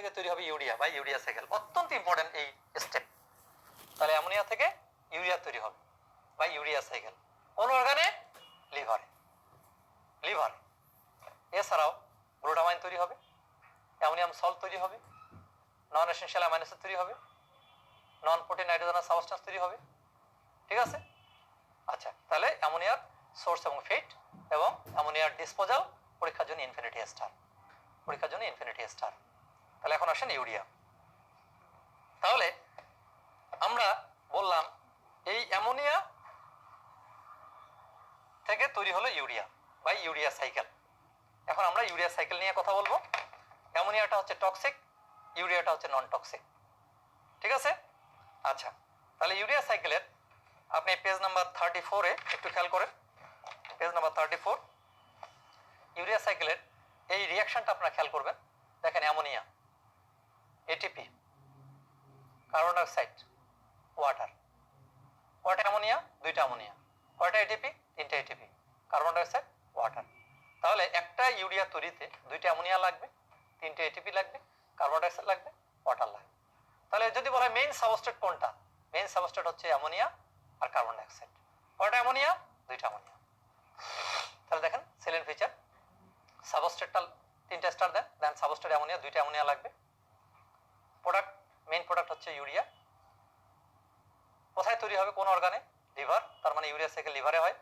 থেকে তৈরি হবে ইউরিয়া বা ইউরিয়া সাইকেল। অত্যন্ত ইম্পর্টেন্ট এই স্টেপ। তাহলে অ্যামোনিয়া থেকে ইউরিয়া তৈরি হবে বা ইউরিয়া সাইকেল। কোন অর্গানে? লিভারে। লিভার। এছাড়াও গ্লুটামাইন তৈরি হবে, অ্যামোনিয়াম সল্ট তৈরি হবে, নন এসেনশিয়াল অ্যামাইনো অ্যাসিড তৈরি হবে, নন প্রোটিন নাইট্রোজেনাস সাবস্টেন্স তৈরি হবে। ঠিক আছে? আচ্ছা, তাহলে অ্যামোনিয়ার সোর্স এবং ফেট এবং অ্যামোনিয়ার ডিসপোজাল পরীক্ষার জন্য ইনফিনিটি স্টার। পরীক্ষার জন্য ইনফিনিটি স্টার। তাহলে এখন আসেন ইউরিয়া। তাহলে আমরা বললাম এই অ্যামোনিয়া থেকে তৈরি হলো ইউরিয়া বা ইউরিয়া সাইকেল। এখন আমরা ইউরিয়া সাইকেল নিয়ে কথা বলবো। অ্যামোনিয়াটা হচ্ছে টক্সিক, ইউরিয়াটা হচ্ছে নন টক্সিক। ঠিক আছে? আচ্ছা, তাহলে ইউরিয়া সাইকেলের আপনি পেজ নাম্বার 34-এ একটু খেয়াল করেন। পেজ নাম্বার 34, ইউরিয়া সাইকেলের এই রিয়াকশনটা আপনারা খেয়াল করবেন। দেখেন ammonia, ATP, carbon dioxide, water. কয়টা অ্যামোনিয়া? দুইটা অ্যামোনিয়া। কয়টা এটিপি? তিনটা এটিপি। Carbon dioxide, water. তাহলে একটা ইউরিয়া তৈরিতে দুইটা অ্যামোনিয়া লাগবে, তিনটে এটিপি লাগবে, কার্বন ডাইঅক্সাইড লাগবে, ওয়াটার লাগবে। তাহলে যদি বলা হয় মেইন সাবস্ট্রেট কোনটা? মেইন সাবস্ট্রেট হচ্ছে অ্যামোনিয়া আর কার্বন ডাইঅক্সাইড। কয়টা অ্যামোনিয়া? দুইটা অ্যামোনিয়া। তাহলে দেখেন সেলেন ফিচার, সাবস্ট্রেটটা তিনটা স্টার দেন, দেন সাবস্ট্রেট অ্যামোনিয়া, দুইটা অ্যামোনিয়া লাগবে। প্রোডাক্ট, মেইন প্রোডাক্ট হচ্ছে ইউরিয়া। কোথায় তৈরি হবে? কোন অর্গানে? লিভার। তার মানে ইউরিয়া সাইকেল লিভারে হয়।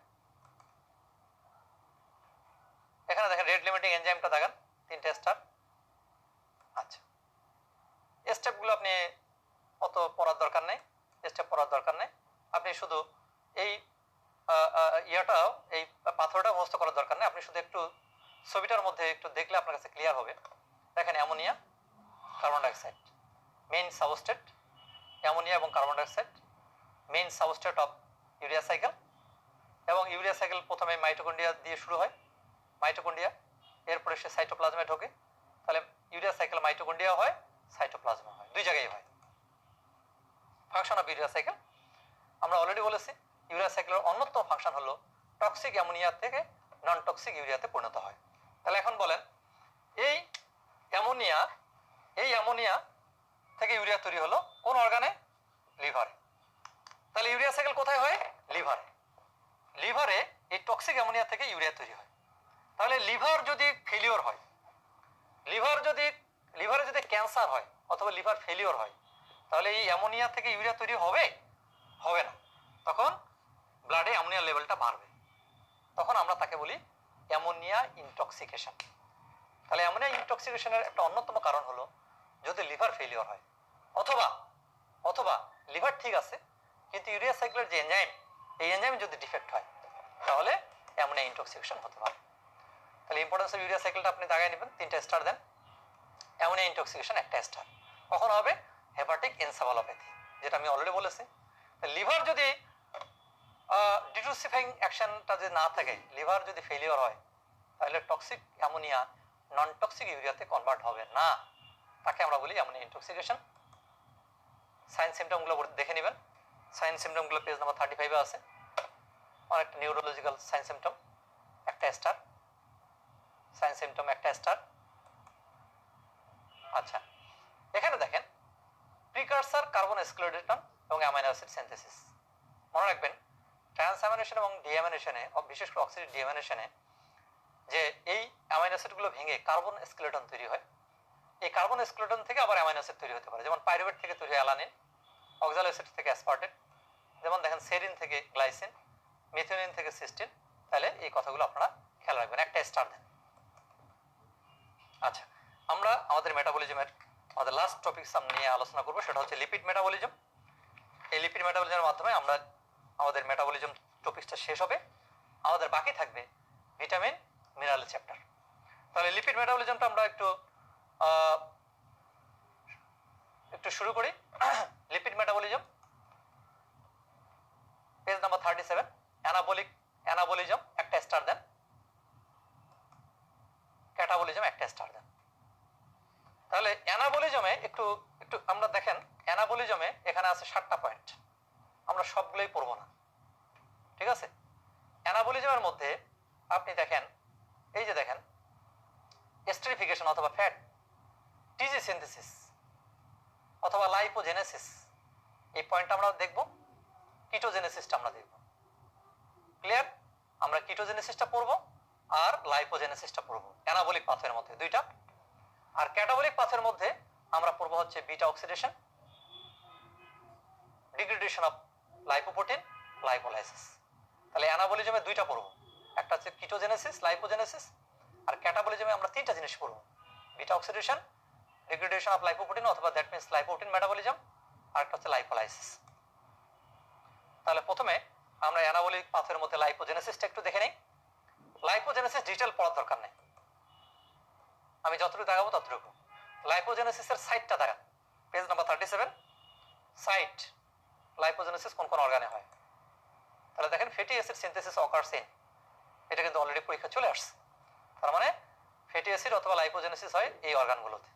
এখানে দেখেন রেড লিমিটিং এনজাইমটা দেখেন, তিনটা স্টার। আচ্ছা, স্টেপগুলো আপনি অত পড়ার দরকার নেই, স্টেপ পড়ার দরকার নেই। আপনি শুধু এই ইয়াটাও, এই পাথরটা মুখস্থ করার দরকার নেই। আপনি শুধু একটু ছবিটার মধ্যে একটু দেখলে আপনার কাছে ক্লিয়ার হবে। দেখেন ammonia, carbon dioxide, main substrate ammonia এবং carbon dioxide, main substrate of urea cycle. এবং ইউরিয়া সাইকেল প্রথমে মাইটোকন্ড্রিয়া দিয়ে শুরু হয়, মাইটোকন্ড্রিয়া, এরপরে সে সাইটোপ্লাজমে ঢোকে। তাহলে ইউরিয়া সাইকেল মাইটোকন্ড্রিয়া হয়, সাইটোপ্লাজমে হয়, দুই জায়গায় হয়। ফাংশন অফ ইউরিয়া সাইকেল আমরা অলরেডি বলেছি। ইউরিয়া সাইকেলের অন্যতম ফাংশন হলো টক্সিক অ্যামোনিয়া থেকে নন টক্সিক ইউরিয়াতে পরিণত হয়। তাহলে এখন বলেন এই অ্যামোনিয়া থেকে ইউরিয়া তৈরি হলো কোন অর্গানে? লিভারে। তাহলে ইউরিয়া সাইকেল কোথায় হয়? লিভারে। লিভারে এই টক্সিক অ্যামোনিয়া থেকে ইউরিয়া তৈরি হয়। তাহলে লিভার যদি ফেলিওর হয়, লিভারে যদি ক্যান্সার হয় অথবা লিভার ফেলিওর হয়, তাহলে এই অ্যামোনিয়া থেকে ইউরিয়া তৈরি হবে? হবে না। তখন ব্লাডে অ্যামোনিয়া লেভেলটা বাড়বে, তখন আমরা তাকে বলি অ্যামোনিয়া ইনটক্সিকেশন। তাহলে অ্যামোনিয়া ইনটক্সিকেশনের একটা অন্যতম কারণ হলো যদি লিভার ফেলিওর হয়, অথবা লিভার ঠিক আছে কিন্তু ইউরিয়া সাইকেলের যে এনজাইম, এই এনজাইম যদি ডিফেক্ট হয়, তাহলে অ্যামোনিয়া ইনটক্সিকেশন হতে পারে। তাহলে ইম্পর্টেন্স অফ ইউরিয়া সাইকেলটা আপনি দাগায় নেবেন, তিনটা স্টার দেন। অ্যামোনিয়া ইনটক্সিকেশন একটা স্টার। কখন হবে? হেপাটিক এনসেফালোপ্যাথি, যেটা আমি অলরেডি বলেছি। লিভার যদি ডিটক্সিফাইং অ্যাকশনটা যদি না থাকে, লিভার যদি ফেলিওর হয়, তাহলে টক্সিক অ্যামোনিয়া নন টক্সিক ইউরিয়াতে কনভার্ট হবে না। তাকে আমরা বলি অ্যামোনিয়া ইনটক্সিকেশন। সাইন সিমটমগুলো দেখে নেবেন। সাইন সিমটমগুলো পেজ নাম্বার 35-এ আছে। অনেকটা নিউরোলজিক্যাল সাইন সিমটম, একটা স্টার। সাইন সিমটম একটা স্টার। আচ্ছা, এখানে দেখেন প্রিকারসার কার্বন স্ক্লেরোডেটন এবং অ্যামাইনো অ্যাসিড সিনথেসিস। মনে রাখবেন ট্রান্সঅ্যামিনেশন এবং ডিঅ্যামিনেশনে, বিশেষ করে অক্সিডেটিভ ডিঅ্যামিনেশনে, যে এই অ্যামাইনো অ্যাসিডগুলো ভেঙে কার্বন স্কেলেটন তৈরি হয়। এই কার্বন স্কেলেটন থেকে আবার অ্যামাইনো অ্যাসিড তৈরি হতে পারে। যেমন পাইরুভেট থেকে তৈরি হয় অ্যালানিন, অক্সালো অ্যাসিড থেকে অ্যাসপার্টেট, যেমন দেখেন সেরিন থেকে গ্লাইসিন, মিথিওনিন থেকে সিস্টিন। তাহলে এই কথাগুলো আপনারা খেয়াল রাখবেন, একটা স্টার দেন। আচ্ছা, আমরা আমাদের মেটাবলিজমের আমাদের লাস্ট টপিক নিয়ে আলোচনা করবো, সেটা হচ্ছে লিপিড মেটাবলিজম। এই লিপিড মেটাবলিজমের মাধ্যমে আমরা আমাদের মেটাবলিজম টপিকটা শেষ হবে। আমাদের বাকি থাকবে ভিটামিন মিনারেল চ্যাপ্টার। তাহলে লিপিড মেটাবলিজমটা আমরা একটু শুরু করি। Lipid metabolism page number 37। Anabolism একটা স্টার দেন, ক্যাটাবলিজম একটা স্টার দেন। তাহলে অ্যানাবলিজমে একটু আমরা দেখেন, অ্যানাবলিজমে এখানে আছে 7টা পয়েন্ট, আমরা সবগুলোই পড়বো না, ঠিক আছে? অ্যানাবলিজমের মধ্যে আপনি দেখেন, এই যে দেখেন এস্টেরিফিকেশন অথবা ফ্যাট টিজি সিনথেসিস অথবা লাইপোজেনেসিস, এই পয়েন্টটা আমরা দেখব। কিটোজেনেসিসটা আমরা দেখব। ক্লিয়ার? আমরা কিটোজেনেসিসটা পড়বো আর লাইপোজেনেসিসটা পড়বো অ্যানাবলিক পাথওয়ের মধ্যে দুইটা। আর ক্যাটাবলিক পাথওয়ের মধ্যে আমরা পড়বো হচ্ছে beta oxidation, degradation of lipoprotein, lipolysis. তাহলে অ্যানাবলিজমে দুইটা পড়বো, একটা হচ্ছে কিটোজেনেসিস, লাইপোজেনেসিস, আর ক্যাটাবলিজমে আমরা তিনটা জিনিস পড়বো, beta oxidation, degradation of lipoprotein অথবা দ্যাট মিন্স লাইপোপ্রোটিন মেটাবলিজম, আর একটা হচ্ছে লাইপোলাইসিস। তাহলে প্রথমে আমরা অ্যানাবলিক পাথওয়ের মধ্যে লাইপোজেনেসিসটা একটু দেখে নিই। লাইপোজেনেসিস ডিটেল পড়ার দরকার নেই, আমি যতটুকু দেখাবো ততটুকু। লাইপোজেনেসিসের সাইটটা দেখান, পেজ নাম্বার 37। সাইট লাইপোজেনেসিস কোন কোন অর্গানে হয়। তাহলে দেখেন fatty acid synthesis occurs in, এটা কিন্তু অলরেডি পরীক্ষা চলে আসছে। তার মানে ফ্যাটি অ্যাসিড অথবা লাইপোজেনেসিস হয় এই অর্গানগুলোতে।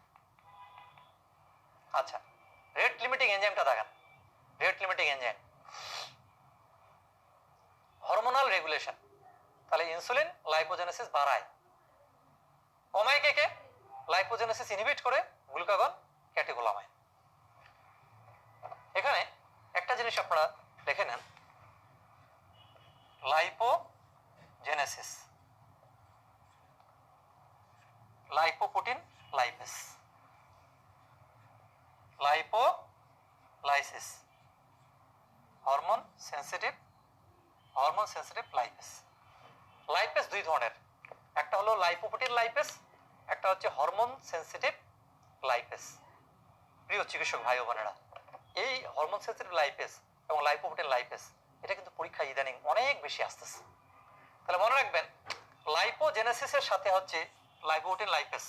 আচ্ছা, রেট লিমিটিং এনজাইমটা দেখান। Rate limiting enzyme hormonal regulation, তাহলে ইনসুলিন লাইপোজেনেসিস বাড়ায়, কমায় কে কে? লাইপোজেনেসিস ইনহিবিট করে গ্লুকাগন ক্যাটেকোলামাইন। এখানে একটা জিনিস আপনারা দেখে নেন, lipogenesis, lipoprotein lipase, lipolysis, hormone sensitive lipase. Lipase দুই ধরনের, একটা হলো লাইপোপ্রোটিন লাইপেস, একটা হচ্ছে হরমোন সেন্সিটিভ লাইপেস। প্রিয় চিকিৎসক ভাই ও বোনেরা, এই হরমোন সেন্সিটিভ লাইপেস এবং লাইপোপ্রোটিন লাইপেস এটা কিন্তু পরীক্ষা ইদানিং অনেক বেশি আসতেছে। তাহলে মনে রাখবেন, লাইপোজেনেসিসের সাথে হচ্ছে লাইপোপ্রোটিন লাইপেস,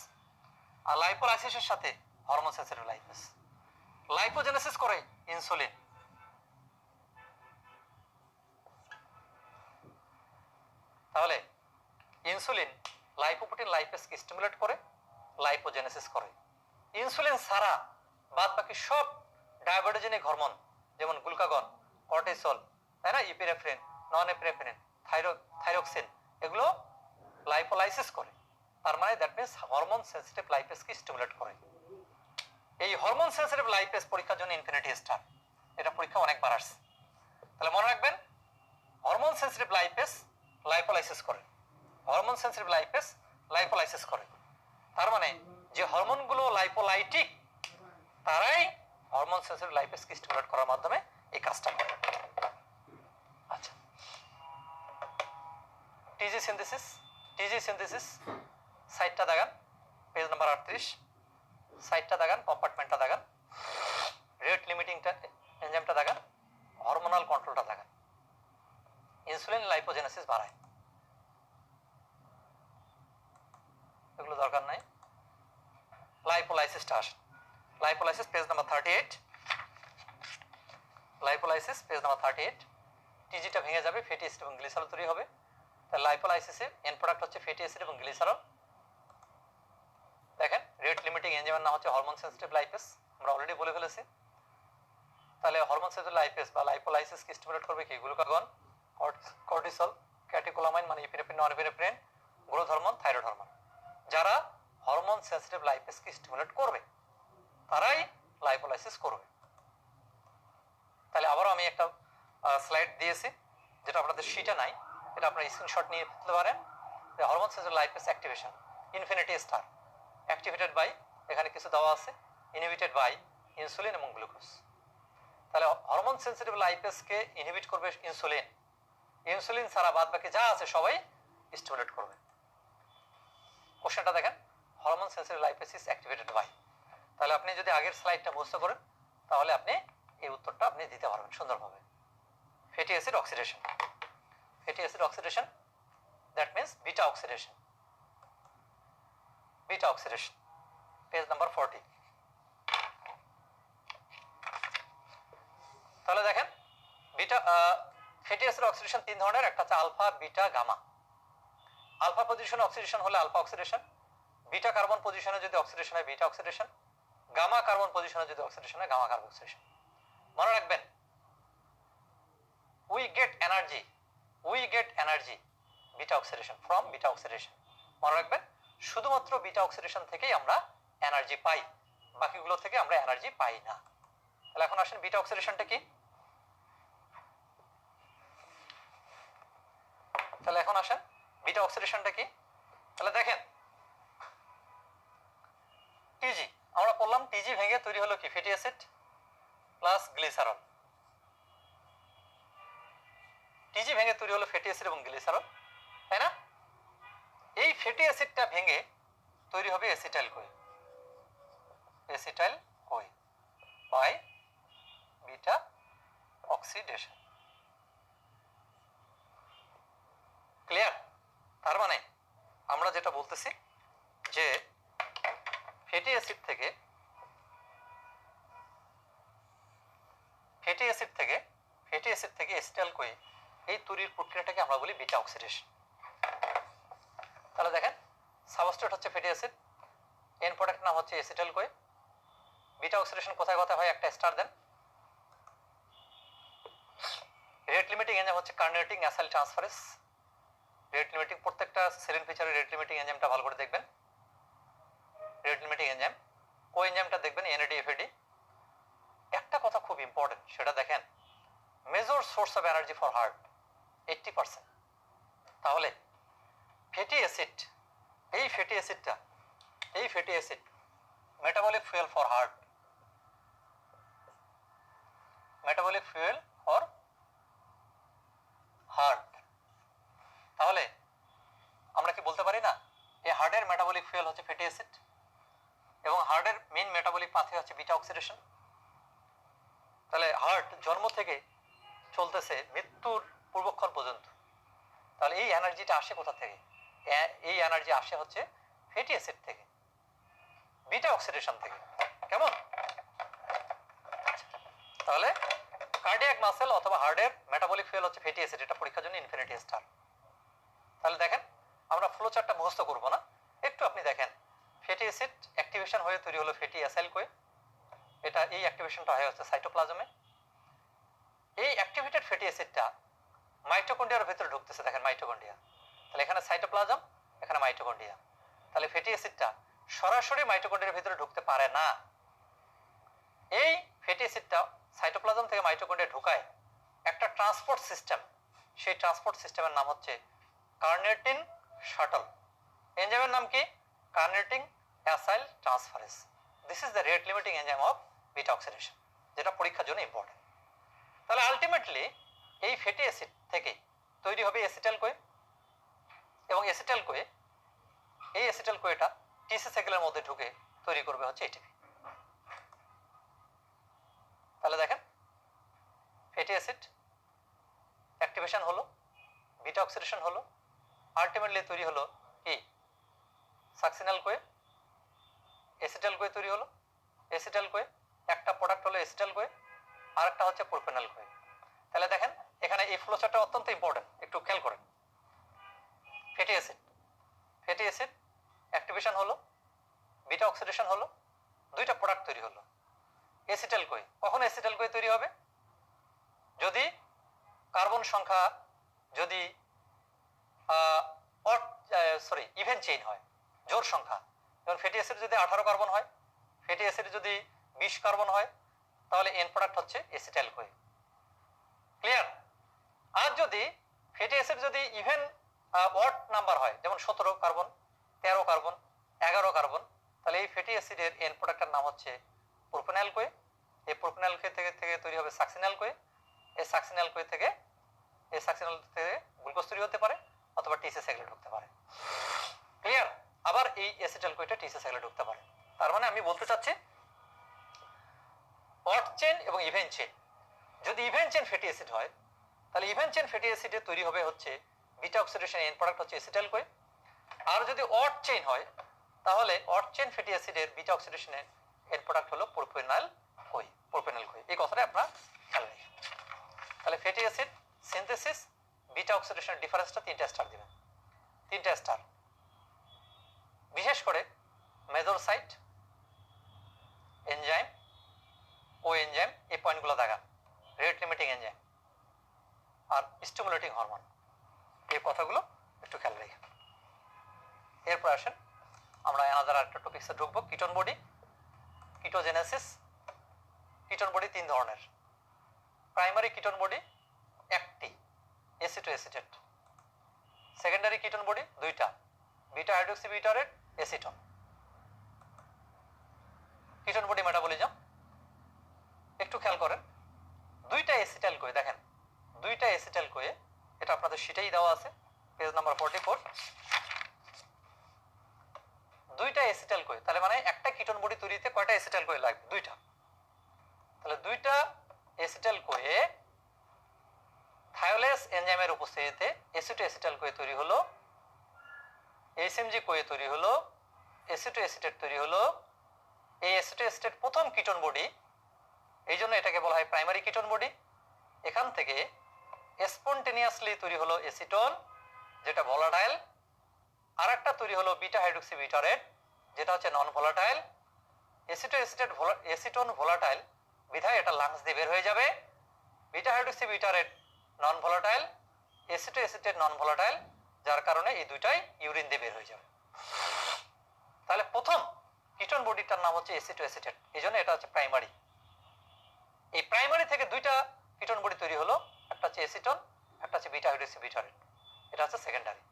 আর লাইপোলাইসিসের সাথে হরমোন সেন্সিটিভ লাইপেস। লাইপোজেনেসিস করে ইনসুলিন, তাহলে ইনসুলিন লাইপোপ্রোটিন লাইপেসকে স্টিমুলেট করে, লাইপোজেনেসিস করে। ইনসুলিন ছাড়া বাদ বাকি সব ডায়াবেটোজেনিক হরমোন যেমন গ্লুকাগন, কর্টিসল, তাই না, ইপিনেফ্রিন, নন এপিনেফ্রিন, থাইরক্সিন, এগুলো লাইপোলাইসিস করে। তার মানে দ্যাট মিন্স হরমোন সেন্সিটিভ লাইপেসকে স্টিমুলেট করে। এই হরমোন সেন্সিটিভ লাইপেস পরীক্ষার জন্য ইনফিনিটি স্টার, এটা পরীক্ষা অনেকবার আসছে। তাহলে মনে রাখবেন, হরমোন সেন্সিটিভ লাইপেস লাইপোলাইসিস করে, হরমোন সেন্সিটিভ লাইপেস লাইপোলাইসিস করে। তার মানে যে হরমোনগুলো লাইপোলাইটিক তারাই হরমোন সেন্সিটিভ লাইপেসকে স্টিমুলেট করার মাধ্যমে এই কাজটা করে। আচ্ছা, টিজি সিনথেসিস সাইটটা দাগান, পেজ নাম্বার 38। সাইটটা দাগান, কম্পার্টমেন্টটা দাগান, রেট লিমিটিংটা এনজাইমটা দাগান, হরমোনাল কন্ট্রোলটা দাগান। ইনসুলিন লাইপোজেনেসিস বাড়ায়, এগুলো দরকার নাই। লাইপোলাইসিসটা আসে, lipolysis page number 38। Lipolysis page number 38। টিজিটা ভেঙে যাবে, ফ্যাটি অ্যাসিড এবং গ্লিসারল তৈরি হবে। তাহলে লাইপোলাইসিসের এন্ড প্রোডাক্ট হচ্ছে ফ্যাটি অ্যাসিড এবং গ্লিসারল। দেখেন, রেট লিমিটিং এনজাইমের নাম হচ্ছে হরমোন সেন্সিটিভ লাইপেস, আমরা অলরেডি বলে ফেলেছি। তাহলে হরমোন সেন্সিটিভ লাইপেস বা লাইপোলাইসিসকে স্টিমুলেট করবে কি? গ্লুকাগন, কর্টিসল, ক্যাটেকোলামাইন মানে epinephrine, non epinephrine, growth hormone, thyroid hormone. যারা হরমোন সেন্সিটিভ লাইপেসকে স্টিমুলেট করবে তারাই লাইপোলাইসিস করবে। তাহলে আবারও আমি একটা স্লাইড দিয়েছি যেটা আপনাদের শিটে নাই, এটা আপনারা স্ক্রিনশট নিয়ে ফেলতে পারেন। Hormone sensitive lipase activation, infinity star, activated by, এখানে কিছু দেওয়া আছে, ইনহিবিটেড বাই ইনসুলিন এবং গ্লুকোজ। তাহলে হরমোন সেন্সিটিভ লাইপেসকে ইনহিবিট করবে ইনসুলিন, ইনসুলিন ছাড়া বাদ বাকি যা আছে সবাই স্টিমুলেট করবে। কোশ্চেনটা দেখেন, hormone sensitive lipase is activated by. তাহলে আপনি যদি আগের স্লাইডটা মুখস্থ করেন তাহলে আপনি এই উত্তরটা আপনি দিতে পারবেন সুন্দরভাবে। Fatty acid oxidation, fatty acid oxidation that means beta oxidation, beta oxidation page number 40। তাহলে দেখেন, বিটা ফ্যাটি অ্যাসিড অক্সিডেশন তিন ধরনের, একটা হচ্ছে আলফা, বিটা, গামা। আলফা পজিশনে অক্সিডেশন হলে আলফা অক্সিডেশন, বিটা কার্বন পজিশনে যদি অক্সিডেশন হয় বিটা অক্সিডেশন, গামা কার্বন পজিশনে যদি অক্সিডেশন হয় গামা কার্বন অক্সিডেশন। মনে রাখবেন, we get energy beta oxidation from beta oxidation. মনে রাখবেন, শুধুমাত্র বিটা অক্সিডেশন থেকেই আমরা এনার্জি পাই, বাকিগুলো থেকে আমরা এনার্জি পাই না। তাহলে এখন আসেন বিটা অক্সিডেশনটা কি। তাহলে এখন আসেন বিটা অক্সিডেশনটা কি। তাহলে দেখেন টিজি আমরা বললাম টিজি ভেঙে তৈরি হলো কি ফ্যাটি অ্যাসিড প্লাস গ্লিসারল। টিজি ভেঙে তৈরি হলো ফ্যাটি অ্যাসিড এবং গ্লিসারল, তাই না? এই ফ্যাটি অ্যাসিডটা ভেঙে তৈরি হবে acetyl CoA, acetyl CoA by beta oxidation. Clear? তার মানে আমরা যেটা বলতেছি যে ফ্যাটি অ্যাসিড থেকে অ্যাসিটাইল কোয়ে এই তৈরির প্রক্রিয়াটাকে আমরা বলি বিটা অক্সিডেশন। তাহলে দেখেন সাবস্ট্রেট হচ্ছে ফ্যাটি অ্যাসিড, এন্ড প্রোডাক্ট নাম হচ্ছে অ্যাসিটাইল কোয়ে। বিটা অক্সিডেশন কোথায় কোথায় হয় একটা স্টার দেন। রেট লিমিটিং এনজাইম হচ্ছে কার্নেটিং অ্যাসাইল ট্রান্সফারেজ। রেট লিমিটিং প্রত্যেকটা সেলিন ফিচারে রেট লিমিটিং এনজাইমটা ভালো করে দেখবেন। রেট লিমিটিং এনজাইম কো এনজাইমটা দেখবেন এনএডিএফএডি। একটা কথা খুব ইম্পর্টেন্ট সেটা দেখেন, major source of energy for heart 80%। তাহলে ফ্যাটি অ্যাসিড, এই fatty acid metabolic fuel for heart, metabolic fuel for heart. তাহলে আমরা কি বলতে পারি না এই হার্টের মেটাবলিক ফুয়েল হচ্ছে ফ্যাটি অ্যাসিড এবং হার্টের মেইন মেটাবলিক পাথওয়ে হচ্ছে বিটা অক্সিডেশন। তাহলে হার্ট জন্ম থেকে চলতেছে মৃত্যুর পূর্বক্ষণ পর্যন্ত। তাহলে এই এনার্জিটা আসে কোথা থেকে? এই এনার্জি আসে হচ্ছে ফ্যাটি অ্যাসিড থেকে, বিটা অক্সিডেশন থেকে। কেমন? তাহলে কার্ডিয়াক মাসেল অথবা হার্টের মেটাবলিক ফুয়েল হচ্ছে ফ্যাটি অ্যাসিড, এটা পরীক্ষার জন্য ইনফিনিটি স্টার। তাহলে দেখেন আমরা ফ্লো চার্টটা মুখস্থ করব না, একটু আপনি দেখেন ফ্যাটি অ্যাসিড অ্যাক্টিভেশন হয়ে তৈরি হলো ফ্যাটি অ্যাসাইল কোয়ে। এটা এই অ্যাক্টিভেশনটা হয় হচ্ছে সাইটোপ্লাজমে। এই অ্যাক্টিভেটেড ফ্যাটি অ্যাসিডটা মাইটোকন্ড্রিয়ার ভিতরে ঢুকতেছে, দেখেন মাইটোকন্ড্রিয়া। তাহলে এখানে সাইটোপ্লাজম, এখানে মাইটোকন্ড্রিয়া। তাহলে ফ্যাটি অ্যাসিডটা সরাসরি মাইটোকন্ড্রিয়ার ভিতরে ঢুকতে পারে না। এই ফ্যাটি অ্যাসিডটা সাইটোপ্লাজম থেকে মাইটোকন্ড্রিয়া ঢুকায় একটা ট্রান্সপোর্ট সিস্টেম, সেই ট্রান্সপোর্ট সিস্টেমের নাম হচ্ছে কার্নেটিন শাটল। এনজাইমের নাম কি? Carnitine acyl transferase. This is the rate limiting enzyme of beta oxidation, যেটা পরীক্ষার জন্য ইম্পর্টেন্ট। তাহলে আলটিমেটলি এই ফ্যাটি অ্যাসিড থেকে তৈরি হবে অ্যাসিটাইল কোয়ে এবং অ্যাসিটাইল কোয়ে, এই অ্যাসিটাইল কোয়েটা টিসি সাইকেলের মধ্যে ঢুকে তৈরি করবে হচ্ছে এটিপি। তাহলে দেখেন ফ্যাটি অ্যাসিড অ্যাক্টিভেশন হলো, বিটা অক্সিডেশন হলো, আলটিমেটলি তৈরি হলো কি সাকসিনাল কোয়ে, অ্যাসিটাইল কোয়ে তৈরি হলো। অ্যাসিটাইল কোয়ে একটা প্রোডাক্ট হলো অ্যাসিটাইল কোয়ে, আর একটা হচ্ছে প্রোপেনল কোয়ে। তাহলে দেখেন এখানে এই ফ্লোচার্টটা অত্যন্ত ইম্পর্টেন্ট, একটু খেয়াল করেন। ফ্যাটি অ্যাসিড অ্যাক্টিভেশন হলো, বিটা অক্সিডেশন হলো, দুইটা প্রোডাক্ট তৈরি হলো। অ্যাসিটাইল কোয়ে, কখন অ্যাসিটাইল কোয়ে তৈরি হবে? যদি কার্বন সংখ্যা যদি ইভেন চেইন হয়, জোড় সংখ্যা। যেমন ফ্যাটি অ্যাসিড যদি 18 কার্বন হয়, ফ্যাটি অ্যাসিড যদি 20 কার্বন হয়, তাহলে এন্ড প্রোডাক্ট হচ্ছে অ্যাসিটাইল কোয়ে। ক্লিয়ার? আর যদি ফ্যাটি অ্যাসিড যদি ইভেন অড নাম্বার হয়, যেমন 17 কার্বন, 13 কার্বন, 11 কার্বন, তাহলে এই ফ্যাটি অ্যাসিডের এন্ড প্রোডাক্টের নাম হচ্ছে প্রোপেনল কোয়ে। এই প্রোপেনল কোয়ে থেকে তৈরি হবে সাকসিনাল কোয়ে। এই সাকসিনাল কোয়ে থেকে গ্লুকোজ তৈরি হতে পারে অথবা টিসি সাইকেলে ঢুকতে পারে। ক্লিয়ার? আবার এই অ্যাসিটাইল কোয়েটা টিসি সাইকেলে ঢুকতে পারে। তার মানে আমি বলতে চাচ্ছি অড চেইন এবং ইভেন চেইন, যদি ইভেন চেইন ফ্যাটি অ্যাসিড হয় তাহলে ইভেন চেইন ফ্যাটি অ্যাসিডে তৈরি হবে হচ্ছে বিটা অক্সিডেশন, এন্ড প্রোডাক্ট হচ্ছে অ্যাসিটাইল কোয়ে। আর যদি অড চেইন হয় তাহলে অড চেইন ফ্যাটি অ্যাসিডের বিটা অক্সিডেশনের এন্ড প্রোডাক্ট হলো প্রোপেনল কোয়ে। এই কথাটা আপনারা খেয়াল রাখবেন। তাহলে ফ্যাটি অ্যাসিড সিনথেসিস, বিটা অক্সিডেশনের ডিফারেন্সটা 3টা স্টার দিবেন, 3টা স্টার। বিশেষ করে মেজর সাইট, এনজাইম, ও এনজাইম, এই পয়েন্টগুলো দেখান। রেট লিমিটিং এনজাইম আর স্টিমুলেটিং হরমোন, এই কথাগুলো একটু খেয়াল রাখেন। এরপর আসেন আমরা অ্যানাদার আরেকটা টপিকসে ঢুকবো, কিটোন কিটোজেনেসিস। কিটোন বডি তিন ধরনের। প্রাইমারি কিটোন বডি একটি, acetoacetate. Secondary ketone body দুইটা, beta hydroxybutyrate, acetone. Ketone body metabolism একটু খেয়াল করেন, দুইটা এসিটাইল কোয়ে, দেখেন দুইটা এসিটাইল কোয়ে, এটা আপনাদের শীটেই দেওয়া আছে পেজ নাম্বার 44। দুইটা এসিটাইল কোয়ে, তাহলে মানে একটা কিটোন বডি তৈরিতে কয়টা এসিটাইল কোয়ে লাগবে? দুইটা। তাহলে দুইটা এসিটাইল কোয়ে থায়োলেস এনজাইমের উপস্থিতিতে এসিটো এসিটাইল কোয়ে তৈরি হলো, এইচএমজি কোয়ে তৈরি হলো, এসিটো এসিটেট তৈরি হলো। এই এসিটো এসিটেট প্রথম কিটোন বডি, এই জন্য এটাকে বলা হয় প্রাইমারি কিটোন বডি। এখান থেকে স্পন্টেনিয়াসলি তৈরি হলো এসিটন, যেটা ভোলাটাইল। আর একটা তৈরি হলো বিটা হাইড্রোক্সি বিটারেট, যেটা হচ্ছে non volatile. Acetoacetate acetone volatile বিধায় এটা লাংস দিয়ে বের হয়ে যাবে। Beta hydroxybutyrate non volatile, acetoacetate non volatile, যার কারণে এই দুইটাই ইউরিন দিয়ে বের হয়ে যাবে। তাহলে প্রথম কিটোন বডিটার নাম হচ্ছে এসিটো এসিটেট, এই জন্য এটা হচ্ছে প্রাইমারি। এই প্রাইমারি থেকে দুইটা কিটোন বডি তৈরি হলো, একটা হচ্ছে এসিটন, একটা হচ্ছে বিটা হাইড্রোক্সি বিটারেট, এটা হচ্ছে সেকেন্ডারি।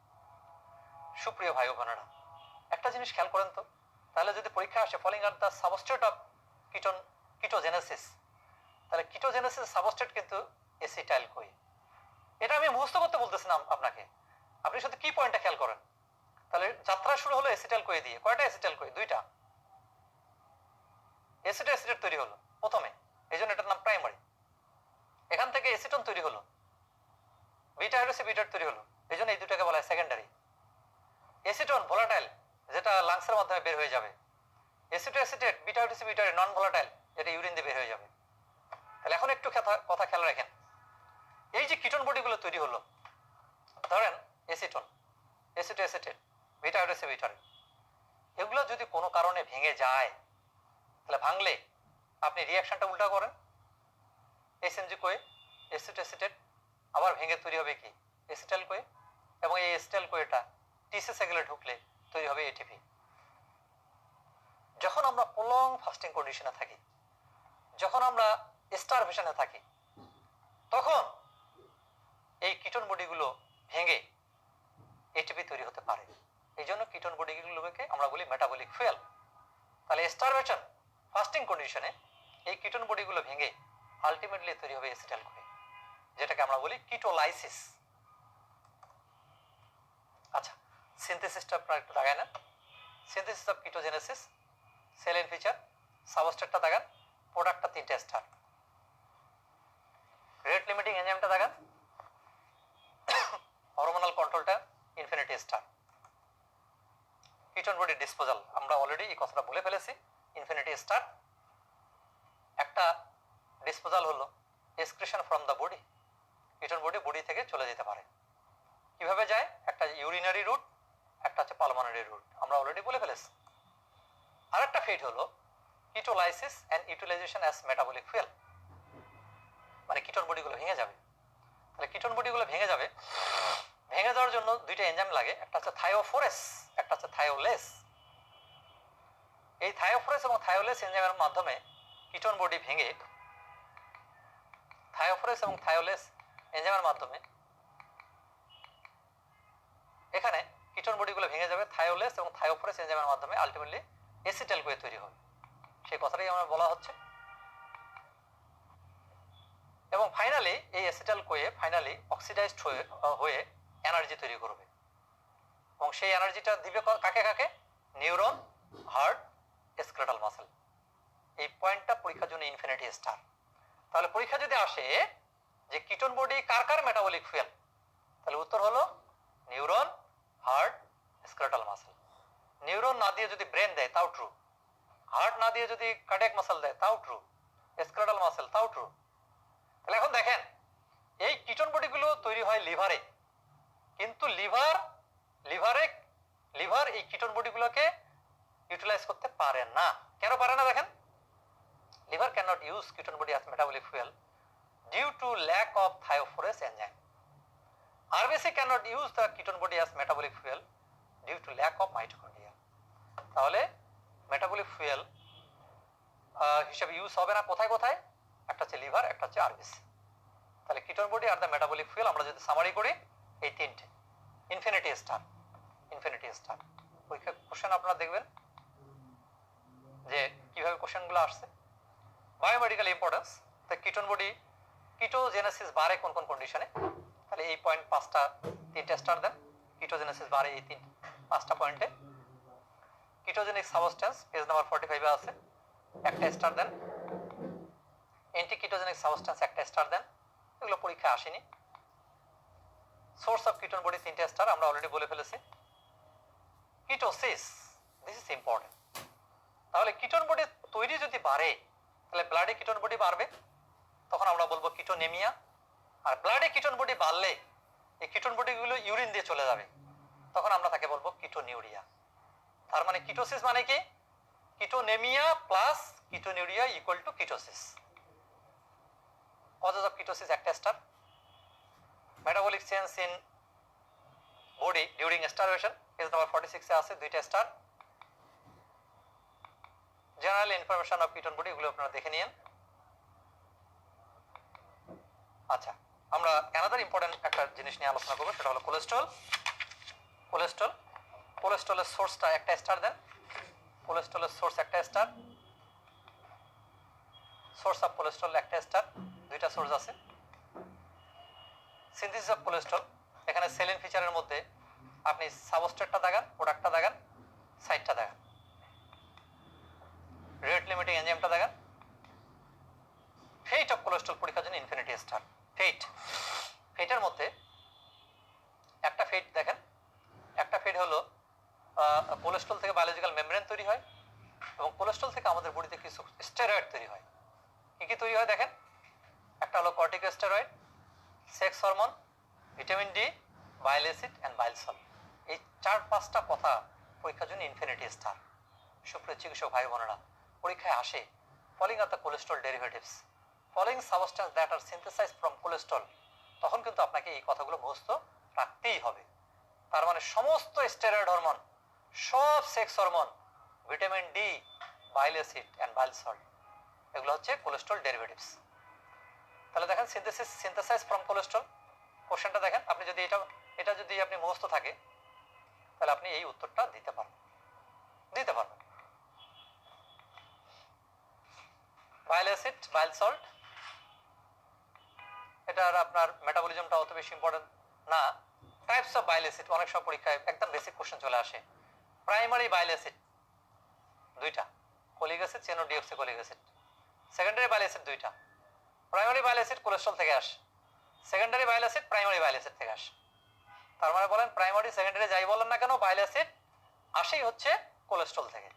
সুপ্রিয় ভাই ও বোনেরা, একটা জিনিস খেয়াল করেন তো, তাহলে যদি পরীক্ষা আসে following are the substrate of ketogenesis, তাহলে কিটোজেনেসিস সাবস্ট্রেট কিন্তু এসিটাইল কোয়ে। এটা আমি মুখস্থ করতে বলতেছি না আপনাকে, আপনি শুধু কি পয়েন্টটা খেয়াল করেন। তাহলে যাত্রা শুরু হলো এসিটাইল কোয়ে দিয়ে, কয়টা এসিটাইল কোয়ে? দুইটা। এসিটো এসিটেট তৈরি হলো প্রথমে, এই জন্য এটার নাম প্রাইমারি। এখান থেকে এসিটন তৈরি হলো, বিটা হাইড্রোক্সি বিটারেট তৈরি হলো, এই জন্য এই দুটাকে বলা হয় সেকেন্ডারি। এসিটন ভোলাটাইল, যেটা লাংসের মাধ্যমে বের হয়ে যাবে। Acetoacetate beta hydroxybutyrate non volatile, যেটা ইউরিন দিয়ে বের হয়ে যাবে। তাহলে এখন একটু কথা খেয়াল রাখেন, এই যে কিটোন বডিগুলো তৈরি হলো, ধরেন এসিটন, এসিটো এসিটেট, বিটা হাইড্রোক্সি বিটারেট, এগুলো যদি কোনো কারণে ভেঙে যায়, তাহলে ভাঙলে আপনি রিয়াকশনটা উল্টা করেন, এসএমজি কোয়ে, এসিটো এসিটেট, আবার ভেঙে তৈরি হবে কি? এসিটাইল কোয়ে। এবং এই এসিটাইল কোয়েটা টিসি সাইকেলে ঢুকলে তৈরি হবে এটিপি। যখন আমরা প্রলং ফাস্টিং কন্ডিশনে থাকি, যখন আমরা স্টারভেশনে থাকি, তখন এই কিটোন বডিগুলো ভেঙে এটিপি তৈরি হতে পারে। এই জন্য কিটোন বডিগুলোকে আমরা বলি মেটাবলিক ফুয়েল। তাহলে স্টারভেশন ফাস্টিং কন্ডিশনে এই কিটোন বডিগুলো ভেঙে আলটিমেটলি তৈরি হবে এসিটাইল কোয়ে, যেটাকে আমরা বলি কিটোলাইসিস। আচ্ছা, সিনথেসিসটা আপনারা একটু দাগায় নেন। Synthesis of ketogenesis, salient feature, সাবস্ট্রেটটা দাগান, প্রোডাক্টটা তিনটে স্টার, রেট লিমিটিং এনজাইমটা দাগান, হরমোনাল কন্ট্রোলটা infinity star. Ketone body disposal আমরা অলরেডি এই কথাটা বলে ফেলেছি, ইনফিনিটি স্টার। একটা ডিসপোজাল হলো excretion from the body, ketone body থেকে চলে যেতে পারে। কিভাবে যায়? একটা ইউরিনারি রুট, একটা হচ্ছে পালমোনারি রুট, আমরা অলরেডি বলে ফেলেছি। আরেকটা ফেট হলো ketolysis and utilization as metabolic fuel, মানে কিটোন বডিগুলো ভেঙে যাবে। তাহলে কিটোন বডিগুলো ভেঙে যাবে, ভেঙে যাওয়ার জন্য দুইটা এনজাইম লাগে, একটা হচ্ছে থায়োফোরেস, একটা হচ্ছে থায়োলেস। এই থায়োফোরেস এবং থায়োলেস এনজাইমের মাধ্যমে কিটোন বডি ভেঙে, থায়োফোরেস এবং থায়োলেস এনজাইমের মাধ্যমে এখানে কিটোন বডিগুলো ভেঙে যাবে থায়োলেস এবং থায়োফোরেস এনজাইমের মাধ্যমে, আলটিমেটলি এসিটাইল কোয়ে তৈরি হবে। সেই কথাটাই আমরা বলা হচ্ছে। এবং ফাইনালি এই এসিটাইল কোয়ে ফাইনালি অক্সিডাইজড হয়ে এনার্জি তৈরি করবে, এবং সেই এনার্জিটা দিবে কাকে কাকে? Neuron, heart, skeletal muscle. এই পয়েন্টটা পরীক্ষার জন্য ইনফিনিটি স্টার। তাহলে পরীক্ষা যদি আসে যে কিটোন বডি কার কার মেটাবলিক ফুয়েল, তাহলে উত্তর হলো neuron, heart, skeletal muscle. Neuron না দিয়ে যদি ব্রেন দেয় তাও ট্রু, হার্ট না দিয়ে যদি কার্ডিয়াক মাসেল দেয় তাও ট্রু, স্কেলেটাল মাসেল তাও ট্রু। তাহলে এখন দেখেন, এই কিটোন বডিগুলো তৈরি হয় লিভারে, কিন্তু লিভার এই কিটোন বডিগুলোকে ইউটিলাইজ করতে পারে না। কেন পারে না? দেখেন, liver cannot use ketone body as metabolic fuel due to lack of thiophorase enzyme. RBC cannot use the ketone body as metabolic fuel due to lack of mitochondria. তাহলে metabolic fuel হিসেবে use হবে না কোথায় কোথায়, একটা হচ্ছে liver, একটা হচ্ছে আরবিসি। তাহলে ketone body are the metabolic fuel আমরা যদি সামারি করি এই তিনটে। Infinity star, infinity star. পরীক্ষা কোশ্চেন আপনারা দেখবেন যে কিভাবে কোশ্চেনগুলো আসছে। বায়োমেডিক্যাল ইম্পর্টেন্স, তো কিটোন বডি কিটোজেনেসিস বাড়ে কোন কোন কন্ডিশনে, তাহলে এই পয়েন্ট 5টা 3টে স্টার দেন। কিটোজেনেসিস বাড়ে এই 5টা পয়েন্টে। কিটোজেনিক সাবস্টেন্স পেজ নাম্বার 45 এ আছে, একটা স্টার দেন। অ্যান্টি কিটোজেনিক সাবস্টেন্স একটা স্টার দেন, এগুলো পরীক্ষায় আসেনি। সোর্স অফ কিটোন বডি 3টে স্টার আমরা অলরেডি বলে ফেলেছি। Ketosis, this is important. তাহলে কিটোন বডি তৈরি যদি বাড়ে তাহলে ব্লাডে কিটোন বডি বাড়বে, তখন আমরা বলবো কিটোনেমিয়া। আর ব্লাডে কিটোন বডি বাড়লে এই কিটোন বডিগুলো ইউরিন দিয়ে চলে যাবে, তখন আমরা তাকে বলবো কিটোনিউরিয়া। তার মানে কিটোসিস মানে কি, ketonemia plus ketonuria equal to ketosis. Causes of ketosis একটা star. Metabolic change in body during starvation page number 46 এ আছে, 2টা star. General information of ketone body, এগুলো আপনারা দেখে নিন। আচ্ছা, আমরা অ্যানাদার ইম্পর্টেন্ট একটা জিনিস নিয়ে আলোচনা করবো, সেটা হলো কোলেস্ট্রল। কোলেস্ট্রল, কোলেস্ট্রলের সোর্সটা একটা স্টার দেন। কোলেস্ট্রলের সোর্স একটা স্টার। সোর্স অফ কোলেস্ট্রল একটা স্টার, 2টা সোর্স আছে। সিনথেসিস অফ কোলেস্ট্রল, এখানে সেলিন ফিচারের মধ্যে আপনি সাবস্ট্রেটটা দাগান, প্রোডাক্টটা দাগান, সাইডটা দাগান, রেট লিমিটিং এনজাইমটা দাগান। ফেট অফ কোলেস্ট্রল পরীক্ষার জন্য ইনফিনিটি স্টার। ফেট, ফেটের মধ্যে একটা ফেট দেখেন, একটা ফেট হলো কোলেস্ট্রল থেকে বায়োলজিক্যাল মেমব্রেন তৈরি হয়, এবং কোলেস্ট্রল থেকে আমাদের বডিতে কিছু স্টেরয়েড তৈরি হয়। কি কি তৈরি হয় দেখেন, একটা হলো corticosteroid, sex hormone, vitamin D, bile acid and bile salt. এই 4-5টা কথা পরীক্ষার জন্য ইনফিনিটি স্টার। সুপ্রিয় চিকিৎসক ভাই বোনেরা, পরীক্ষায় আসে following of the cholesterol derivatives, following substance that are synthesized from cholesterol, তখন কিন্তু আপনাকে এই কথাগুলো মুখস্থ রাখতেই হবে। তার মানে সমস্ত স্টেরয়েড হরমোন, সব sex hormone, vitamin D, bile acid and bile salt, এগুলো হচ্ছে কোলেস্ট্রল ডেরিভেটিভস। তাহলে দেখেন সিনথেসাইজ ফ্রম কোলেস্ট্রল, কোশ্চেনটা দেখেন, আপনি যদি এটা যদি আপনি মুখস্থ থাকে তাহলে আপনি এই উত্তরটা দিতে পারবেন। বাইল অ্যাসিড, বাইল সল্ট, এটার আপনার মেটাবলিজমটা অত বেশি ইম্পর্টেন্ট না। টাইপস অফ বাইল অ্যাসিড, অনেক সব পরীক্ষায় একদম বেসিক কোশ্চেন চলে আসে। প্রাইমারি বাইল অ্যাসিড 2টা, cholic acid, chenodeoxycholic acid. Secondary bile acid 2টা। প্রাইমারি বাইল অ্যাসিড কোলেস্ট্রল থেকে আসে, secondary bile acid primary bile acid থেকে আসে। তার মানে বলেন প্রাইমারি সেকেন্ডারি যাই বলেন না কেন, বাইল অ্যাসিড আসেই হচ্ছে কোলেস্ট্রল থেকে।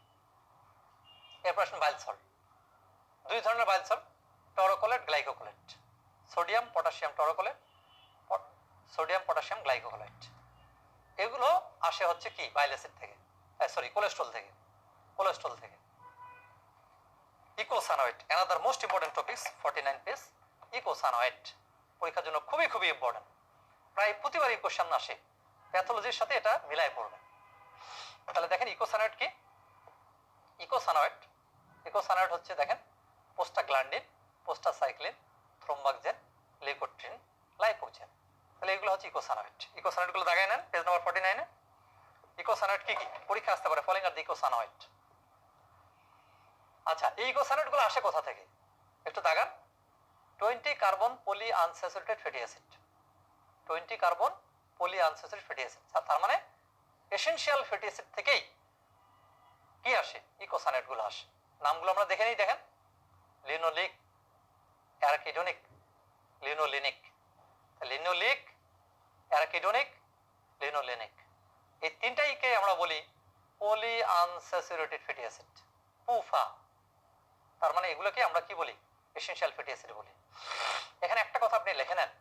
এরপর আসেন বাইল সল্ট। 2 ধরনের bile salt, taurocholate, glycocholate. Sodium potassium taurocholate, sodium potassium glycocholate, এগুলো আসে হচ্ছে কি বাইল অ্যাসিড থেকে, কোলেস্ট্রল থেকে। Eicosanoid, another most important topics, 49 page. Eicosanoid পরীক্ষার জন্য খুবই খুবই ইম্পর্টেন্ট, প্রায় প্রতিবারই কোশ্চেন আসে, প্যাথোলজির সাথে এটা মিলাই পড়বেন। তাহলে দেখেন ইকোসানোয়েট কি। ইকোসানোয়েট হচ্ছে দেখেন পোস্টাগ্ল্যান্ডিন, পোস্টাসাইক্লিন, থ্রোম্বাক্সেন, লিউকোট্রিন, লাইপোজেন। তাহলে এগুলো হচ্ছে ইকোসানোয়েট। ইকোসানোয়েটগুলো দেখায় নেন পেজ নাম্বার 49 এ। ইকোসানোয়েট কি কি পরীক্ষা আসতে পারে, ফলোইং আর দ্য ইকোসানোয়েট। আচ্ছা, এই ইকোসানোয়েটগুলো আসে কোথা থেকে একটু দাগান। 20 carbon poly unsaturated fatty acid, 20 carbon poly unsaturated fatty acid. তার মানে এসেনশিয়াল ফ্যাটি অ্যাসিড থেকেই কি আসে, ইকোসানোয়েটগুলো আসে। নামগুলো আমরা দেখে নিই, দেখেন linoleic, arachidonic, linolenic, linoleic, arachidonic, linolenic, এই 3টাইকে আমরা বলি poly unsaturated fatty acid, PUFA. তার মানে এগুলোকে আমরা কি বলি, এসেনশিয়াল ফ্যাটি অ্যাসিড বলি। এখানে একটা কথা আপনি লিখে নেন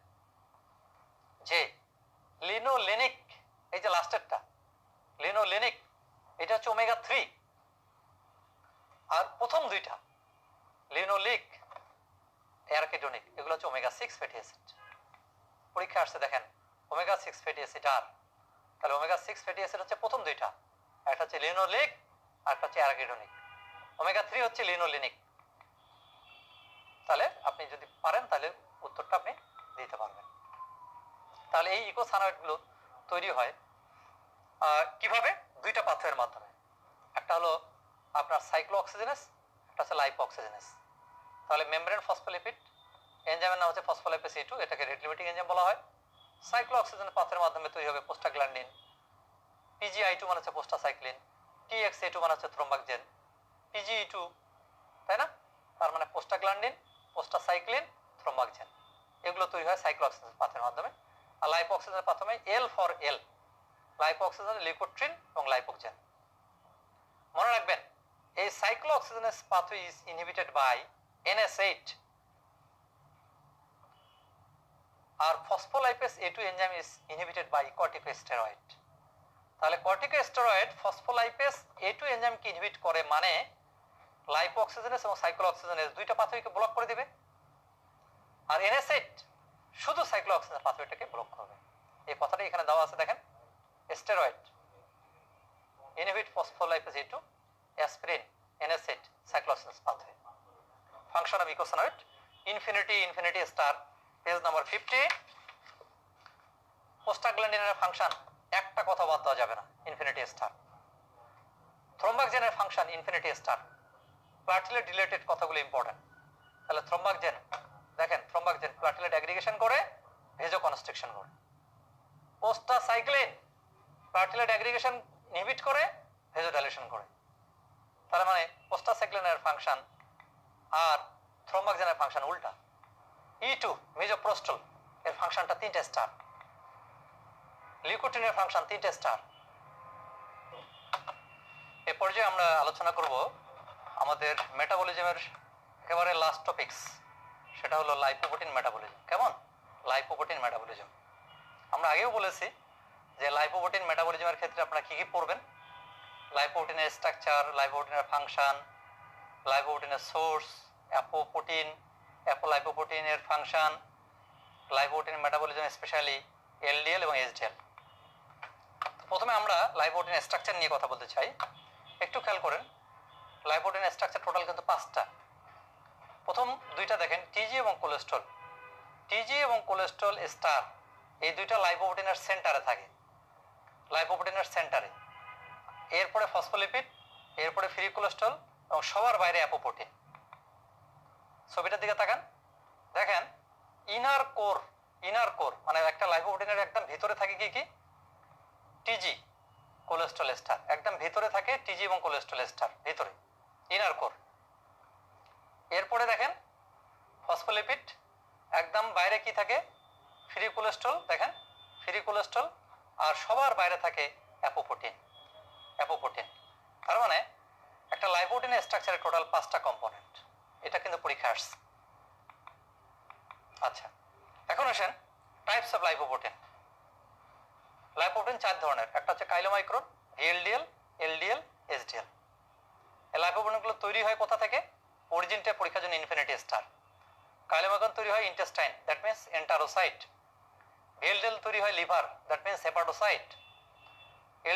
যে লিনোলেনিক, এই যে লাস্টেরটা লিনোলেনিক, এটা হচ্ছে ওমেগা 3, আর প্রথম 2টা লিনোলিক, অ্যারাকিডোনিক, এগুলো হচ্ছে ওমেগা 6 ফ্যাটি অ্যাসিড। পরীক্ষা আসছে দেখেন ওমেগা 6 ফ্যাটি অ্যাসিড, আর তাহলে ওমেগা 6 ফ্যাটি অ্যাসিড হচ্ছে প্রথম 2টা, একটা হচ্ছে লিনোলিক আর একটা হচ্ছে অ্যারাকিডোনিক। ওমেগা 3 হচ্ছে লিনোলিনিক, এই ইকোসায়ানাইডগুলো তৈরি হয় কিভাবে? দুইটা পাথওয়ের মাধ্যমে। একটা হলো আপনার সাইক্লোঅক্সিজেনেস, একটা হচ্ছে লাইপোঅক্সিজেনেস। তাহলে মেমব্রেন ফসফোলিপিড এনজাইমের নাম হচ্ছে ফসফোলাইপেজ A2, এটাকে রেট লিমিটিং এনজাইম বলা হয়। সাইক্লোঅক্সিজেন পাথওয়ের মাধ্যমে তৈরি হবে প্রোস্টাগ্ল্যান্ডিন, PGI2 মানে হচ্ছে প্রোস্টাসাইক্লিন, TXA2 মানে হচ্ছে থ্রোম্বাকজেন, PGE2, তাই না? তার মানে প্রোস্টাগ্ল্যান্ডিন, প্রোস্টাসাইক্লিন, থ্রোম্বাকজেন, এগুলো তৈরি হয় সাইক্লোঅক্সিজেন পাথওয়ের মাধ্যমে। আর লাইপোঅক্সিজেনের মাধ্যমে L for L, lipoxygenase, leukotriene এবং লাইপোকজেন। মনে রাখবেন এই cyclooxygenase pathway is inhibited by NS8 আর phospholipase A2 enzyme is inhibited by corticosteroid. তাহলে কর্টিকোস্টেরয়েড ফসফোলাইপেজ A2 এনজাইমকে ইনহিবিট করে, মানে লাইপোঅক্সিজেনেস এবং সাইক্লোঅক্সিজেনেস দুইটা পাথওয়েকে ব্লক করে দিবে। আর NS8 শুধু সাইক্লোঅক্সিজেন পাথওয়েটাকে ব্লক করবে। এই কথাটা এখানে দেওয়া আছে, দেখেন। Steroid inhibit phospholipase A2, aspirin, NS8, cyclosis pathway. Function of eicosanoid, infinity star, page number 50. Prostaglandin function একটা কথা বাদ দেওয়া যাবে না, infinity star. Thromboxane function infinity star. Platelet related কথাগুলো ইম্পর্টেন্ট। তাহলে থ্রম্বাকজেন, দেখেন থ্রম্বাকজেন প্লাটেলেট অ্যাগ্রিগেশন করে, ভেজো কনস্ট্রিকশন করে। প্রোস্টাসাইক্লিন প্লাটেলেট অ্যাগ্রিগেশন ইনহিবিট করে, ভেজোডাইলেশন করে। তার মানে প্রোস্টাসাইক্লিনের ফাংশন আর থ্রোম্বাকজেনের ফাংশন উল্টা। E2 মিজোপ্রোস্টল এর ফাংশনটা 3টে স্টার, লিউকোট্রিনের ফাংশন 3টে স্টার। এ পর্যায়ে আমরা আলোচনা করব আমাদের মেটাবলিজমের একেবারে লাস্ট টপিকস, সেটা হলো লাইপোপ্রোটিন মেটাবলিজম। কেমন? Lipoprotein metabolism. আমরা আগেও বলেছি যে লাইপোপ্রোটিন মেটাবলিজমের ক্ষেত্রে আপনারা কি কি পড়বেন। লাইপোপ্রোটিনের স্ট্রাকচার, লাইপোপ্রোটিনের ফাংশন, লাইপোপ্রোটিনের সোর্স, অ্যাপোপ্রোটিন, অ্যাপোলাইপোপ্রোটিনের function, lipoprotein metabolism specially LDL এবং HDL। প্রথমে আমরা লাইপোপ্রোটিনের স্ট্রাকচার নিয়ে কথা বলতে চাই। একটু খেয়াল করেন, লাইপোপ্রোটিনের স্ট্রাকচার টোটাল কিন্তু 5টা। প্রথম দুইটা দেখেন, টিজি এবং কোলেস্ট্রল। টিজি এবং কোলেস্ট্রল স্টার এই দুইটা লাইপোপ্রোটিনের সেন্টারে থাকে, লাইপোপ্রোটিনের সেন্টারে। এরপরে ফসফোলিপিড, এরপরে ফ্রি কোলেস্ট্রল এবং সবার বাইরে অ্যাপোপ্রোটিন। ছবিটার দিকে তাকান, দেখেন ইনার কোর মানে একটা লাইপোপ্রোটিনের একদম ভিতরে থাকে কি কি? টিজি, কোলেস্ট্রল স্টার, একদম ভিতরে থাকে টিজি এবং কোলেস্ট্রল স্টার ভিতরে, ইনার কোর। এরপরে দেখেন ফসফোলিপিড, একদম বাইরে কি থাকে? ফ্রি কোলেস্ট্রল, দেখেন ফ্রি কোলেস্ট্রল, আর সবার বাইরে থাকে অ্যাপোপ্রোটিন। তার মানে একটা লাইপোপ্রোটিনের স্ট্রাকচারে টোটাল 5টা কম্পোনেন্ট। এটা কিন্তু পরীক্ষা আসছে। আচ্ছা, এখন আসেন টাইপস অফ লাইপোপ্রোটিন। লাইপোপ্রোটিন 4 ধরনের। একটা হচ্ছে কাইলোমাইক্রন, VLDL, LDL, HDL। এই লাইপোপ্রোটিনগুলো তৈরি হয় কোথা থেকে? অরিজিনটা পরীক্ষার জন্য ইনফিনিটি স্টার। কাইলোমাইক্রন তৈরি হয় ইন্টেস্টাইন, দ্যাট মিন্স এন্টারোসাইট। VLDL তৈরি হয় liver, that means hepatocyte.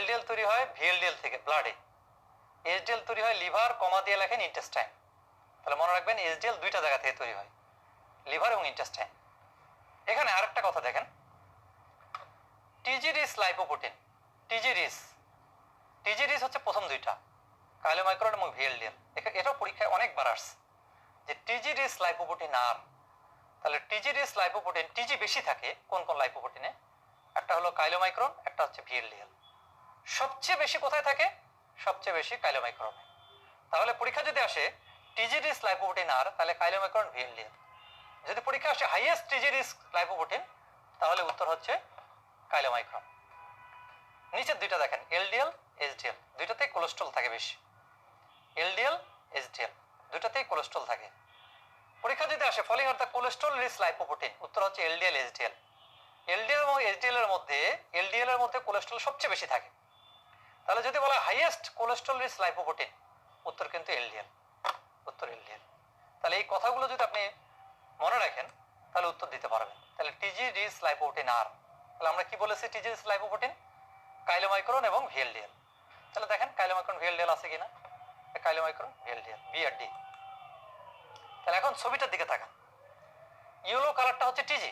LDL তৈরি হয় VLDL থেকে, ব্লাডে। HDL তৈরি হয় লিভার, কমা দিয়ে লেখেন ইন্টেস্টাইন। তাহলে মনে রাখবেন HDL দুইটা জায়গা থেকে তৈরি হয়, লিভার এবং ইন্টেস্টাইন। এখানে আরেকটা কথা দেখেন, TG rich lipoprotein. TG rich হচ্ছে প্রথম দুইটা, কাইলোমাইক্রন এবং VLDL। এটাও পরীক্ষায় অনেকবার আসছে যে টিজি রিচ লাইপোপ্রোটিন আর। তাহলে টিজি রিচ লাইপোপ্রোটিন, টিজি বেশি থাকে কোন কোন লাইপোপ্রোটিনে? একটা হলো কাইলোমাইক্রন, একটা হচ্ছে VLDL। সবচেয়ে বেশি কোথায় থাকে? সবচেয়ে বেশি কাইলোমাইক্রনে। তাহলে পরীক্ষা যদি আসে টিজি রিচ লাইপোপ্রোটিন আর, তাহলে কাইলোমাইক্রন, VLDL। যদি পরীক্ষা আসে হাইয়েস্ট টিজি রিচ লাইপোপ্রোটিন, তাহলে উত্তর হচ্ছে কাইলোমাইক্রন। নিচের দুইটা দেখেন, LDL, HDL, দুইটাতেই কোলেস্ট্রল থাকে বেশি। LDL, HDL দুইটাতেই কোলেস্ট্রল থাকে। পরীক্ষা যদি আসে following of the cholesterol rich lipoprotein, উত্তর হচ্ছে LDL, HDL। LDL এবং HDL এর মধ্যে কোলেস্ট্রল সবচেয়ে বেশি থাকে। তাহলে যদি বলা হাইয়েস্ট কোলেস্ট্রল রিচ লাইপোপ্রোটিন, উত্তর কিন্তু LDL, উত্তর LDL। তাহলে এই কথাগুলো যদি আপনি মনে রাখেন তাহলে উত্তর দিতে পারবেন। তাহলে টিজি রিচ লাইপোপ্রোটিন আর, তাহলে আমরা কি বলেছি? টিজি রিচ লাইপোপ্রোটিন, কাইলোমাইক্রন এবং VLDL। তাহলে দেখেন কাইলোমাইক্রন, VLDL আছে কিনা? কাইলোমাইক্রন, VLDL, বি আর ডি। তাহলে এখন ছবিটার দিকে তাকান, ইয়েলো কালারটা হচ্ছে টিজি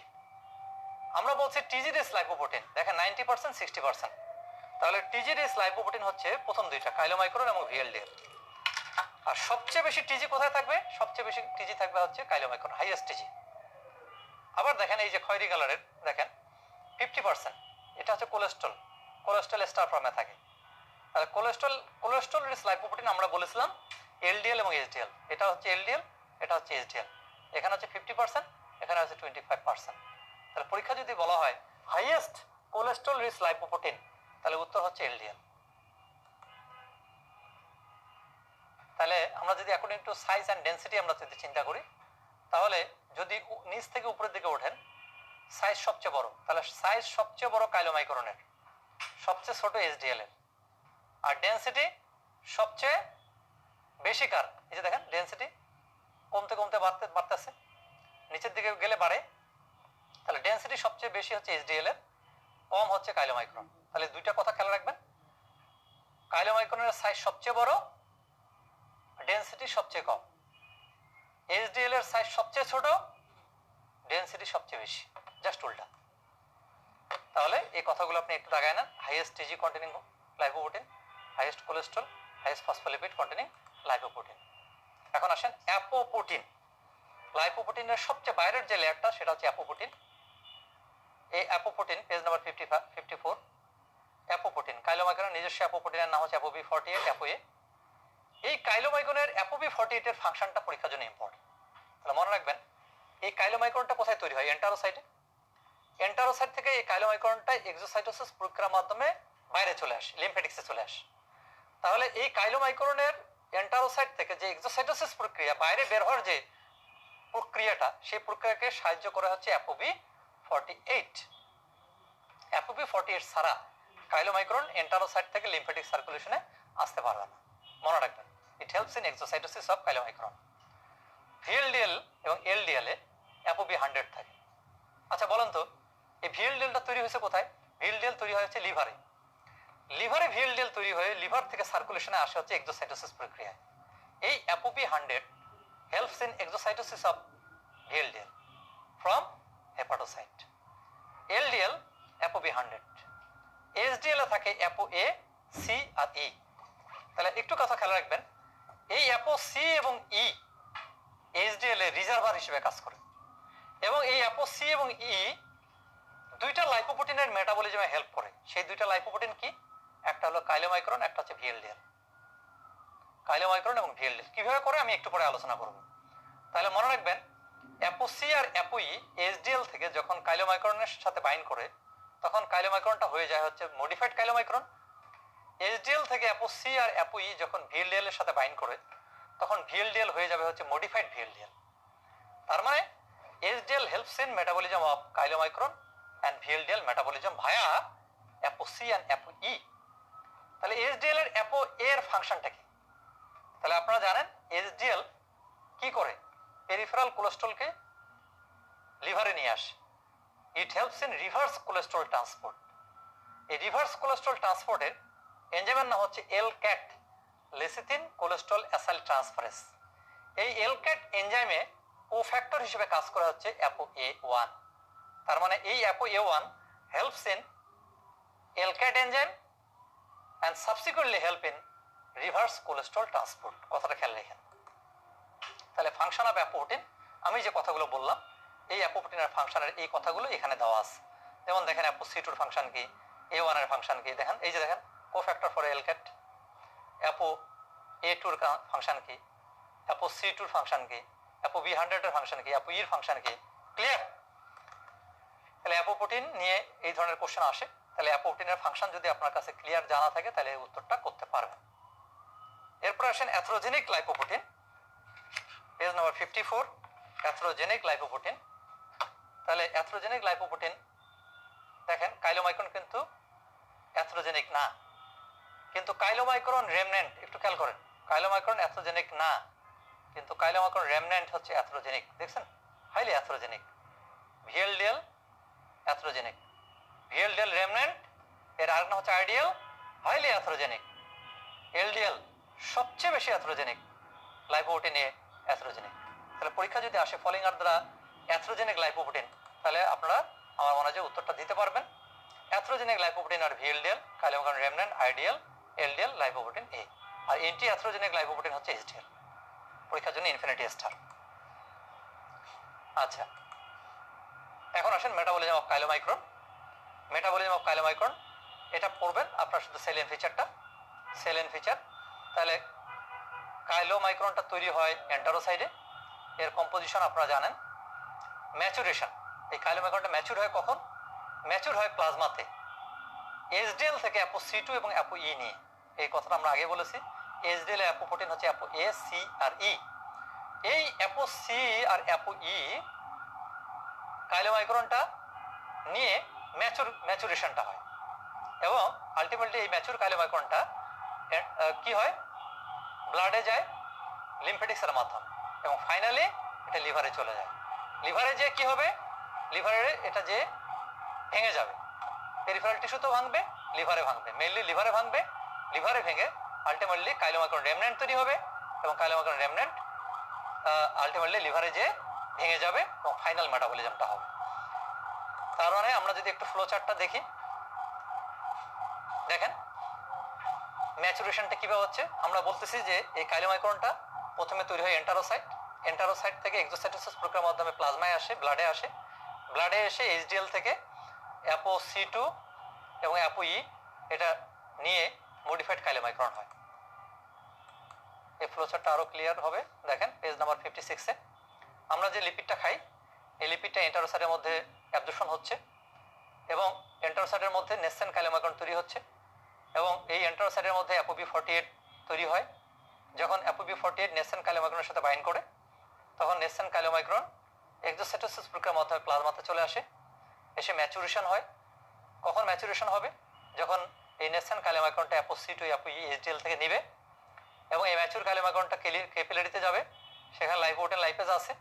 আমরা বলছি টিজি রিচ লাইপোপ্রোটিন, দেখেন 90% 60%। তাহলে টিজি রিচ লাইপোপ্রোটিন হচ্ছে প্রথম দুইটা, কাইলোমাইক্রন এবং ভিএলডিএল। আর সবচেয়ে বেশি টিজি কোথায় থাকবে? সবচেয়ে বেশি টিজি থাকবে হচ্ছে কাইলোমাইক্রন, হাইয়েস্ট টিজি। আবার দেখেন এই যে খয়েরি কালারের, দেখেন 50%, এটা হচ্ছে কোলেস্ট্রল, কোলেস্ট্রল স্টার ফর্মে থাকে। তাহলে কোলেস্ট্রল রিচ লাইপোপ্রোটিন আমরা বলেছিলাম এলডিএল এবং এইচডিএল। এটা হচ্ছে এলডিএল, এটা হচ্ছে এইচডিএল। এখানে হচ্ছে 50%, এখানে হচ্ছে 25%। তাহলে পরীক্ষা যদি বলা হয় হাইয়েস্ট কোলেস্ট্রল রিচ লাইপোপ্রোটিন, তাহলে উত্তর হচ্ছে এলডিএল। তাহলে আমরা যদি according to size and density আমরা যদি চিন্তা করি, তাহলে যদি নিচ থেকে উপরের দিকে ওঠেন, সাইজ সবচেয়ে বড়, তাহলে সাইজ সবচেয়ে বড় কাইলোমাইক্রনের, সবচেয়ে ছোট এইচডিএল এর। আর ডেন্সিটি সবচেয়ে বেশি কার? এই যে দেখেন ডেন্সিটি কমতে কমতে বাড়তেছে, নিচের দিকে গেলে বাড়ে। তাহলে ডেন্সিটি সবচেয়ে বেশি হচ্ছে এইচডিএল এর, কম হচ্ছে কাইলোমাইক্রন। তাহলে দুইটা কথা খেয়াল রাখবেন, কাইলোমাইক্রনের সাইজ সবচেয়ে বড়, ডেন্সিটি সবচেয়ে কম। এইচডিএল এর সাইজ সবচেয়ে ছোট, ডেন্সিটি সবচেয়ে বেশি, জাস্ট উল্টা। তাহলে এই কথাগুলো আপনি একটু দাগায় নেন। Highest টিজি containing lipoprotein, highest cholesterol, highest phospholipid containing lipoprotein. এখন আসেন অ্যাপোপ্রোটিন। লাইপোপ্রোটিনের সবচেয়ে বাইরের যে লেয়ারটা সেটা হচ্ছে অ্যাপোপ্রোটিন। এই অ্যাপোপ্রোটিন পেজ নাম্বার 54। অ্যাপোপ্রোটিন, কাইলোমাইক্রনের নিজস্ব অ্যাপোপ্রোটিনের নাম হচ্ছে অ্যাপোবি48, অ্যাপোএ। এই কাইলোমাইক্রনের অ্যাপোবি48 এর ফাংশনটা পরীক্ষার জন্য ইম্পর্টেন্ট। তাহলে মনে রাখবেন এই কাইলোমাইক্রনটা কোথায় তৈরি হয়? এন্টারোসাইটে। এন্টারোসাইট থেকে এই কাইলোমাইক্রনটা এক্সোসাইটোসিস প্রক্রিয়ার মাধ্যমে বাইরে চলে আসে, লিম্ফেটিক্সে চলে আসে। তাহলে এই কাইলোমাইক্রনের এন্টারোসাইট থেকে যে এক্সোসাইটোসিস প্রক্রিয়া, বাইরে বের হওয়ার যে প্রক্রিয়াটা, সেই প্রক্রিয়াকে সাহায্য করে হচ্ছে অ্যাপোবি48। অ্যাপোবি48 ছাড়া কাইলোমাইক্রন এন্টারোসাইট থেকে লিম্ফেটিক সার্কুলেশনে আসতে পারবে না, মনে রাখবেন। It helps in exocytosis of chylomicron. VLDL এবং এলডিএল এ অ্যাপোবি100 থাকে। আচ্ছা বলেন তো, এই ভিএলডিএলটা তৈরি হয়েছে কোথায়? ভিএলডিএল তৈরি হয়েছে লিভারে। লিভারে ভিএলডিএল তৈরি হয়ে লিভার থেকে সার্কুলেশনে আসে হচ্ছে এক্সোসাইটোসিস প্রক্রিয়ায়। এই অ্যাপোবি100 helps in exocytosis of VLDL from hepatocyte. LDL ApoB100, HDL এ থাকে ApoA, C আর E। তাহলে একটু কথা খেয়াল রাখবেন, এই ApoC এবং E HDL এর রিজার্ভার হিসেবে কাজ করে, এবং এই ApoC এবং E দুইটা লাইপোপ্রোটিনের মেটাবলিজমে হেল্প করে। সেই দুইটা লাইপোপ্রোটিন কি? একটা হলো কাইলোমাইক্রন, একটা হচ্ছে VLDL। কাইলোমাইক্রন এবং ভিএলডিএল কিভাবে করে আমি একটু পরে আলোচনা করব। তাহলে মনে রাখবেন অ্যাপোসি আর অ্যাপোই এইচডিএল থেকে যখন কাইলোমাইক্রনের সাথে বাইন্ড করে, তখন কাইলোমাইক্রনটা হয়ে যায় হচ্ছে মডিফাইড কাইলোমাইক্রন। এইচডিএল থেকে অ্যাপোসি আর অ্যাপোই যখন ভিএলডিএল এর সাথে বাইন্ড করে, তখন ভিএলডিএল হয়ে যাবে হচ্ছে মডিফাইড ভিএলডিএল। তার মানে HDL helps in metabolism of chylomicron and VLDL metabolism via apo C and apo E. তাহলে এইচডিএল এর অ্যাপো এর ফাংশনটা কি? তাহলে আপনারা জানেন এইচডিএল কি করে? পেরিফেরাল কোলেস্ট্রলকে লিভারে নিয়ে আসে। It helps in reverse cholesterol transport. এই রিভার্স কোলেস্ট্রল ট্রান্সপোর্টের এনজাইমের নাম হচ্ছে LCAT, lecithin cholesterol acyl transferase. এই এলক্যাট এনজাইমে কোফ্যাক্টর হিসেবে কাজ করা হচ্ছে অ্যাপোএ1। তার মানে এই apo A one helps in LCAT enzyme and subsequently help in reverse cholesterol transport. কথাটা খেয়াল রেখেন। তাহলে ফাংশন অফ অ্যাপোপ্রোটিন, আমি যে কথাগুলো বললাম এই অ্যাপোপ্রোটিনের ফাংশনের এই কথাগুলো এখানে দেওয়া আছে। যেমন দেখেন অ্যাপোসি2 এর ফাংশন কি, A1 এর ফাংশন কি, দেখেন এই যে দেখেন কোফ্যাক্টর ফর এলক্যাট। অ্যাপোA2 এর ফাংশন কি, অ্যাপোসি2 এর ফাংশন কি, অ্যাপোবি100 এর ফাংশন কি, অ্যাপোই এর ফাংশন কি, ক্লিয়ার? তাহলে অ্যাপোপ্রোটিন নিয়ে এই ধরনের কোশ্চেন আসে। তাহলে অ্যাপোপ্রোটিনের ফাংশন যদি আপনার কাছে ক্লিয়ার জানা থাকে তাহলে এই উত্তরটা করতে পারবেন। এরপর আসেন অ্যাথ্রোজেনিক লাইপোপ্রোটিন, পেজ নাম্বার 54। অ্যাথ্রোজেনিক লাইপোপ্রোটিন। তাহলে অ্যাথ্রোজেনিক লাইপোপ্রোটিন দেখেন কাইলোমাইক্রন কিন্তু অ্যাথ্রোজেনিক না, কিন্তু কাইলোমাইক্রন রেমন্যান্ট, একটু খেয়াল করেন, কাইলোমাইক্রন অ্যাথ্রোজেনিক না, কিন্তু কাইলোমাইক্রন রেমন্যান্ট হচ্ছে অ্যাথ্রোজেনিক। দেখছেন, হাইলি অ্যাথ্রোজেনিক। ভিএলডিএল অ্যাথ্রোজেনিক, ভিএলডিএল রেমন্যান্ট, এর আরেক নাম হচ্ছে আইডিএল, হাইলি অ্যাথ্রোজেনিক। এলডিএল সবচেয়ে বেশি অ্যাথ্রোজেনিক, লাইপোপ্রোটিন এ অ্যাথ্রোজেনিক। তাহলে পরীক্ষা যদি আসে ফলিং আর দ্বারা অ্যাথ্রোজেনিক লাইপোপ্রোটিন, তাহলে আপনারা আমার মনে হয় যে উত্তরটা দিতে পারবেন। অ্যাথ্রোজেনিক লাইপোপ্রোটিন আর VLDL, chylomicron remnant IDL, LDL, lipoprotein A. আর এন্টি অ্যাথ্রোজেনিক লাইপোপ্রোটিন হচ্ছে এইচডিএল। পরীক্ষার জন্য ইনফিনিটি স্টার। আচ্ছা, এখন আসেন metabolism of chylomicron. Metabolism of chylomicron এটা পড়বেন আপনার শুধু সেলিন ফিচারটা, সেলিন ফিচার। তাহলে কাইলোমাইক্রনটা তৈরি হয় এন্টারোসাইডে। এর কম্পোজিশন আপনারা জানেন। ম্যাচুরেশন, এই কাইলোমাইক্রনটা ম্যাচুর হয় কখন? ম্যাচুর হয় প্লাজমাতে এইচডিএল থেকে অ্যাপো সি টু এবং অ্যাপো ই নিয়ে। এই কথাটা আমরা আগে বলেছি। এইচডিএল এর অ্যাপোপ্রোটিন হচ্ছে অ্যাপো এ, সি আর ই। এই অ্যাপো সি আর অ্যাপো ই কাইলোমাইক্রনটা নিয়ে ম্যাচুরেশনটা হয় এবং আলটিমেটলি এই ম্যাচুর কাইলোমাইক্রনটা কি হয়? ব্লাডে যায় লিম্ফেটিক্সের মাধ্যমে এবং ফাইনালি এটা লিভারে চলে যায়। লিভারে যে কি হবে? লিভারে এটা যে ভেঙে যাবে, পেরিফেরাল টিস্যুতেও ভাঙবে, লিভারে ভাঙবে, মেইনলি লিভারে ভাঙবে। লিভারে ভেঙে আলটিমেটলি কাইলোমাইক্রন রেমন্যান্ট তৈরি হবে এবং কাইলোমাইক্রন রেমন্যান্ট আলটিমেটলি লিভারে যে ভেঙে যাবে এবং ফাইনাল মেটাবলিজমটা হবে। তার মানে আমরা যদি একটু ফ্লো চার্টটা দেখি, দেখেন ম্যাচুরেশনটা কিভাবে হচ্ছে। আমরা বলতেছি যে এই কাইলোমাইক্রনটা প্রথমে তৈরি হয় এন্টারোসাইট, এন্টারোসাইট থেকে এক্সোসাইটোসিস প্রক্রিয়ার মাধ্যমে প্লাজমায় আসে, ব্লাডে আসে, ব্লাডে এসে এইচডিএল থেকে অ্যাপো সি টু এবং অ্যাপো ই এটা নিয়ে মডিফাইড কাইলোমাইক্রন হয়। এই ফ্লোচারটা আরো ক্লিয়ার হবে। দেখেন পেজ নাম্বার 56-এ আমরা যে লিপিডটা খাই, এই লিপিডটা এন্টারোসাইটের মধ্যে অ্যাবজর্পশন হচ্ছে এবং এন্টারোসাইটের মধ্যে নেসেন্ট কাইলোমাইক্রন তৈরি হচ্ছে এবং এই এন্টারোসাইটের মধ্যে অ্যাপোবি48 তৈরি হয়। যখন অ্যাপোবি48 নেসেন্ট কাইলোমাইক্রনের সাথে বাইন্ড করে তখন নেসেন্ট কাইলোমাইক্রন এক্সোসাইটোসিস প্রক্রিয়ার মাধ্যমে প্লাজমাতে চলে আসে, এসে ম্যাচুরেশন হয়। কখন ম্যাচুরেশন হবে? যখন এই নেসেন্ট কাইলোমাইক্রনটা apo C two apo E HDL থেকে নেবে এবং এই ম্যাচুর কাইলোমাইক্রনটা ক্যাপিলারিতে যাবে, সেখানে লাইপোপ্রোটিন লাইপেজ আছে।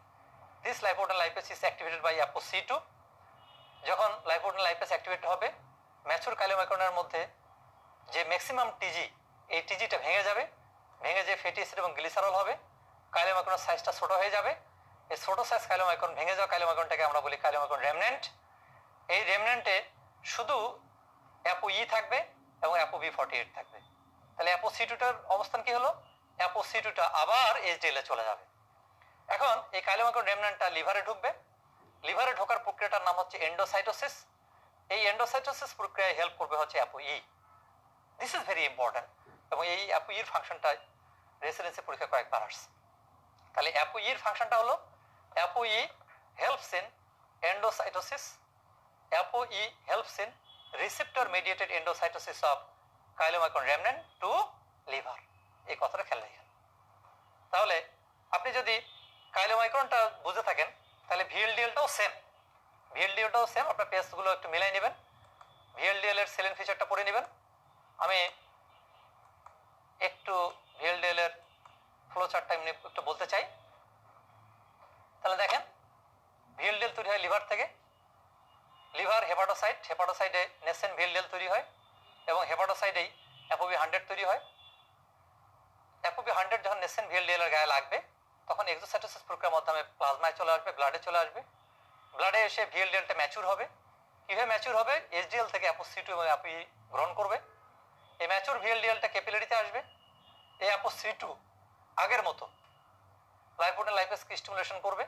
This lipoprotein lipase is activated by apo C two. যখন লাইপোপ্রোটিন লাইপেজ অ্যাক্টিভেট হবে, ম্যাচুর কাইলোমাইক্রনের মধ্যে যে ম্যাক্সিমাম টিজি, এই টিজিটা ভেঙে যাবে, ভেঙে যে ফ্যাটি অ্যাসিড এবং গ্লিসারল হবে, কাইলোমাইক্রনের সাইজটা ছোট হয়ে যাবে। এই ছোট সাইজ কাইলোমাইক্রন, ভেঙে যাওয়া কাইলোমাইক্রনটাকে আমরা বলি কাইলোমাইক্রন রেমন্যান্ট। এই রেমন্যান্টে শুধু অ্যাপো ই থাকবে এবং অ্যাপো বি48 থাকবে। তাহলে অ্যাপো সি টুটার অবস্থান কি হলো? অ্যাপো সি টুটা আবার এইচডিএল এ চলে যাবে। এখন এই কাইলোমাইক্রন রেমন্যান্টটা লিভারে ঢুকবে। লিভারে ঢোকার প্রক্রিয়াটার নাম হচ্ছে এন্ডোসাইটোসিস। এই এন্ডোসাইটোসিস প্রক্রিয়ায় হেল্প করবে হচ্ছে apo E. This is very important এবং এই অ্যাপো ইর ফাংশনটা রেসিডেন্সি পরীক্ষা কয়েকবার আসছে। তাহলে অ্যাপো ইর ফাংশনটা হলো apo E helps in endocytosis, apo E helps in receptor mediated endocytosis of chylomicron remnant to liver. এই কথাটা খেয়াল রাখেন। তাহলে আপনি যদি কাইলোমাইক্রনটা বুঝে থাকেন তাহলে ভিএলডিএলটাও সেম, ভিএলডিএলটাও সেম। আপনার পেজগুলো একটু মিলাই নেবেন, ভিএলডিএল এর সেলিন ফিচারটা পড়ে নেবেন। আমি একটু ভিএলডিএল এর ফ্লো চার্টটা এমনি একটু বলতে চাই। তাহলে দেখেন ভিএলডিএল তৈরি হয় লিভার থেকে, লিভার হেপাটোসাইট, হেপাটোসাইটে নেসেন্ট ভিএলডিএল তৈরি হয় এবং হেপাটোসাইটেই অ্যাপোবি100 তৈরি হয়। অ্যাপোবি100 যখন নেসেন্ট ভিএলডিএল এর গায়ে লাগবে তখন এক্সোসাইটোসিস প্রক্রিয়ার মাধ্যমে প্লাজমায় চলে আসবে, ব্লাডে চলে আসবে। ব্লাডে এসে ভিএলডিএলটা ম্যাচুর হবে। কিভাবে ম্যাচুর হবে? এইচডিএল থেকে অ্যাপো সি টু এবং অ্যাপো ই গ্রহণ করবে। এই ম্যাচুর ভিএলডিএলটা ক্যাপিলারিতে আসবে। এই অ্যাপো সি টু আগের মতো লাইপোপ্রোটিন লাইপেজকে স্টিমুলেশন করবে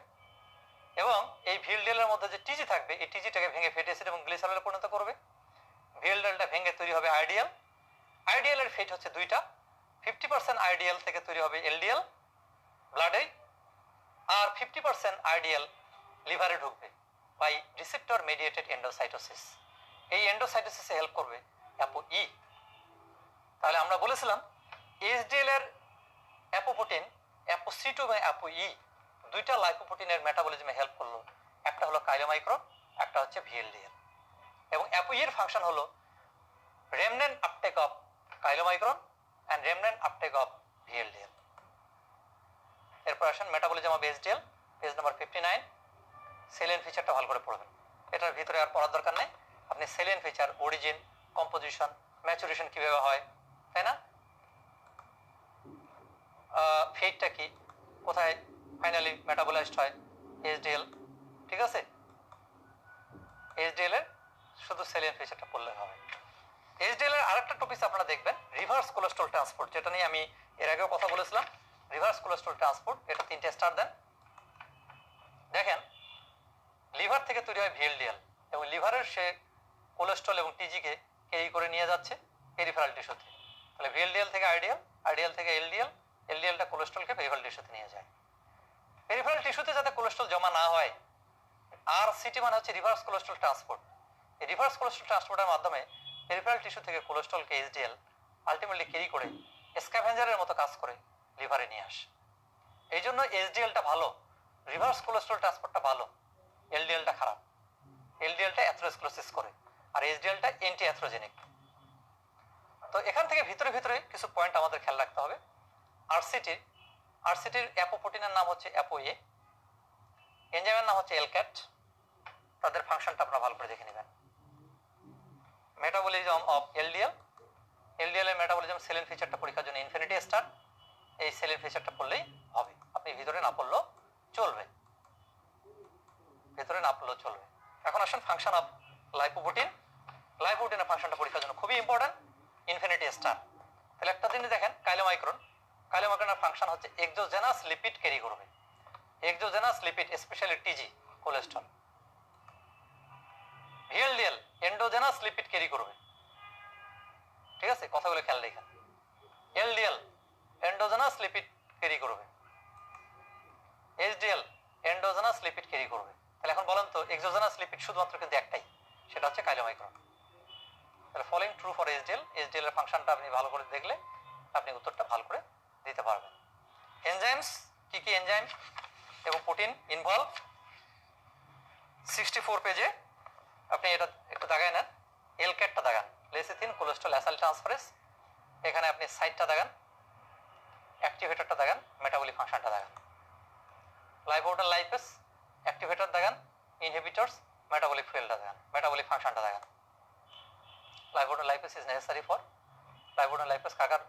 এবং এই ভিএলডিএল এর মধ্যে যে টিজি থাকবে এই টিজিটাকে ভেঙে ফ্যাটি অ্যাসিড এবং গ্লিসারলে পরিণত করবে। ভিএলডিএলটা ভেঙে তৈরি হবে আইডিএল। আইডিএল এর ফেট হচ্ছে দুইটা, 50% আইডিএল থেকে তৈরি হবে এলডিএল ব্লাডে, আর 50% আইডিএল লিভারে ঢুকবে বাই রিসেপ্টর মেডিয়েটেড এন্ডোসাইটোসিস। এই এন্ডোসাইটোসিসে হেল্প করবে অ্যাপো ই। তাহলে আমরা বলেছিলাম এইচডিএল এর অ্যাপোপ্রোটিন অ্যাপো সি টু এবং অ্যাপো ই দুইটা লাইপোপ্রোটিনের মেটাবলিজমে হেল্প করলো। একটা হলো কাইলোমাইক্রন, একটা হচ্ছে ভিএলডিএল। এবং অ্যাপো ই এর ফাংশন হলো remnant uptake of chylomicron and remnant uptake of VLDL. এরপর আসেন metabolism of HDL, page number 59। Salient ফিচারটা ভালো করে পড়বেন, এটার ভিতরে আর পড়ার দরকার নেই। আপনি saline feature, origin, composition, maturation কিভাবে হয়, তাই না, ফেটটা কি, কোথায় ফাইনালি মেটাবলাইজড হয় এইচডিএল, ঠিক আছে, এইচডিএল এর শুধু সেলিন ফিচারটা পড়লে হবে। এইচডিএল এর আরেকটা টপিক আপনারা দেখবেন রিভার্স কোলেস্ট্রল ট্রান্সপোর্ট, যেটা নিয়ে আমি এর আগেও কথা বলেছিলাম। রিভার্স কোলেস্ট্রল ট্রান্সপোর্ট, এটা 3টে স্টার দেন। দেখেন লিভার থেকে তৈরি হয় ভিএলডিএল এবং লিভারের সে কোলেস্ট্রল এবং টিজিকে ক্যারি করে নিয়ে যাচ্ছে পেরিফেরাল টিস্যুতে। তাহলে ভিএলডিএল থেকে আইডিএল, আইডিএল থেকে এলডিএল, এলডিএলটা কোলেস্ট্রলকে পেরিফেরাল টিস্যুতে নিয়ে যায়। পেরিফেরাল টিস্যুতে যাতে কোলেস্ট্রল জমা না হয়, আরসিটি মানে হচ্ছে রিভার্স কোলেস্ট্রল ট্রান্সপোর্ট। এই রিভার্স কোলেস্ট্রল ট্রান্সপোর্টের মাধ্যমে পেরিফেরাল টিস্যু থেকে কোলেস্ট্রলকে এইচডিএল আলটিমেটলি ক্যারি করে স্ক্যাভেঞ্জারের মতো কাজ করে লিভারে নিয়ে আসে। এই জন্য এইচডিএলটা ভালো, রিভার্স কোলেস্ট্রল ট্রান্সপোর্টটা ভালো, এলডিএলটা খারাপ। এলডিএলটা অ্যাথেরোস্ক্লেরোসিস করে আর এইচডিএলটা অ্যান্টি অ্যাথ্রোজেনিক। তো এখান থেকে ভিতরে ভিতরে কিছু পয়েন্ট আমাদের খেয়াল রাখতে হবে। আরসিটির অ্যাপোপ্রোটিনের নাম হচ্ছে অ্যাপোএ, এনজাইমের নাম হচ্ছে এলক্যাট। তাদের ফাংশনটা আপনারা ভালো করে দেখে নেবেন। মেটাবলিজম অফ এলডিএল, এলডিএল এর মেটাবলিজম সেলিন ফিচারটা পরীক্ষার জন্য ইনফিনিটি স্টার। এই সেলিন ফিচারটা পড়লেই হবে, আপনি ভিতরে না পড়লেও চলবে, ভিতরে না পড়লেও চলবে। এখন আসেন ফাংশন অফ লাইপোপ্রোটিন। লাইপোপ্রোটিনের ফাংশনটা পরীক্ষার জন্য খুবই ইম্পর্টেন্ট, ইনফিনিটি স্টার। তাহলে একটা জিনিস দেখেন, কাইলোমাইক্রন, কাইলোমাইক্রনের ফাংশন হচ্ছে এক্সোজেনাস লিপিড ক্যারি করবে। Exogenous lipid specially টিজি cholesterol. VLDL endogenous lipid carry করবে। ঠিক আছে, কথাগুলো খেয়াল রাখেন। এলডিএল এন্ডোজেনাস লিপিড ক্যারি করবে, এইচডিএল এন্ডোজেনাস লিপিড ক্যারি করবে। তাহলে এখন বলেন তো এক্সোজেনাস লিপিড শুধুমাত্র কিন্তু একটাই, সেটা হচ্ছে কাইলোমাইক্রন। তাহলে following true for HDL, HDL এর ফাংশনটা আপনি ভালো করে দেখলে আপনি উত্তরটা ভালো করে দিতে পারবেন। এনজাইমস, কি কি এনজাইম এবং প্রোটিন ইনভলভ 64 পেজে আপনি এটা একটু দাগায় নেন। এলক্যাটটা দাগান, লেসিথিন কোলেস্ট্রল অ্যাসাইল ট্রান্সফারেজ। এখানে আপনি সাইটটা দাগান, অ্যাক্টিভেটরটা দাগান, মেটাবলিক ফাংশনটা দাগান। লাইপোপ্রোটিন লাইপেস, অ্যাক্টিভেটর দাগান, ইনহিবিটরস, মেটাবলিক ফুয়েলটা দাগান, মেটাবলিক ফাংশনটা দাগান। Lipoprotein lipase is necessary for, lipoprotein lipase কাকার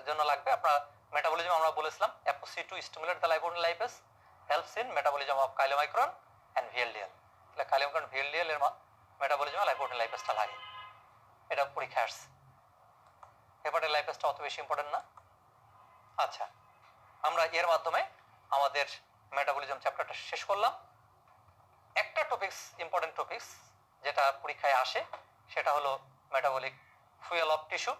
জন্য লাগবে আপনার মেটাবলিজম। আমরা বলেছিলাম apo C two stimulate the lipoprotein lipase, helps in metabolism of chylomicron and VLDL. তাহলে কাইলোমাইক্রন ভিএলডিএল এর মেটাবলিজমে লাইপোপ্রোটিন লাইপেসটা লাগে, এটা পরীক্ষা আসছে। হেপাটিক লাইপেসটা অত বেশি ইম্পর্টেন্ট না। আচ্ছা, আমরা এর মাধ্যমে আমাদের মেটাবলিজম চ্যাপ্টারটা শেষ করলাম। একটা টপিকস, ইম্পর্টেন্ট টপিকস যেটা পরীক্ষায় আসে, সেটা হলো মেটাবলিক ফুয়েল অফ টিস্যু।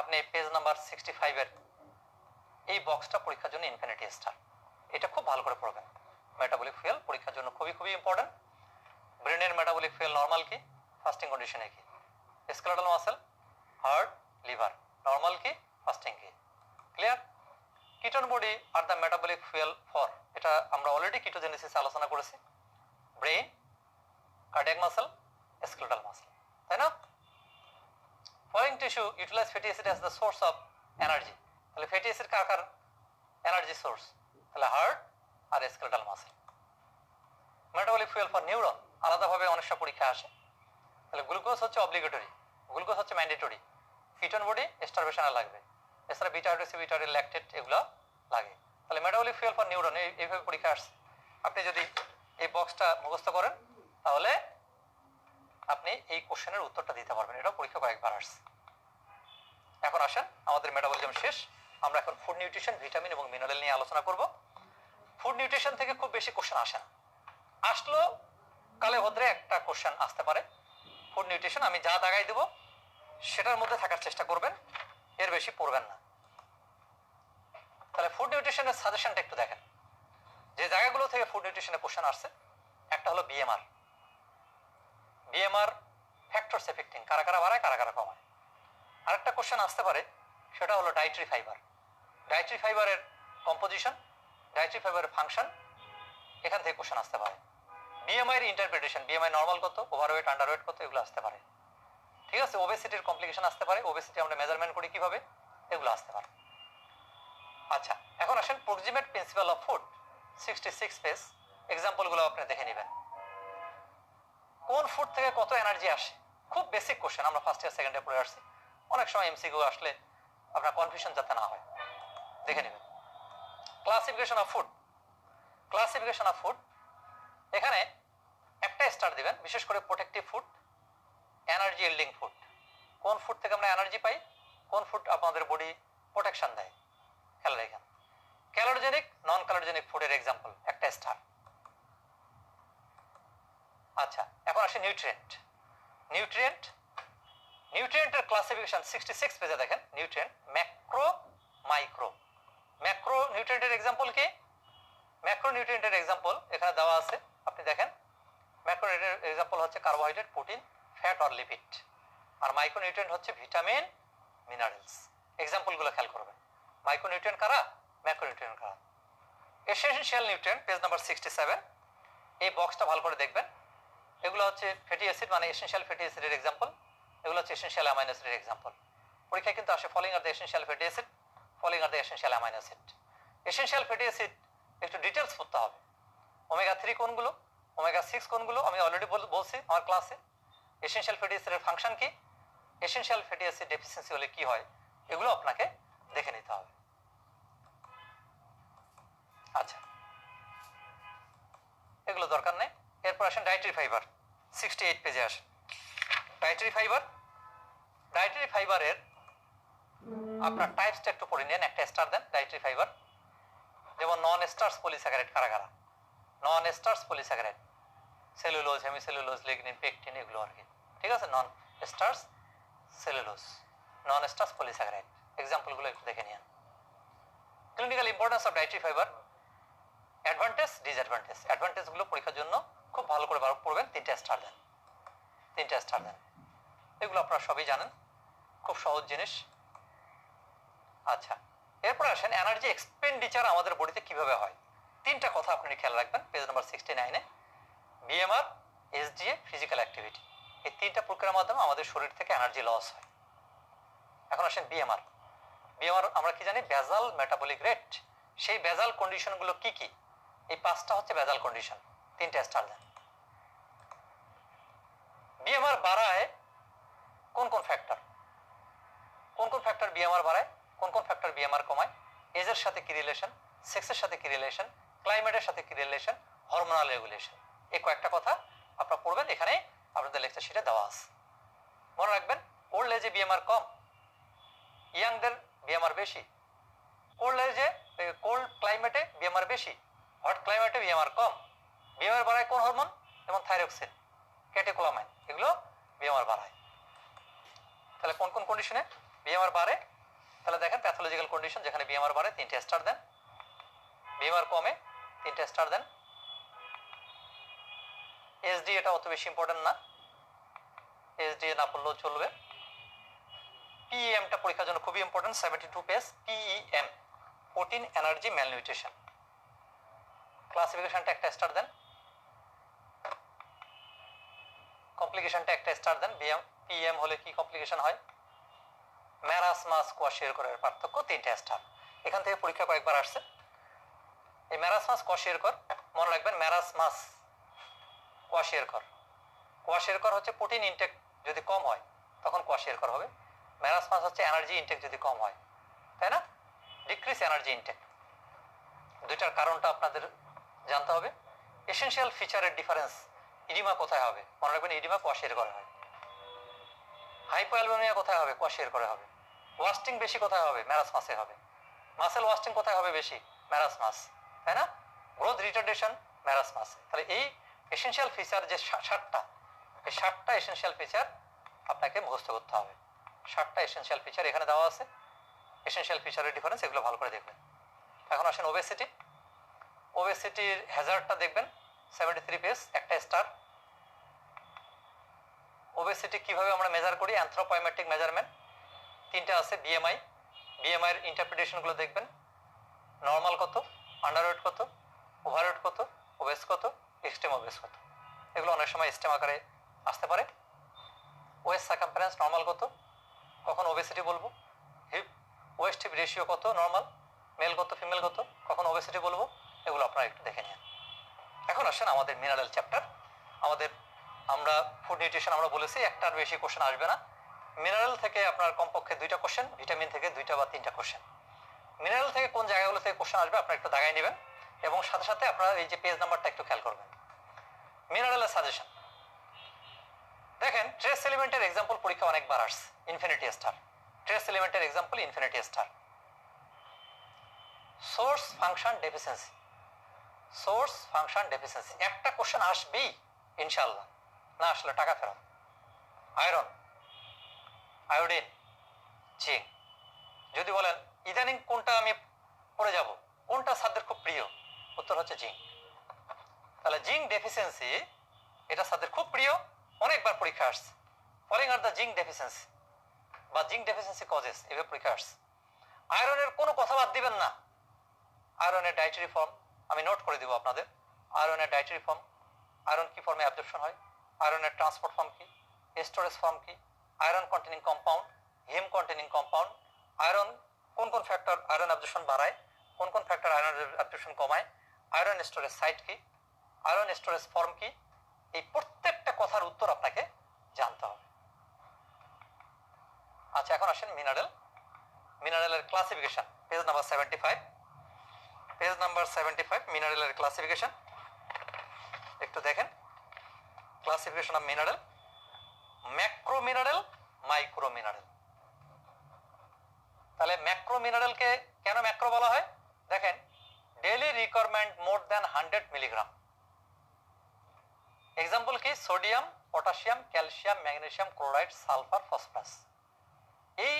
আপনি পেজ নাম্বার 65 এর এই বক্সটা পরীক্ষার জন্য ইনফিনিটি স্টার, এটা খুব ভালো করে পড়বেন। মেটাবলিক ফুয়েল পরীক্ষার জন্য খুবই খুবই ইম্পর্টেন্ট। ব্রেনের মেটাবলিক ফুয়েল নর্মাল কি, ফাস্টিং কন্ডিশনে কি, skeletal muscle, heart, liver normal কি, ফাস্টিং কি, clear. Ketone body are the metabolic fuel for, এটা আমরা অলরেডি কিটোজেনেসিস আলোচনা করেছি। Brain, cardiac muscle, skeletal muscle, তাই না? Following tissue utilize fatty acid as the source of energy. তাহলে fatty acid কার এনার্জি সোর্স? তাহলে হার্ট আর skeletal muscle. Metabolic fuel for neuron আলাদাভাবে অনেক সব পরীক্ষা আসে। তাহলে গ্লুকোজ হচ্ছে অব্লিগেটরি, গ্লুকোজ হচ্ছে ম্যান্ডেটরি। কিটোন বডি স্টারভেশনে লাগবে, এছাড়া বিটা হাইড্রোক্সি, বিটা ল্যাকটেট এগুলো লাগে। তাহলে মেটাবলিক ফুয়েল ফর নিউরন এইভাবে পরীক্ষা আসছে। আপনি যদি এই বক্সটা মুখস্থ করেন তাহলে আপনি এই কোশ্চেনের উত্তরটা দিতে পারবেন। এটা পরীক্ষা কয়েকবার আসছে। এখন আসেন, আমাদের মেটাবলিজম শেষ, আমরা এখন ফুড নিউট্রিশন, ভিটামিন এবং মিনারেল নিয়ে আলোচনা করব। ফুড নিউট্রিশন থেকে খুব বেশি কোশ্চেন আসে না, আসলো কালে ভদ্রে একটা কোশ্চেন আসতে পারে। ফুড নিউট্রিশন আমি যা দাগাই দেবো সেটার মধ্যে থাকার চেষ্টা করবেন, এর বেশি পড়বেন না। তাহলে ফুড নিউট্রিশনের সাজেশনটা একটু দেখেন। যে জায়গাগুলো থেকে ফুড নিউট্রিশনের কোশ্চেন আসছে, একটা হলো বিএমআর। বিএমআর ফ্যাক্টরস এফেক্টিং, কারা কারা বাড়ায় কারা কারা কমায়। আরেকটা কোশ্চেন আসতে পারে, সেটা হলো ডায়েটরি ফাইবার। ডায়েটরি ফাইবারের কম্পোজিশন, ডায়েটরি ফাইবারের ফাংশন, এখান থেকে কোশ্চেন আসতে পারে। বিএমআই এর ইন্টারপ্রিটেশন, বিএমআই নর্মাল কত, ওভারওয়েট, আন্ডারওয়েট কত, এগুলো আসতে পারে। ঠিক আছে, ওবেসিটির কমপ্লিকেশন আসতে পারে, ওবেসিটি আমরা মেজারমেন্ট করি কিভাবে, এগুলো আসতে পারে। আচ্ছা, এখন আসেন proximate principle of food, 66 page. এক্সাম্পলগুলো আপনি দেখে নেবেন। কোন ফুড থেকে কত এনার্জি আসে, খুব বেসিক কোশ্চেন, আমরা ফার্স্ট ইয়ার সেকেন্ড ইয়ার পড়ে আসছি। অনেক সময় এমসিকিউ আসলে আপনার কনফিউশন যাতে না হয়, দেখে নেবেন। Classification of food, classification of food, এখানে একটা স্টার দিবেন, বিশেষ করে protective food, energy yielding food. কোন ফুড থেকে আমরা এনার্জি পাই, কোন ফুড আপনাদের বডি প্রোটেকশন দেয়, খেয়াল রাখেন। ক্যালোরিজেনিক, নন ক্যালোরিজেনিক ফুডের এক্সাম্পল, একটা স্টার। আচ্ছা, এখন আসে নিউট্রিয়েন্ট। নিউট্রিয়েন্ট, নিউট্রিয়েন্টের ক্লাসিফিকেশন 66 পেজে দেখেন। Nutrient macro, micro. ম্যাক্রো নিউট্রিয়েন্টের এক্সাম্পল কি? ম্যাক্রো নিউট্রিয়েন্টের এক্সাম্পল এখানে দেওয়া আছে, আপনি দেখেন। ম্যাক্রো নিউট্রিয়েন্টের এক্সাম্পল হচ্ছে carbohydrate, protein, fat or lipid. আর মাইক্রো নিউট্রিয়েন্ট হচ্ছে ভিটামিন, মিনারেলস। এক্সাম্পলগুলো খেয়াল করবেন। মাইক্রো নিউট্রিয়েন্ট কারা, ম্যাক্রো নিউট্রিয়েন্ট কারা। এসেনশিয়াল নিউট্রিয়েন্ট পেজ নাম্বার 67, এই বক্সটা ভালো করে দেখবেন। এগুলো হচ্ছে ফ্যাটি অ্যাসিড, মানে এসেনশিয়াল ফ্যাটি অ্যাসিডের এক্সাম্পল। এগুলো হচ্ছে এসেনশিয়াল অ্যামাইনো অ্যাসিডের এক্সাম্পল। পরীক্ষায় কিন্তু আসে following are the essential fatty acid, following are the essential amino acid. Essential fatty acid একটু ডিটেলস পড়তে হবে। ওমেগা 3 কোনগুলো, ওমেগা 6 কোনগুলো, আমি অলরেডি বলছি আমার ক্লাসে। এসেনশিয়াল ফ্যাটি অ্যাসিডের ফাংশন কি, এসেনশিয়াল ফ্যাটি অ্যাসিড ডেফিসিয়েন্সি হলে কি হয়, এগুলো আপনাকে দেখে নিতে হবে। আচ্ছা, এগুলো দরকার নেই। এরপর আসেন ডায়েটারি ফাইবার, 68 পেজে আসেন। ডায়েটারি ফাইবার, ডায়েটারি ফাইবারের আপনার টাইপসটা একটু পড়ে নেন, একটা স্টার দেন। ডায়েটারি ফাইবার যেমন নন স্টার্স পলিস্যাকারাইড কারা কারা, non starch polysaccharide, cellulose, hemicellulose, lignin, pectin, এগুলো আর কি। ঠিক আছে, non starch cellulose, non starch polysaccharide. এক্সাম্পলগুলো একটু দেখে নিন। Clinical importance of dietary fibre, advantage, disadvantage. অ্যাডভান্টেজগুলো পরীক্ষার জন্য খুব ভালো করে পড়বেন, 3টা স্টার দেন, 3টা স্টার দেন। এগুলো আপনারা সবই জানেন, খুব সহজ জিনিস। আচ্ছা, এরপর আসেন এনার্জি এক্সপেন্ডিচার আমাদের বডিতে কিভাবে হয়। 3টা কথা আপনি খেয়াল রাখবেন পেজ নাম্বার 69-এ। বিএমআর, এসডিএ, ফিজিক্যাল অ্যাক্টিভিটি, এই 3টা প্রক্রিয়ার মাধ্যমে আমাদের শরীর থেকে এনার্জি লস হয়। এখন আসেন বিএমআর। বিএমআর আমরা কি জানি, বেজাল মেটাবলিক রেট। সেই বেজাল কন্ডিশনগুলো কি কি, এই 5টা হচ্ছে বেজাল কন্ডিশন। 3টা স্টার দেন। বিএমআর বাড়ায় কোন কোন ফ্যাক্টর, কোন কোন ফ্যাক্টর বিএমআর বাড়ায়, কোন কোন ফ্যাক্টর বিএমআর কমায়, এজের সাথে কি রিলেশন, সেক্সের সাথে কি রিলেশন, ক্লাইমেটের সাথে কি রিলেশন, হরমোনাল রেগুলেশন। এই কয়েকটা কথা আপনারা পড়বেন, এখানে আপনাদের লেকচার শিটে দেওয়া আছে। মনে রাখবেন, ওল্ড এজে বিএমআর কম, ইয়াংদের বিএমআর বেশি। কোল্ড এজে, কোল্ড ক্লাইমেটে বিএমআর বেশি, হট ক্লাইমেটে বিএমআর কম। বিএমআর বাড়ায় কোন হরমোন, যেমন থাইরক্সিন, ক্যাটেকোলামাইন, এগুলো বিএমআর বাড়ায়। তাহলে কোন কোন কন্ডিশনে বিএমআর বাড়ে, তাহলে দেখেন প্যাথোলজিক্যাল কন্ডিশন যেখানে বিএমআর বাড়ে 3টা স্টার দেন, বিএমআর কমে 3টা স্টার দেন। এসডি এটা অত বেশি ইম্পর্টেন্ট না, এসডি না পড়লেও চলবে। পিইএমটা পরীক্ষার জন্য খুবই important, 72 page. PEM, protein energy malnutrition, ক্লাসিফিকেশনটা একটা স্টার দেন, কমপ্লিকেশনটা একটা স্টার দেন। পিএম হলে কি কমপ্লিকেশন হয়, ম্যারাসমাস কোয়াশিয়ারকরের পার্থক্য, 3টা স্টার। এখান থেকে পরীক্ষা কয়েকবার আসছে। এই ম্যারাসমাস কোয়াশিয়ারকর মনে রাখবেন, ম্যারাসমাস কোয়াশিয়ারকর, কোয়াশিয়ারকর হচ্ছে প্রোটিন ইনটেক যদি কম হয় তখন কোয়াশিয়ারকর হবে। ম্যারাসমাস হচ্ছে এনার্জি ইনটেক যদি কম হয়, তাই না, ডিক্রিজ এনার্জি ইনটেক। দুইটার কারণটা আপনাদের জানতে হবে। এসেনশিয়াল ফিচারের ডিফারেন্স, ইডিমা কোথায় হবে, মনে রাখবেন ইডিমা কোয়াশিয়ারকর হয়। হাইপোঅ্যালবুমিয়া কোথায় হবে, কোয়াশিয়ারকরে হবে। ওয়াস্টিং বেশি কোথায় হবে, ম্যারাসমাসে হবে। মাসেল ওয়াস্টিং কোথায় হবে বেশি, ম্যারাসমাস, তাই না। Growth retardation, marasmus. তাহলে এই এসেনশিয়াল ফিচার যে 7টা, এই 7টা এসেনশিয়াল ফিচার আপনাকে মুখস্থ করতে হবে। 7টা এসেনশিয়াল ফিচার এখানে দেওয়া আছে। এসেনশিয়াল ফিচারের ডিফারেন্স, এগুলো ভালো করে দেখবেন। এখন আসেন ওবেসিটি। ওবেসিটির হ্যাজার্ডটা দেখবেন, 73 পেজ, একটা স্টার। ওবেসিটি কিভাবে আমরা মেজার করি, অ্যানথ্রোপোমেট্রিক মেজারমেন্ট 3টা আছে। বিএমআই, বিএমআই এর ইন্টারপ্রিটেশনগুলো দেখবেন। নর্মাল কত, আন্ডারওয়েট কত, ওভারওয়েট কত, ওবেস কত, এক্সট্রিম ওবেস কত, এগুলো অনেক সময় এক্সট্রিম আকারে আসতে পারে। ওয়েস্ট সার্কামফারেন্স নর্মাল কত, কখন ওবেসিটি বলবো। হিপ ওয়েস্ট হিপ রেশিও কত নর্মাল, মেল কত, ফিমেল কত, কখন ওবেসিটি বলবো, এগুলো আপনারা একটু দেখে নিন। এখন আসেন আমাদের মিনারেল চ্যাপ্টার। আমাদের আমরা ফুড নিউট্রিশন আমরা বলেছি একটার বেশি কোশ্চেন আসবে না। মিনারেল থেকে আপনার কমপক্ষে 2টা কোশ্চেন, ভিটামিন থেকে 2টা বা 3টা কোশ্চেন। মিনারেল থেকে কোন জায়গাগুলো থেকে কোশ্চেন আসবে আপনারা একটু দাগাই নেবেন, এবং সাথে সাথে আপনারা এই যে পেজ নাম্বারটা একটু খেয়াল করবেন। মিনারেলের সাজেশন দেখেন। ট্রেস এলিমেন্টের এক্সাম্পল পরীক্ষা অনেকবার আসছে। ইনফিনিটি স্টার, ট্রেস এলিমেন্টের example infinity star. Source function deficiency, source function deficiency একটা কোশ্চেন আসবেই ইনশাআল্লাহ, না আসলে টাকা ফেরত। Iron, iodine, zinc. যদি বলেন ইদানিং কোনটা আমি পড়ে যাব, কোনটা ছাত্রদের খুব প্রিয়, উত্তর হচ্ছে জিঙ্ক। তাহলে জিঙ্ক ডেফিসিয়েন্সি এটা ছাত্রদের খুব প্রিয়, অনেকবার পরীক্ষা আসছে। Following are the zinc deficiency বা জিঙ্ক ডেফিসিয়েন্সি কজেস, এভাবে পরীক্ষা আসছে। আয়রনের কোনো কথা বাদ দিবেন না। আয়রনের ডায়েটারি ফর্ম আমি নোট করে দিব আপনাদের। আয়রনের ডায়েটারি ফর্ম, আয়রন কি ফর্মে অ্যাবজর্পশন হয়, আয়রনের ট্রান্সপোর্ট ফর্ম কি, স্টোরেজ ফর্ম কি, আয়রন কন্টেনিং কম্পাউন্ড, হিম কন্টেনিং কম্পাউন্ড, আয়রন কোন কোন ফ্যাক্টর আয়রন অ্যাবজর্পশন বাড়ায়, কোন কোন ফ্যাক্টর আয়রন অ্যাবজর্পশন কমায়, আয়রন স্টোরেজ সাইট কি, আয়রন স্টোরেজ ফর্ম কি, এই প্রত্যেকটা কথার উত্তর আপনাকে জানতে হবে। আচ্ছা, এখন আসেন মিনারেল। মিনারেলের classification, page number 75, page number 75, মিনারেলের ক্লাসিফিকেশন একটু দেখেন। Classification of mineral, macro mineral, micro mineral. তাহলে ম্যাক্রো মিনারেলকে কেন ম্যাক্রো বলা হয়? দেখেন, daily requirement more than 100 milligram. Example কি? Sodium, potassium, calcium, magnesium, chloride, sulphur, phosphorus. এই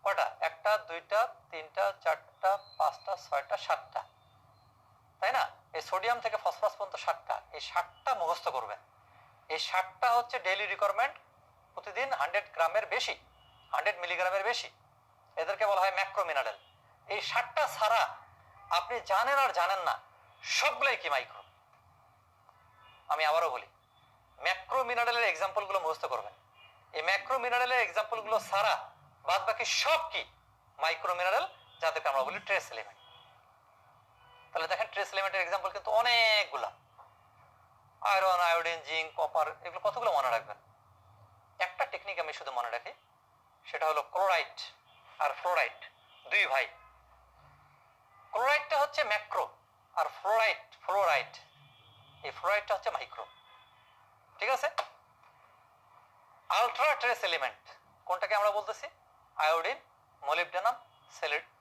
কটা? একটা, দুইটা, তিনটা, চারটা, পাঁচটা, ছয়টা, সাতটা, তাই না? এই সোডিয়াম থেকে ফসফরাস পর্যন্ত 7টা, এই 7টা মুখস্থ করবেন। এই 7টা হচ্ছে ডেইলি রিকোয়ারমেন্ট, প্রতিদিন 100 গ্রামের বেশি, 100 মিলিগ্রামের বেশি। এদেরকে বলা হয় ম্যাক্রো মিনারেল। এই 7টা ছাড়া আপনি জানেন আর জানেন না সবগুলাই কি মাইক্রো। আমি আবারও বলি, ম্যাক্রো মিনারেলের এক্সাম্পল গুলো মুখস্থ করবেন। এই ম্যাক্রো মিনারেলের এক্সাম্পল গুলো ছাড়া বাদ বাকি সব কি মাইক্রো মিনারেল, যাদেরকে আমরা বলি ট্রেস এলিমেন্ট। তাহলে দেখেন, ট্রেস এলিমেন্টের এক্সাম্পল কিন্তু অনেকগুলা। আয়রন, আয়োডিন, জিঙ্ক, কপার, এগুলো কতগুলো মনে রাখবেন। একটা টেকনিক আমি শুধু মনে রাখি, সেটা হলো ক্লোরাইড আর ফ্লোরাইড, দুই ভাই। ক্লোরাইডটা হচ্ছে ম্যাক্রো আর ফ্লোরাইড এই ফ্লোরাইডটা হচ্ছে মাইক্রো। ঠিক আছে? আলট্রা ট্রেস এলিমেন্ট কোনটাকে আমরা বলতেছি? আয়োডিন, মলিবডেনাম,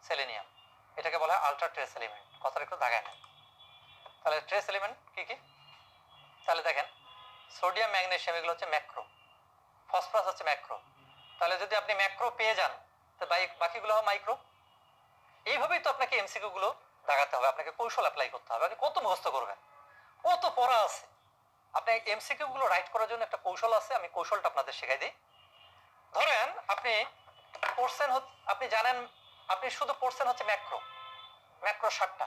সেলেনিয়াম, এটাকে বলা হয় আলট্রা ট্রেস এলিমেন্ট। কথাটা একটু দাগায় নেন। তাহলে ট্রেস এলিমেন্ট কি কি? তাহলে দেখেন, সোডিয়াম, ম্যাগনেসিয়াম এগুলো হচ্ছে ম্যাক্রো, ফসফরাস হচ্ছে ম্যাক্রো। তাহলে যদি আপনি ম্যাক্রো পেয়ে যান, তো বাকিগুলো হবে মাইক্রো। এইভাবেই তো আপনাকে এমসিকিউ গুলো দাগাতে হবে, আপনাকে কৌশল অ্যাপ্লাই করতে হবে। আপনি কত মুখস্থ করবেন, কত পড়া আছে। আপনি এমসিকিউ গুলো রাইট করার জন্য একটা কৌশল আছে, আমি কৌশলটা আপনাদের শেখাই দিই। ধরেন আপনি পড়ছেন, আপনি জানেন, আপনি শুধু পড়ছেন হচ্ছে ম্যাক্রো, ম্যাক্রো 7টা,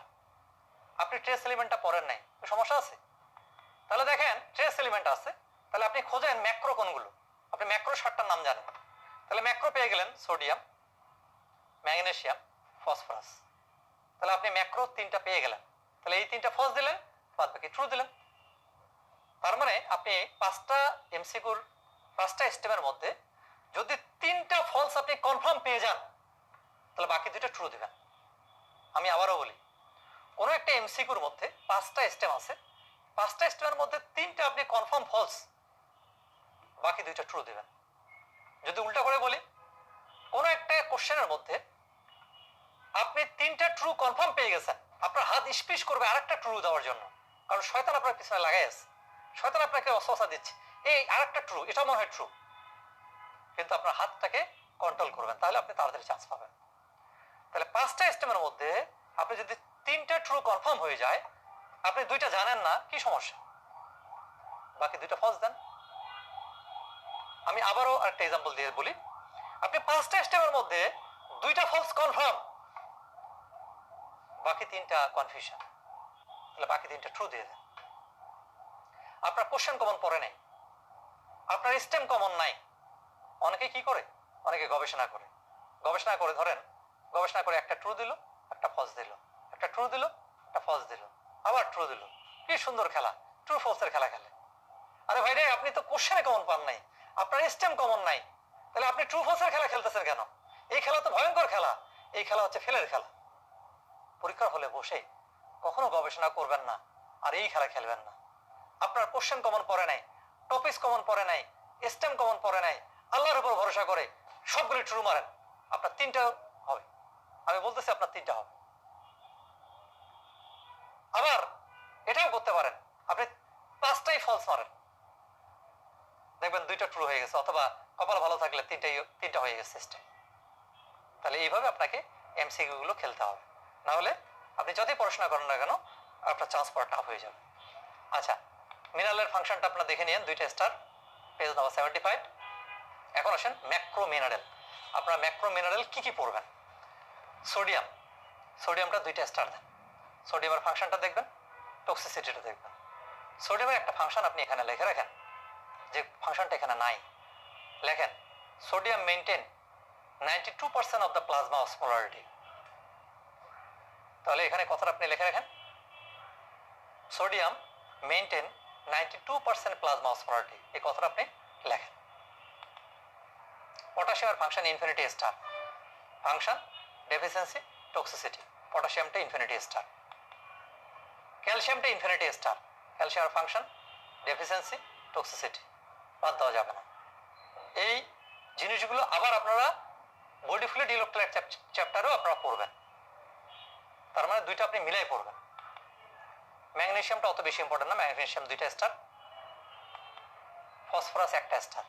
আপনি ট্রেস এলিমেন্টটা পড়েন নাই, তো সমস্যা আছে। তাহলে দেখেন, ট্রেস এলিমেন্ট আছে, তাহলে আপনি খোঁজেন ম্যাক্রো কোনগুলো। আপনি ম্যাক্রো 7টার নাম জানেন, তাহলে ম্যাক্রো পেয়ে গেলেন সোডিয়াম, ম্যাগনেসিয়াম, ফসফরাস। তাহলে আপনি ম্যাক্রো 3টা পেয়ে গেলেন, তাহলে এই 3টা ফলস দিলেন, বাদ বাকি ট্রু দিলেন। তার মানে আপনি 5টা এমসিকিউর 5টা স্টেপের মধ্যে যদি 3টা ফলস আপনি কনফার্ম পেয়ে যান, তাহলে বাকি 2টা ট্রু দিবেন। আমি আবারও বলি, কোন একটা এমসিকিউর মধ্যে 5টা স্টেপ আছে, 5টা স্টেপের মধ্যে 3টা আপনি কনফার্ম ফলস, বাকি 2টা ট্রু দিবেন। যদি উল্টা করে বলি, কোন একটা কোশ্চেনের মধ্যে আপনি 3টা ট্রু কনফার্ম পেয়ে গেছেন, আপনার হাত স্পিস করবে আরেকটা ট্রু দেওয়ার জন্য, কারণ শয়তান আপনার পিছনে লাগাই আছে, শয়তান আপনাকে অসহসা দিচ্ছে, এই আরেকটা ট্রু, এটা মনে হয় ট্রু, কিন্তু আপনার হাতটাকে কন্ট্রোল করবেন, তাহলে আপনি তাড়াতাড়ি চান্স পাবেন। তাহলে 5টা স্টেপের মধ্যে আপনি যদি 3টা ট্রু কনফার্ম হয়ে যায়, আপনি 2টা জানেন না, কি সমস্যা, বাকি 2টা ফলস দেন। আমি আবারও আরেকটা এক্সাম্পল দিয়ে বলি, আপনি 5টা স্টেপের মধ্যে 2টা ফলস কনফার্ম, বাকি 3টা কনফিউশন, তাহলে বাকি 3টা ট্রু দিয়ে দেন। আপনার কোশ্চেন কমন পড়ে নাই, আপনার স্টেম কমন নাই। অনেকে কি করে? অনেকে গবেষণা করে, ধরেন গবেষণা করে একটা ট্রু দিল, একটা ফলস দিল, একটা ট্রু দিল, একটা ফলস দিল, আবার ট্রু দিল। কি সুন্দর খেলা, ট্রু ফলসের খেলা খেলে। আরে ভাই রে, আপনি তো কোশ্চেনে কমন পান নাই, আপনার স্টেম কমন নাই, তাহলে আপনি ট্রু ফলসের খেলা খেলতেছেন কেন? এই খেলা তো ভয়ঙ্কর খেলা, এই খেলা হচ্ছে ফেলের খেলা। পরীক্ষার হলে বসে কখনো গবেষণা করবেন না আর এই খেলা খেলবেন না। আপনার কোশ্চেন কমন পড়ে নাই, টপিকস কমন পড়ে নাই, স্টেম কমন পড়ে নাই, আল্লাহর উপর ভরসা করে সবগুলি ট্রু মারেন, আপনার 3টা হবে। আমি বলতেছি আপনার 3টা হবে। আবার এটাও করতে পারেন, আপনি 5টাই ফলস মারেন, দেখবেন 2টা ট্রু হয়ে গেছে, অথবা কপাল ভালো থাকলে 3টা হয়ে গেছে সিস্টেম। তাহলে এইভাবে আপনাকে এমসিকিউ গুলো খেলতে হবে, না হলে আপনি যতই পড়াশোনা করেন না কেন আপনার চান্স পাওয়া টাফ হয়ে যাবে। আচ্ছা, মিনারেলের ফাংশনটা আপনারা দেখে নিন, 2টা স্টার, পেজ নাম্বার 75। এখন আসেন ম্যাক্রো মিনারেল। আপনারা ম্যাক্রো মিনারেল কি কি পড়বেন? সোডিয়াম, সোডিয়ামটা 2টা স্টার দেন। সোডিয়ামের ফাংশনটা দেখবেন, টক্সিসিটিটা দেখবেন। সোডিয়ামের একটা ফাংশন আপনি এখানে লিখে রাখেন, যে ফাংশনটা এখানে নাই, লেখেন sodium maintain 92% of the plasma osmolarity. তাহলে এখানে কথাটা আপনি লিখে রাখেন, সোডিয়াম মেইনটেইন 92% প্লাজমা অসমোলারিটি, এই কথাটা আপনি লেখেন। পটাশিয়ামের function infinity star, function deficiency toxicity, পটাশিয়ামটা ইনফিনিটি স্টার। ক্যালসিয়ামটা ইনফিনিটি স্টার, ক্যালসিয়ামের ফাংশন ডেফিসিয়েন্সি টক্সিসিটি, বাদ দেওয়া যাবে না। এই জিনিসগুলো আবার আপনারা বডি ফ্লুইড ইলেকট্রোলাইট চ্যাপ্টারেও আপনারা পড়বেন, তার মানে 2টা আপনি মিলাই পড়বেন। ম্যাগনেসিয়ামটা অত বেশি ইম্পর্টেন্ট না, ম্যাগনেসিয়াম 2টা স্টার, ফসফরাস 1টা স্টার,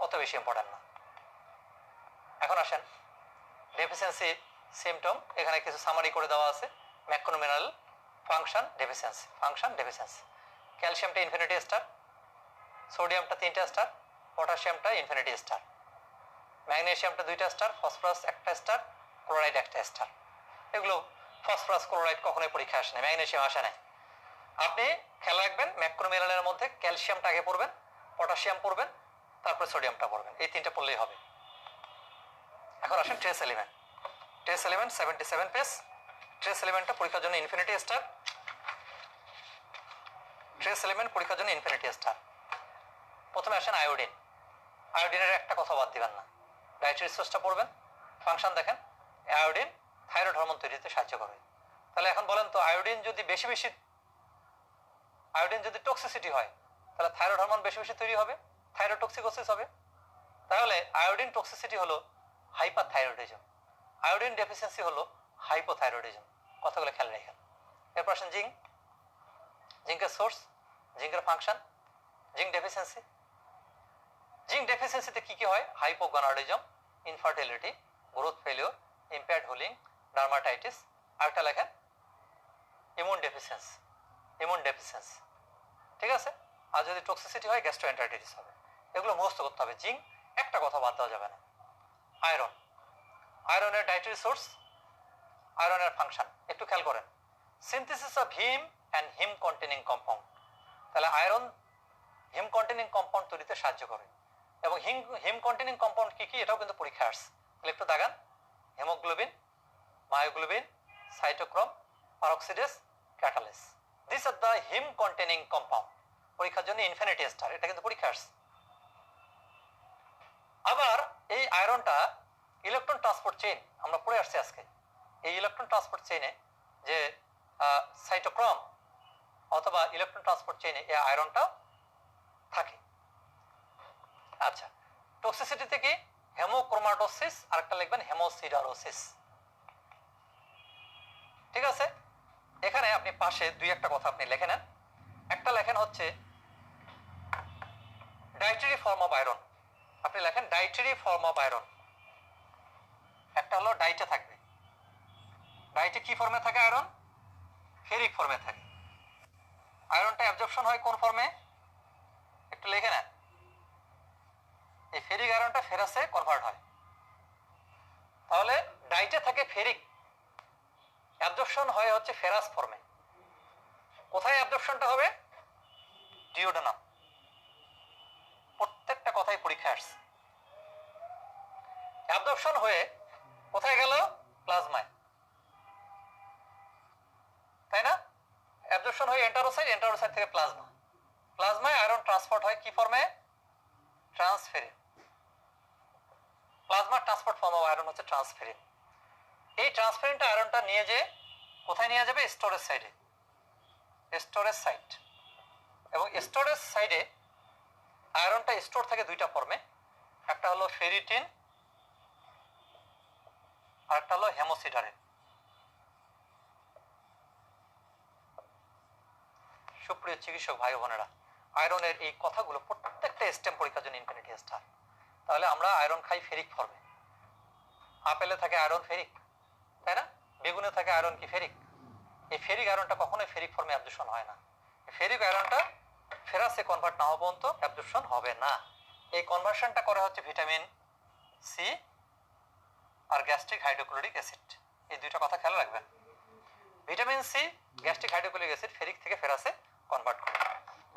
অত বেশি ইম্পর্টেন্ট না। এখন আসেন ডেফিসিয়েন্সি সিমটম, এখানে কিছু সামারি করে দেওয়া আছে। Macro mineral function deficiency, function deficiency, ক্যালসিয়ামটা ইনফিনিটি স্টার, সোডিয়ামটা 3টা স্টার, পটাশিয়ামটা ইনফিনিটি স্টার, ম্যাগনেসিয়ামটা 2টা স্টার, ফসফরাস 1টা স্টার, ক্লোরাইড 1টা স্টার। এগুলো ফসফরাস ক্লোরাইড কখনোই পরীক্ষা আসে না, ম্যাগনেসিয়াম আসে না। আপনি খেয়াল রাখবেন ম্যাক্রো মিনারেলের মধ্যে ক্যালসিয়ামটা আগে পড়বেন, পটাশিয়াম পড়বেন, তারপরে সোডিয়ামটা পড়বেন, এই 3টা পড়লেই হবে। এখন আসেন trace element. Trace element 77 page. Trace এলিমেন্টটা পরীক্ষার জন্য ইনফিনিটি স্টার, ট্রেস এলিমেন্ট পরীক্ষার জন্য ইনফিনিটি স্টার। প্রথমে আসেন আয়োডিন। আয়োডিনের একটা কথা বাদ দিবেন না, ডায়েটরি সোর্সটা পড়বেন। ফাংশন দেখেন, আয়োডিন থাইরয়েড হরমোন তৈরিতে সাহায্য করবে। তাহলে এখন বলেন তো, আয়োডিন যদি টক্সিসিটি হয়, তাহলে থাইরয়েড হরমোন বেশি বেশি তৈরি হবে, থাইরয়েড টক্সিকোসিস হবে। তাহলে আয়োডিন টক্সিসিটি হলো হাইপারথাইরয়েডিজম, আয়োডিন ডেফিসিয়েন্সি হলো হাইপোথাইরয়েডিজম। কথাগুলো খেয়াল রাখেন। এরপর আসেন জিঙ্ক। জিঙ্কের সোর্স, জিঙ্কের ফাংশন, জিঙ্ক ডেফিসিয়েন্সি। জিঙ্ক ডেফিসিয়েন্সিতে কি কি হয়? Hypogonadism, infertility, growth failure, impaired healing, dermatitis. আরেকটা লেখেন ইমিউন ডেফিসিয়েন্সি, ইমিউন ডেফিসিয়েন্সি, ঠিক আছে। আর যদি টক্সিসিটি হয় গ্যাস্ট্রোএন্টারাইটিস হবে। এগুলো মুখস্থ করতে হবে। জিঙ্ক, একটা কথা বাদ দেওয়া যাবে না। আয়রন, আয়রনের ডায়েটরি সোর্স, আয়রনের ফাংশন একটু খেয়াল করেন। Synthesis of him and him containing compound. তাহলে আয়রন হিম কন্টেনিং কম্পাউন্ড তৈরিতে সাহায্য করে। এবং হিম কন্টেনিং কম্পাউন্ড কি কি, এটাও কিন্তু পরীক্ষা আসছে। তাহলে একটু দাগান, haemoglobin, myoglobin, cytochrome, peroxidase, catalase. This are the haem containing compound. পরীক্ষার জন্য ইনফিনিটি স্টার, এটা কিন্তু পরীক্ষা আসছে। আবার এই আয়রনটা ইলেকট্রন ট্রান্সপোর্ট চেইন আমরা পড়ে আসছি আজকে। এই ইলেকট্রন ট্রান্সপোর্ট চেইনে যে সাইটোক্রোম অথবা ইলেকট্রন ট্রান্সপোর্ট চেইনে এই আয়রনটা থাকে। আচ্ছা, টক্সিসিটি কি? হেমোক্রোমাটোসিস, আরেকটা লিখবেন হেমোসিডারোসিস, ঠিক আছে। এখানে আপনি পাশে 2-1টা কথা আপনি লিখে নেন। একটা লেখেন হচ্ছে ডায়েটারি ফর্ম অফ আয়রন, আপনি লেখেন ডায়েটারি ফর্ম অফ আয়রন। একটা হলো ডাইটে থাকবে, ডাইটে কি ফর্মে থাকে আয়রন? ফেরিক ফর্মে থাকে। আয়রনটা অ্যাবজর্পশন হয় কোন ফর্মে? একটু লিখে নেন। এই ফেরিক আয়রনটা ফেরাসে কনভার্ট হয়। তাহলে ডাইটে থাকে ফেরিক, অ্যাবজর্পশন হয় হচ্ছে ফেরাস ফর্মে। কোথায় অ্যাবজর্পশনটা হবে? ডিওডেনাম। প্রত্যেকটা কথাই পরীক্ষা আসছে। অ্যাবজর্পশন হয়ে কোথায় গেল? প্লাজমায়, তাই না? অ্যাবজর্পশন হয়ে এন্টারোসাইট, এন্টারোসাইট থেকে প্লাজমা, প্লাজমায় আয়রন ট্রান্সপোর্ট হয় কি ফর্মে? Transferrin. Plasma transport form of iron হচ্ছে ট্রান্সফেরিন। এই ট্রান্সফেরিনটা আয়রনটা নিয়ে যে কোথায় নিয়ে যাবে? স্টোরেজ সাইডে, স্টোরেজ সাইট। এবং স্টোরেজ সাইডে আয়রনটা স্টোর থাকে দুইটা ফর্মে, একটা হলো ফেরিটিন আর একটা হলো হেমোসিডারিন। সুপ্রিয় চিকিৎসক ভাই বোনেরা, আয়রনের এই কথাগুলো প্রত্যেকটা স্টেম পরীক্ষার জন্য ইনফিনিটি স্টার। তাহলে আমরা আয়রন খাই ফেরিক ফর্মে, আপেলে থাকে আয়রন ফেরিক, তাই না? বেগুনে থাকে আয়রন কি ফেরিক। এই ফেরিক আয়রনটা কখনোই ফেরিক ফর্মে অ্যাবজর্পশন হয় না। ফেরিক আয়রনটা ফেরাসে কনভার্ট না হওয়া পর্যন্ত অ্যাবজর্পশন হবে না। এই কনভার্সনটা করা হচ্ছে ভিটামিন সি আর গ্যাস্ট্রিক হাইড্রোক্লোরিক অ্যাসিড। এই দুইটা কথা খেয়াল রাখবেন। Vitamin C gastric hydrochloric acid ferric থেকে ফেরাসে কনভার্ট করে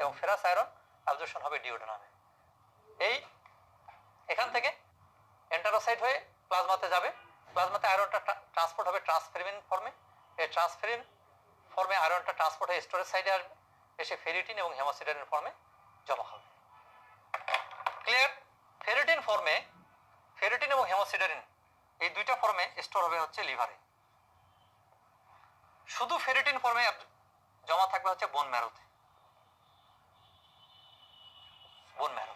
এবং ফেরাস আয়রন অ্যাবজর্পশন হবে ডিওডোনামে। এই এখান থেকে এন্টারোসাইট হয়ে প্লাজমাতে যাবে, প্লাজমাতে আয়রনটা ট্রান্সপোর্ট হবে ট্রান্সফেরিন ফর্মে। এই ট্রান্সফেরিন ফর্মে আয়রনটা ট্রান্সপোর্ট হয়ে স্টোরেজ সাইডে আসবে, এসে ফেরিটিন এবং হেমোসিডারিন ফর্মে জমা হবে। ক্লিয়ার? ফেরিটিন ফর্মে, ফেরিটিন এবং হেমোসিডারিন এই দুইটা ফর্মে স্টোর হবে হচ্ছে লিভারে। শুধু ফেরিটিন ফর্মে জমা থাকবে হচ্ছে বোন ম্যারোতে। Bone marrow.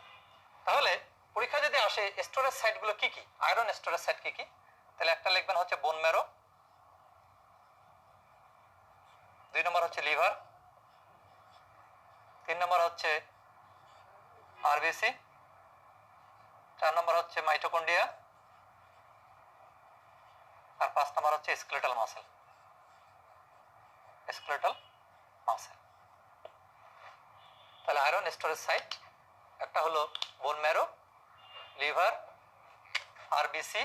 তাহলে পরীক্ষা যদি আসে স্টোরেজ সাইটগুলো কি কি, আয়রন স্টোরেজ সাইট কি কি, তাহলে একটা লিখবেন হচ্ছে বোন ম্যারো, 2 নম্বর হচ্ছে লিভার, 3 নম্বর হচ্ছে আরবিসি, 4 নম্বর হচ্ছে মাইটোকন্ড্রিয়া, আর 5 নম্বর হচ্ছে স্কেলেটাল মাসেল। Skeletal muscle. তাহলে আয়রন স্টোরেজ সাইট একটা হলো bone marrow, liver, RBC,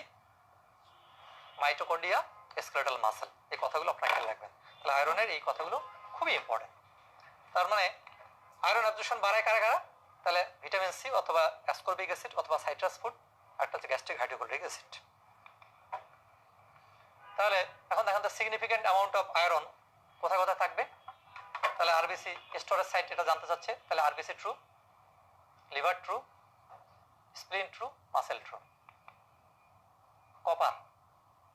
mitochondria, skeletal muscle. এই কথাগুলো আপনারা খেয়াল রাখবেন। তাহলে আয়রনের এই কথাগুলো খুবই ইম্পর্টেন্ট। তার মানে আয়রন অ্যাবজর্পশন বাড়ায় কারা কারা? তাহলে ভিটামিন সি অথবা অ্যাসকর্বিক অ্যাসিড অথবা সাইট্রাস ফুড, একটা হচ্ছে গ্যাস্ট্রিক হাইড্রোক্লোরিক অ্যাসিড। তাহলে এখন দেখেন তো সিগনিফিক্যান্ট অ্যামাউন্ট অফ আয়রন কোথায় কোথায় থাকবে। তাহলে আরবিসি স্টোরেজ সাইট এটা জানতে চাচ্ছে, তাহলে RBC true, liver true, স্প্লিন true, muscle true. Copper,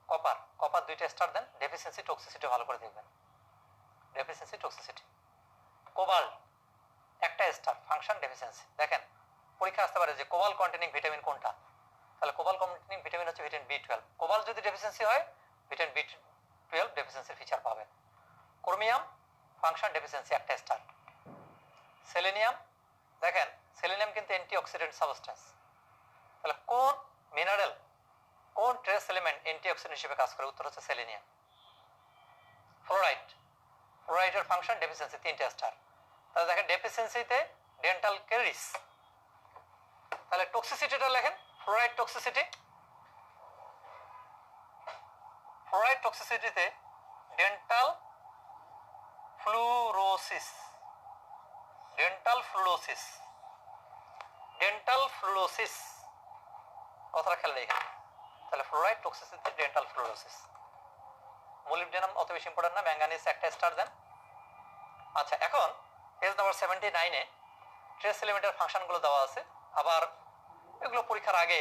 copper copper 2টা স্টার দেন, ডেফিসিয়েন্সি টক্সিসিটি ভালো করে দেখবেন। Deficiency toxicity. কোবাল্ট একটা স্টার, ফাংশন ডেফিসিয়েন্সি। দেখেন পরীক্ষা আসতে পারে যে কোবাল্ট কন্টেনিং ভিটামিন কোনটা, তাহলে কোবাল্ট কন্টেনিং ভিটামিন হচ্ছে ভিটামিন বি12। কোবাল্ট যদি ডেফিসিয়েন্সি হয় ভিটামিন বি12 ডেফিসিয়েন্সির ফিচার পাবেন। ক্রোমিয়াম ফাংশন ডেফিসিয়েন্সি একটা স্টার। সেলেনিয়াম, দেখেন সেলেনিয়াম কিন্তু অ্যান্টিঅক্সিডেন্ট সাবস্টেন্স। তাহলে কোন মিনারেল, কোন ট্রেস এলিমেন্ট অ্যান্টিঅক্সিডেন্ট হিসেবে কাজ করে? উত্তর হচ্ছে সেলেনিয়াম। ফ্লোরাইড, ফ্লোরাইডের ফাংশন ডেফিসিয়েন্সি 3টা স্টার। তাহলে দেখেন ডেফিসিয়েন্সিতে ডেন্টাল ক্যারিস। তাহলে টক্সিসিটিটা লেখেন, ফ্লোরাইড টক্সিসিটি, ফ্লোরাইড টক্সিসিটিতে dental fluorosis, dental fluorosis, dental fluorosis কথাটা খেয়াল রেখে। তাহলে fluoride toxicity dental fluorosis. Molybdenum অত বেশি ইম্পর্টেন্ট না, ম্যাঙ্গানিজ একটা স্টার দেন। আচ্ছা, এখন পেজ নাম্বার 79-এ ট্রেস এলিমেন্টের ফাংশনগুলো দেওয়া আছে। আবার এগুলো পরীক্ষার আগে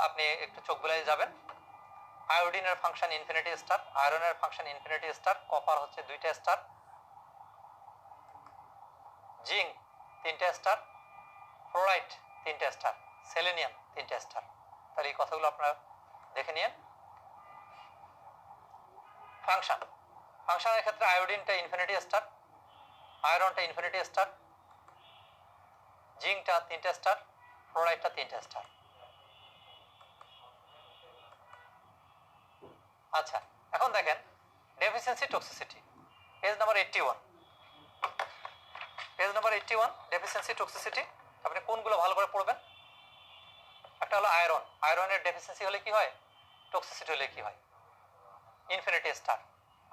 আপনি একটু চোখ বুলাই যাবেন। আয়োডিনের ফাংশন ইনফিনিটি স্টার, আয়রনের ফাংশন ইনফিনিটি স্টার, কপার হচ্ছে 2টা স্টার, জিঙ্ক 3টা স্টার, ফ্লোরাইড 3টা স্টার, সেলেনিয়াম 3টা স্টার। তাহলে এই কথাগুলো আপনারা দেখে নিন। ফাংশন, ফাংশনের ক্ষেত্রে আয়োডিনটা ইনফিনিটি স্টার, আয়রনটা ইনফিনিটি স্টার, জিঙ্কটা 3টা স্টার, ফ্লোরাইডটা 3টা স্টার। আচ্ছা, এখন দেখেন deficiency toxicity, page number 81। Page number 81 deficiency toxicity. আপনি কোনগুলো ভালো করে পড়বেন? একটা হলো আয়রন, আয়রনের ডেফিসিয়েন্সি হলে কি হয়, টক্সিসিটি হলে কি হয়? Infinity star.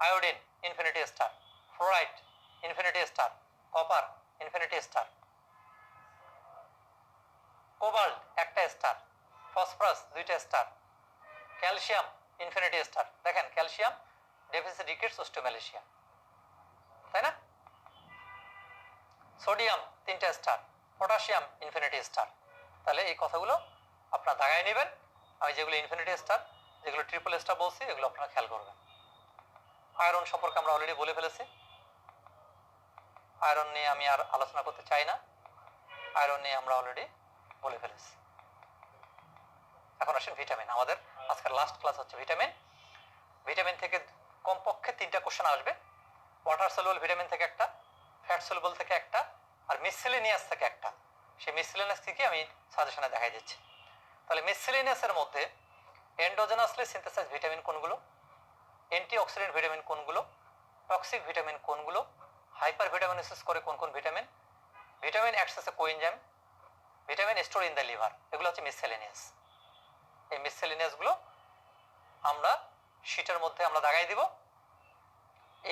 Iodine infinity star, fluoride infinity star, copper infinity star, cobalt একটা স্টার, ফসফরাস 2টা স্টার, ক্যালসিয়াম ইনফিনিটি স্টার। দেখেন ক্যালসিয়াম ডেফিসিট রিকেটস অস্টিওম্যালেশিয়া, তাই না? সোডিয়াম 3টা স্টার, পটাশিয়াম ইনফিনিটি স্টার। তাহলে এই কথাগুলো আপনারা দাগায় নেবেন। আমি যেগুলো ইনফিনিটি স্টার, যেগুলো ট্রিপল স্টার বলছি, এগুলো আপনারা খেয়াল করবেন। আয়রন সম্পর্কে আমরা অলরেডি বলে ফেলেছি। আয়রন নিয়ে আমি আর আলোচনা করতে চাই না, আয়রন নিয়ে আমরা অলরেডি বলে ফেলেছি। এখন আসেন ভিটামিন। আমাদের আজকের লাস্ট ক্লাস হচ্ছে ভিটামিন। ভিটামিন থেকে কমপক্ষে 3টা কোশ্চেন আসবে। ওয়াটার সলিউবল ভিটামিন থেকে একটা, ফ্যাট সলিউবল থেকে একটা, আর মিসসেলেনিয়াস থেকে একটা। সেই মিসসেলেনিয়াস থেকে আমি সাজেশনে দেখাই দিচ্ছি। তাহলে মিসসেলেনিয়াসের মধ্যে এন্ডোজেনাসলি সিনথেসাইজ ভিটামিন কোনগুলো, অ্যান্টিঅক্সিডেন্ট ভিটামিন কোনগুলো, টক্সিক ভিটামিন কোনগুলো, হাইপার ভিটামিনোসিস করে কোন কোন vitamin, vitamin acts as a coenzyme, vitamin store in the liver, এগুলো হচ্ছে মিসসেলেনিয়াস। এই মিসসেলেনিয়াসগুলো আমরা শীটের মধ্যে আমরা দাগাই দিব।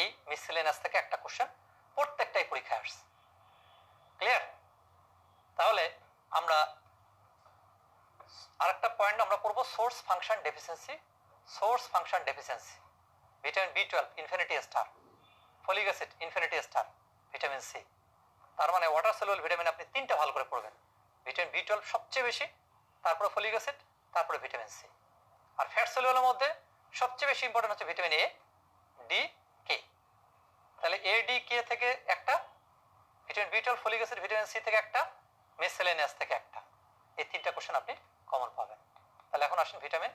এই মিসসেলেনিয়াস থেকে একটা কোশ্চেন প্রত্যেকটাই পরীক্ষায় আসছে। ক্লিয়ার? তাহলে আমরা আরেকটা পয়েন্ট আমরা পড়বো, source function deficiency. Source function deficiency, vitamin B12 infinity star, folic acid infinity star, vitamin C. তার মানে ওয়াটার সলিউবল ভিটামিন আপনি 3টা ভালো করে পড়বেন। ভিটামিন B12 সবচেয়ে বেশি, তারপরে ফলিক অ্যাসিড, তারপরে ভিটামিন সি। আর ফ্যাট সলিউবলের মধ্যে সবচেয়ে বেশি ইম্পর্টেন্ট হচ্ছে ভিটামিন এ, ডি, কে। তাহলে এ, ডি, কে থেকে একটা, vitamin B12, folic acid, vitamin C থেকে একটা, মিসসেলেনিয়াস থেকে একটা। এই 3টা কোশ্চেন আপনি কমন পাবেন। তাহলে এখন আসেন vitamin.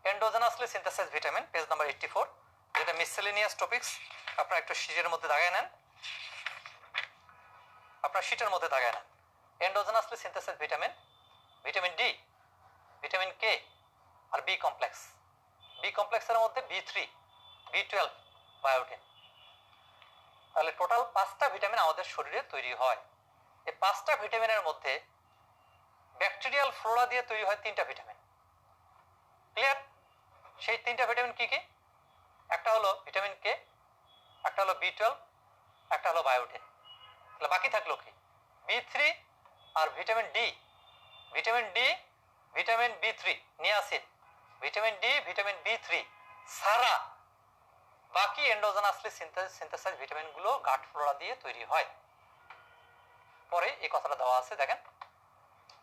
Endogenously synthesize vitamin, page number 84, যেটা মিসসেলেনিয়াস টপিকস। আপনারা একটু শীটের মধ্যে দাগায় নেন, আপনার শীটের মধ্যে দাগায় নেন। Endogenously synthesize vitamin, vitamin D, vitamin K, আর বি কমপ্লেক্স। বি কমপ্লেক্সের মধ্যে B3, B12, বায়োটিন। তাহলে টোটাল 5টা ভিটামিন আমাদের শরীরে তৈরি হয়। এই 5টা ভিটামিনের মধ্যে ব্যাকটেরিয়াল ফ্লোরা দিয়ে তৈরি হয় 3টা ভিটামিন। ক্লিয়ার? সেই 3টা ভিটামিন কি কি? একটা হলো ভিটামিন কে, একটা হলো B12, একটা হলো বায়োটিন। তাহলে বাকি থাকলো কি? B3 আর vitamin D. Vitamin D, vitamin B3, niacin, vitamin D, vitamin B3 সারা বাকি এন্ডোজেনাসলি সিনথেসাইজ ভিটামিনগুলো গাট ফ্লোরা দিয়ে তৈরি হয়। পরে এই কথাটা দেওয়া আছে, দেখেন,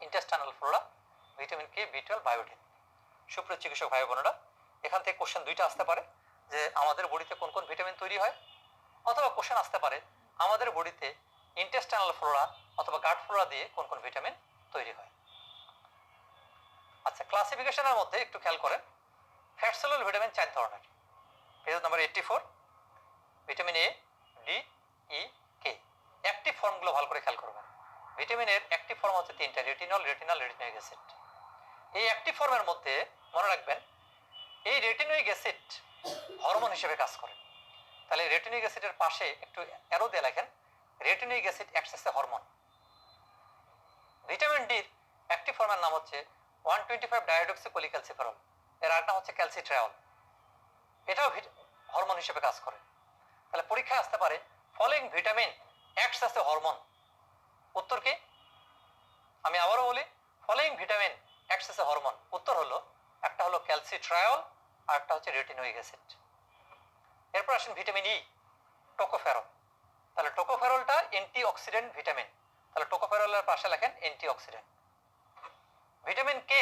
intestinal flora, vitamin K, B12, biotin. সুপ্রিয় চিকিৎসক ভাই বোনেরা, এখান থেকে কোশ্চেন 2টা আসতে পারে যে আমাদের বডিতে কোন কোন ভিটামিন তৈরি হয়, অথবা কোশ্চেন আসতে পারে আমাদের বডিতে ইন্টেস্টাইনাল ফ্লোরা অথবা গাট ফ্লোরা দিয়ে কোন কোন ভিটামিন তৈরি হয়। আচ্ছা, ক্লাসিফিকেশনের মধ্যে একটু খেয়াল করেন, ফ্যাট সলিউবল ভিটামিন 4 ধরনের, page number 84, vitamin A, D, E, K. Active ফর্মগুলো ভালো করে খেয়াল করবেন। ভিটামিনের অ্যাক্টিভ ফর্ম হচ্ছে 3টা, রেটিনল, রেটিনাল, রেটিনোইক অ্যাসিড। এই অ্যাক্টিভ ফর্মের মধ্যে মনে রাখবেন, এই রেটিনোইক অ্যাসিড হরমোন হিসেবে কাজ করে। তাহলে রেটিনোইক অ্যাসিডের পাশে একটু অ্যারো দিয়ে লেখেন, retinoic acid acts as a hormone. Vitamin ডির অ্যাক্টিভ ফর্মের নাম হচ্ছে 125 ডাইঅক্সি পলিক্যালসিফেরল, এর আর নাম হচ্ছে ক্যালসিট্রায়ল। এটাও হরমোন হিসেবে কাজ করে। তাহলে পরীক্ষায় আসতে পারে following vitamin acts as a hormone. উত্তর কি? আমি আবারও বলি, following vitamin acts as a hormone. উত্তর হলো, একটা হলো ক্যালসিট্রায়ল আর একটা হচ্ছে রেটিনোইক অ্যাসিড। এরপর আসেন ভিটামিন ই, টোকোফেরল। তাহলে টোকোফেরলটা অ্যান্টিঅক্সিডেন্ট ভিটামিন, তাহলে টোকোফেরলের পাশে লেখেন antioxidant. Vitamin K,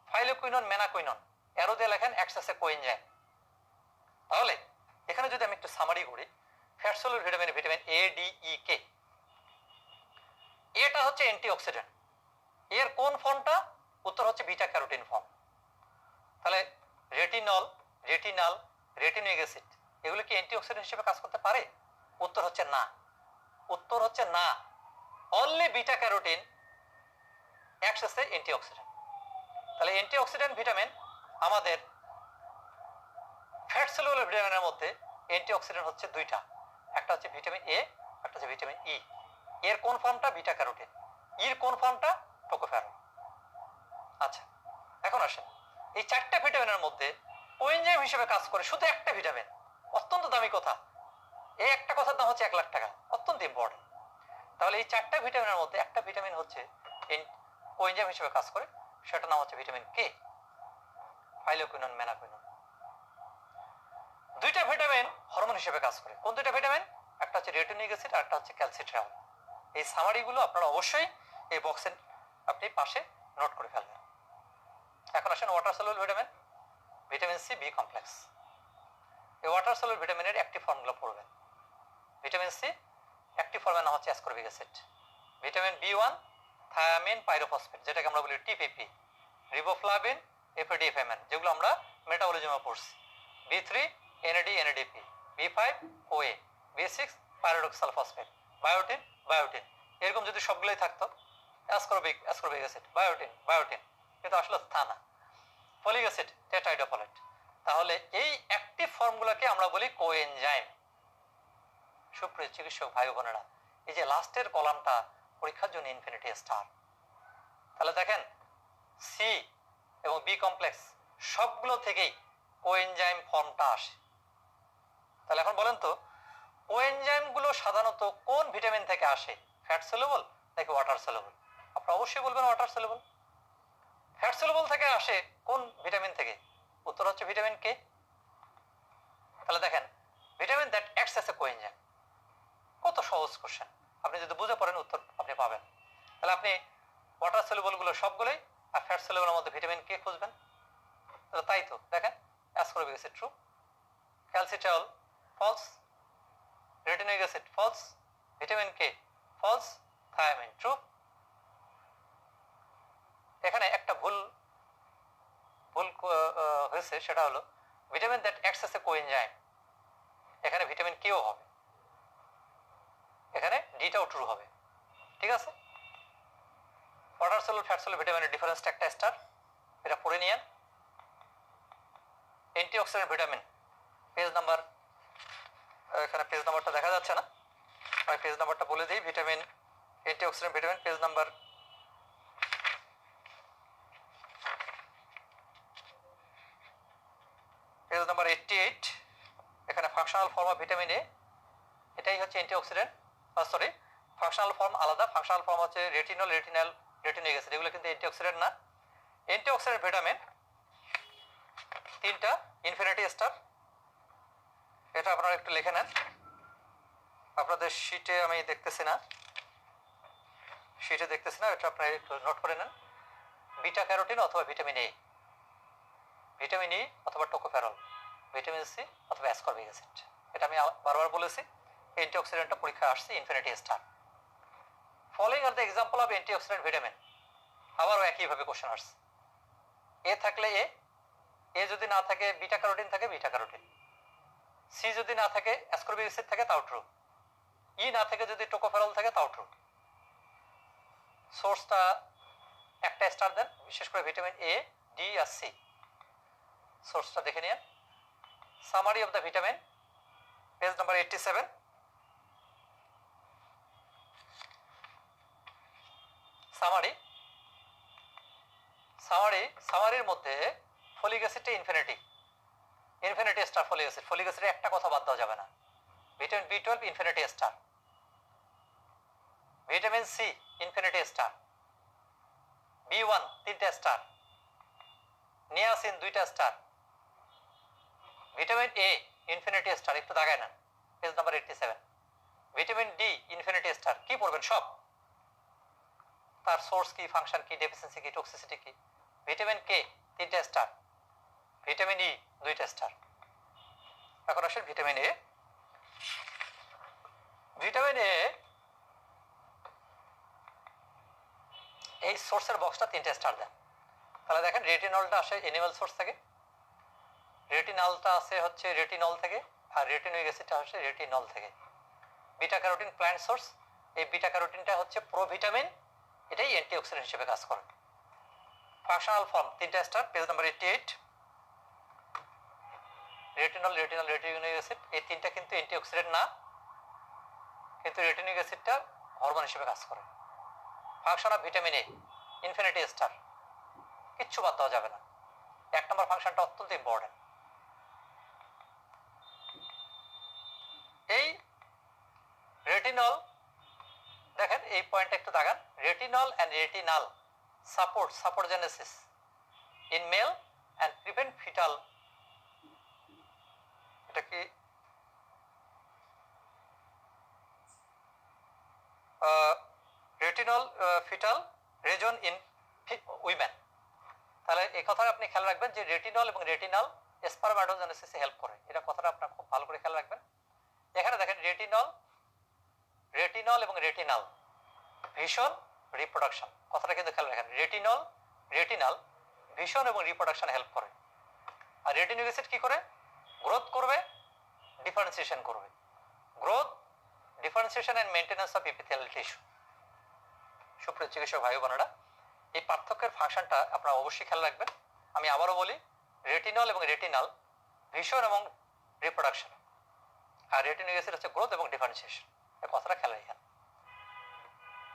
phylloquinone, মেনাকুইনন, arrow দিয়ে লেখেন অ্যাক্টস এজ এ কোএনজাইম। তাহলে এখানে যদি আমি একটু সামারি করি, fat soluble vitamin, vitamin A, D, E, K. এটা হচ্ছে অ্যান্টিঅক্সিডেন্ট। এর কোন ফর্মটা? উত্তর হচ্ছে বিটা ক্যারোটিন ফর্ম। তাহলে রেটিনল, রেটিনাল, রেটিনোইক অ্যাসিড, এগুলো কি অ্যান্টিঅক্সিডেন্ট হিসেবে কাজ করতে পারে? উত্তর হচ্ছে না। উত্তর হচ্ছে না। Only beta carotene acts as এ অ্যান্টিঅক্সিডেন্ট। তাহলে অ্যান্টিঅক্সিডেন্ট ভিটামিন আমাদের ফ্যাট সলিউবল ভিটামিনের মধ্যে অ্যান্টিঅক্সিডেন্ট হচ্ছে 2টা, একটা হচ্ছে ভিটামিন এ, একটা হচ্ছে ভিটামিন ই। এর কোন ফর্মটা? Beta carotene. ইর কোন ফর্মটা? টোকোফেরল। আচ্ছা, এখন আসেন, এই 4টা ভিটামিনের মধ্যে কোএনজাইম হিসেবে কাজ করে শুধু একটা ভিটামিন, অত্যন্ত দামি কথা। এই একটা কথার দাম হচ্ছে 1 লাখ টাকা, অত্যন্ত ইম্পর্টেন্ট। তাহলে এই 4টা ভিটামিনের মধ্যে একটা ভিটামিন হচ্ছে কোএনজাইম হিসেবে কাজ করে, সেটার নাম হচ্ছে ভিটামিন কে, ফাইলোকুইনন, মেনাকুইনন। 2টা ভিটামিন হরমোন হিসেবে কাজ করে। কোন 2টা ভিটামিন? একটা হচ্ছে রেটিনোইক অ্যাসিড আর একটা হচ্ছে ক্যালসিট্রায়ল। এই সামারিগুলো আপনারা অবশ্যই এই বক্সে আপনি পাশে নোট করে ফেলবেন। এখন আসেন water soluble vitamin, vitamin C, B complex. এই ওয়াটার সলিউবল ভিটামিনের অ্যাক্টিভ ফর্মগুলো পড়বেন। ভিটামিন সি অ্যাক্টিভ ফর্মের নাম হচ্ছে ascorbic acid. Vitamin B one thiamine pyrophosphate, যেটাকে আমরা বলি টিপিপি, রিবোফ্লাভিন, এফএডিএফএমএন, যেগুলো আমরা মেটাবলিজমে পড়ছি। বি3 এনএডি এনএডিপি, বি5 ওএ, বি6 পাইরোডক্সাল ফসফেট, বায়োটিন বায়োটিন। এরকম যদি সবগুলোই থাকতো অ্যাসকর্বিক অ্যাসিড, বায়োটিন, কিন্তু আসলে তা না। Folic acid tetrahydrofolate. তাহলে এই অ্যাক্টিভ ফর্মগুলোকে আমরা বলি কোএনজাইম। সুপ্রিয় চিকিৎসক ভাই বোনেরা, এই যে লাস্টের কলামটা পরীক্ষার জন্য ইনফিনিটি স্টার। তাহলে দেখেন সি এবং বি কমপ্লেক্স সবগুলো থেকেই কোএনজাইম ফর্মটা আসে। তাহলে এখন বলেন তো কোএনজাইম গুলো সাধারণত কোন ভিটামিন থেকে আসে, ফ্যাট সলিউবল নাকি ওয়াটার সলিউবল? আপনারা অবশ্যই বলবেন ওয়াটার সলিউবল। ফ্যাট সলিউবল থেকে আসে কোন ভিটামিন থেকে? উত্তর হচ্ছে ভিটামিন কে। তাহলে দেখেন vitamin that acts as a coenzyme, কত সহজ কোশ্চেন। আপনি যদি বুঝে পড়েন উত্তর আপনি পাবেন। তাহলে আপনি ওয়াটার সলিউবল গুলো সবগুলোই আর ফ্যাট সলিউবলের মধ্যে ভিটামিন কে খুঁজবেন। তাই তো দেখেন ascorbic acid true, calcitriol false, retinoic acid false, vitamin K false, thiamine true. এখানে একটা ভুল হয়েছে, সেটা হলো vitamin that acts as a coenzyme, এখানে ভিটামিন কেও হবে, এখানে ডিটাও ট্রু হবে। ঠিক আছে, ওয়াটার সলিউবল ফ্যাট সলিউবল ভিটামিনের ডিফারেন্সটা একটা স্টার, এটা পড়ে নিয়েন। অ্যান্টিঅক্সিডেন্ট ভিটামিন পেজ নাম্বার, এখানে পেজ নাম্বারটা দেখা যাচ্ছে না, আমি পেজ নাম্বারটা বলে দিই। Vitamin antioxidant vitamin page number 88। এখানে functional form of vitamin A, এটাই হচ্ছে অ্যান্টিঅক্সিডেন্ট। সরি, ফাংশনাল ফর্ম আলাদা, ফাংশনাল ফর্ম হচ্ছে রেটিনোইক অ্যাসিড, এগুলো কিন্তু অ্যান্টিঅক্সিডেন্ট না। অ্যান্টিঅক্সিডেন্ট ভিটামিন তিনটা, ইনফিনিটি স্টার, এটা আপনারা একটু লিখে নেন। আপনাদের শিটে আমি দেখতেছি না, এটা আপনারা একটু নোট করে নেন। বিটা ক্যারোটিন অথবা ভিটামিন এ, ভিটামিন ই অথবা টোকোফেরল, ভিটামিন সি অথবা অ্যাসকর্বিক অ্যাসিড। এটা আমি বারবার বলেছি, অ্যান্টিঅক্সিডেন্টটা পরীক্ষায় আসছে infinity star. Following are the example of antioxidant vitamin, আবারও একইভাবে কোশ্চেন আসছে। এ থাকলে এ যদি না থাকে বিটা ক্যারোটিন থাকে বিটা ক্যারোটিন, সি যদি না থাকে অ্যাসকর্বিক অ্যাসিড থাকে তাও ট্রু, ই না থাকে যদি টোকোফেরল থাকে তাও ট্রু। সোর্সটা একটা স্টার দেন, বিশেষ করে ভিটামিন এ, ডি আর সি। সোর্সটা দেখে নিন। Summary of the vitamin page number 87। সামারির মধ্যে ফলিক অ্যাসিডটা ইনফিনিটি স্টার, ফলিক অ্যাসিডের একটা কথা বাদ দেওয়া যাবে না। ভিটামিন বি12 infinity star, vitamin C infinity star, B one 3টা স্টার, নিয়াসিন 2টা star, vitamin A infinity star, একটু দাগায় নেন page number 87। Vitamin D infinity star, কি পড়বেন সব, তার সোর্স কি, ফাংশন কি, ডেফিসিয়েন্সি কি, টক্সিসিটি কি। ভিটামিন কে 3টা স্টার, ভিটামিন ই 2টা স্টার। এখন আসেন ভিটামিন এ। ভিটামিন এ এই সোর্সের বক্সটা 3টা স্টার দেন। তাহলে দেখেন রেটিনলটা আসে অ্যানিমাল সোর্স থেকে, রেটিনালটা আসে হচ্ছে রেটিনল থেকে, আর রেটিনোইক অ্যাসিডটা আসে রেটিনল থেকে। বিটা ক্যারোটিন প্ল্যান্ট সোর্স, এই বিটা ক্যারোটিনটা হচ্ছে প্রোভিটামিন, এটাই অ্যান্টিঅক্সিডেন্ট হিসেবে কাজ করে। ফাংশনাল ফর্ম 3টা star, page number 88। Retinoic acid, এই 3টা কিন্তু অ্যান্টিঅক্সিডেন্ট না, কিন্তু রেটিনোইক অ্যাসিডটা হরমোন হিসেবে কাজ করে। Function of vitamin A infinity star, কিচ্ছু বাদ দেওয়া যাবে না, 1 নম্বর ফাংশনটা অত্যন্ত ইম্পর্টেন্ট। এই রেটিনল দেখেন, এই পয়েন্টটা একটু দাগান। রেটিনল এন্ড রেটিনাল সাপোর্ট সাপোর্টজেনেসিস in male and prevent fetal, এটা কি রেটিনল ফিটাল রেজন ইন উইমেন। তাহলে এই কথাটা আপনি খেয়াল রাখবেন যে রেটিনল এবং রেটিনাল স্পারমাটোজেনেসিসে হেল্প করে, এটা কথাটা আপনারা খুব ভালো করে খেয়াল রাখবেন। এখানে দেখেন রেটিনল রেটিনল এবং রেটিনাল ভিশন রিপ্রোডাকশন, কথাটা কিন্তু খেয়াল রাখেন। রেটিনাল ভিশন এবং রিপ্রোডাকশন হেল্প করে। আর রেটিনিক অ্যাসিড কি করে? গ্রোথ করবে, ডিফারেন্সিয়েশন করবে। Growth, differentiation and maintenance of epithelial tissue. সুপ্রিয় চিকিৎসক ভাই বোনেরা, এই পার্থক্যের ফাংশনটা আপনারা অবশ্যই খেয়াল রাখবেন। আমি আবারও বলি, রেটিনল এবং রেটিনাল ভিশন এবং রিপ্রোডাকশন, আর রেটিনিক অ্যাসিড হচ্ছে গ্রোথ এবং ডিফারেন্সিয়েশন। এই কথাটা খেয়াল রাখেন।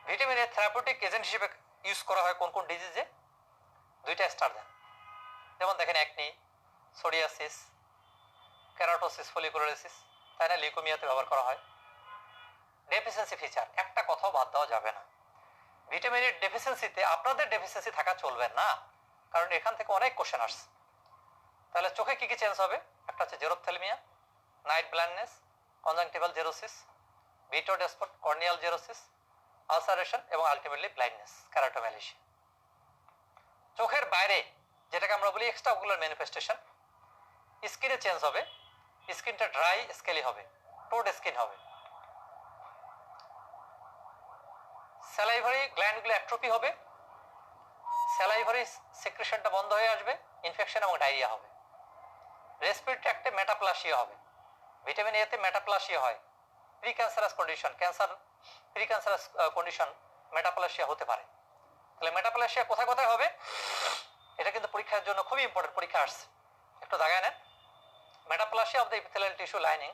ভিটামিন এ থেরাপিউটিক এজেন্ট হিসেবে ইউজ করা হয় কোন কোন ডিজিজে? দুইটা স্টার দেন। যেমন দেখেন অ্যাকনি, সোরিয়াসিস, কেরাটোসিস, ফলিকুলারিসিস, তাই না, লিউকোমিয়াতে ব্যবহার করা হয়। ডেফিসিয়েন্সি ফিচার, একটা কথাও বাদ দেওয়া যাবে না। ভিটামিনের ডেফিসিয়েন্সিতে আপনাদের ডেফিসিয়েন্সি থাকা চলবে না, কারণ এখান থেকে অনেক কোশ্চেন আসছে। তাহলে চোখে কি কি চেঞ্জ হবে? একটা হচ্ছে xerophthalmia, night blindness, conjunctival xerosis, ভিট্রোডেসপট, কর্নিয়াল জেরোসিস, আলসারেশন এবং আলটিমেটলি ব্লাইন্ডনেস, ক্যারাটোম্যালেশিয়া। চোখের বাইরে যেটাকে আমরা বলি এক্সট্রা অকুলার ম্যানিফেস্টেশন, স্কিনে চেঞ্জ হবে। স্কিনটা ড্রাই স্কেলি হবে, টোড স্কিন হবে। স্যালাইভারি গ্ল্যান্ডগুলো অ্যাট্রোপি হবে, স্যালাইভারি সেক্রেশনটা বন্ধ হয়ে আসবে, ইনফেকশন এবং ডায়রিয়া হবে। রেসপিরেটরি ট্র্যাক্টে মেটাপ্লাসিয়া হবে। ভিটামিন এ তে মেটাপ্লাসিয়া হয়, pre cancerous condition, pre cancerous condition metaplasia হতে পারে। তাহলে মেটাপ্লাসিয়া কোথায় কোথায় হবে? এটা কিন্তু পরীক্ষার জন্য খুবই ইম্পর্টেন্ট, পরীক্ষা আসছে, একটু দাগায় নেন। Metaplasia of the epithelial tissue lining,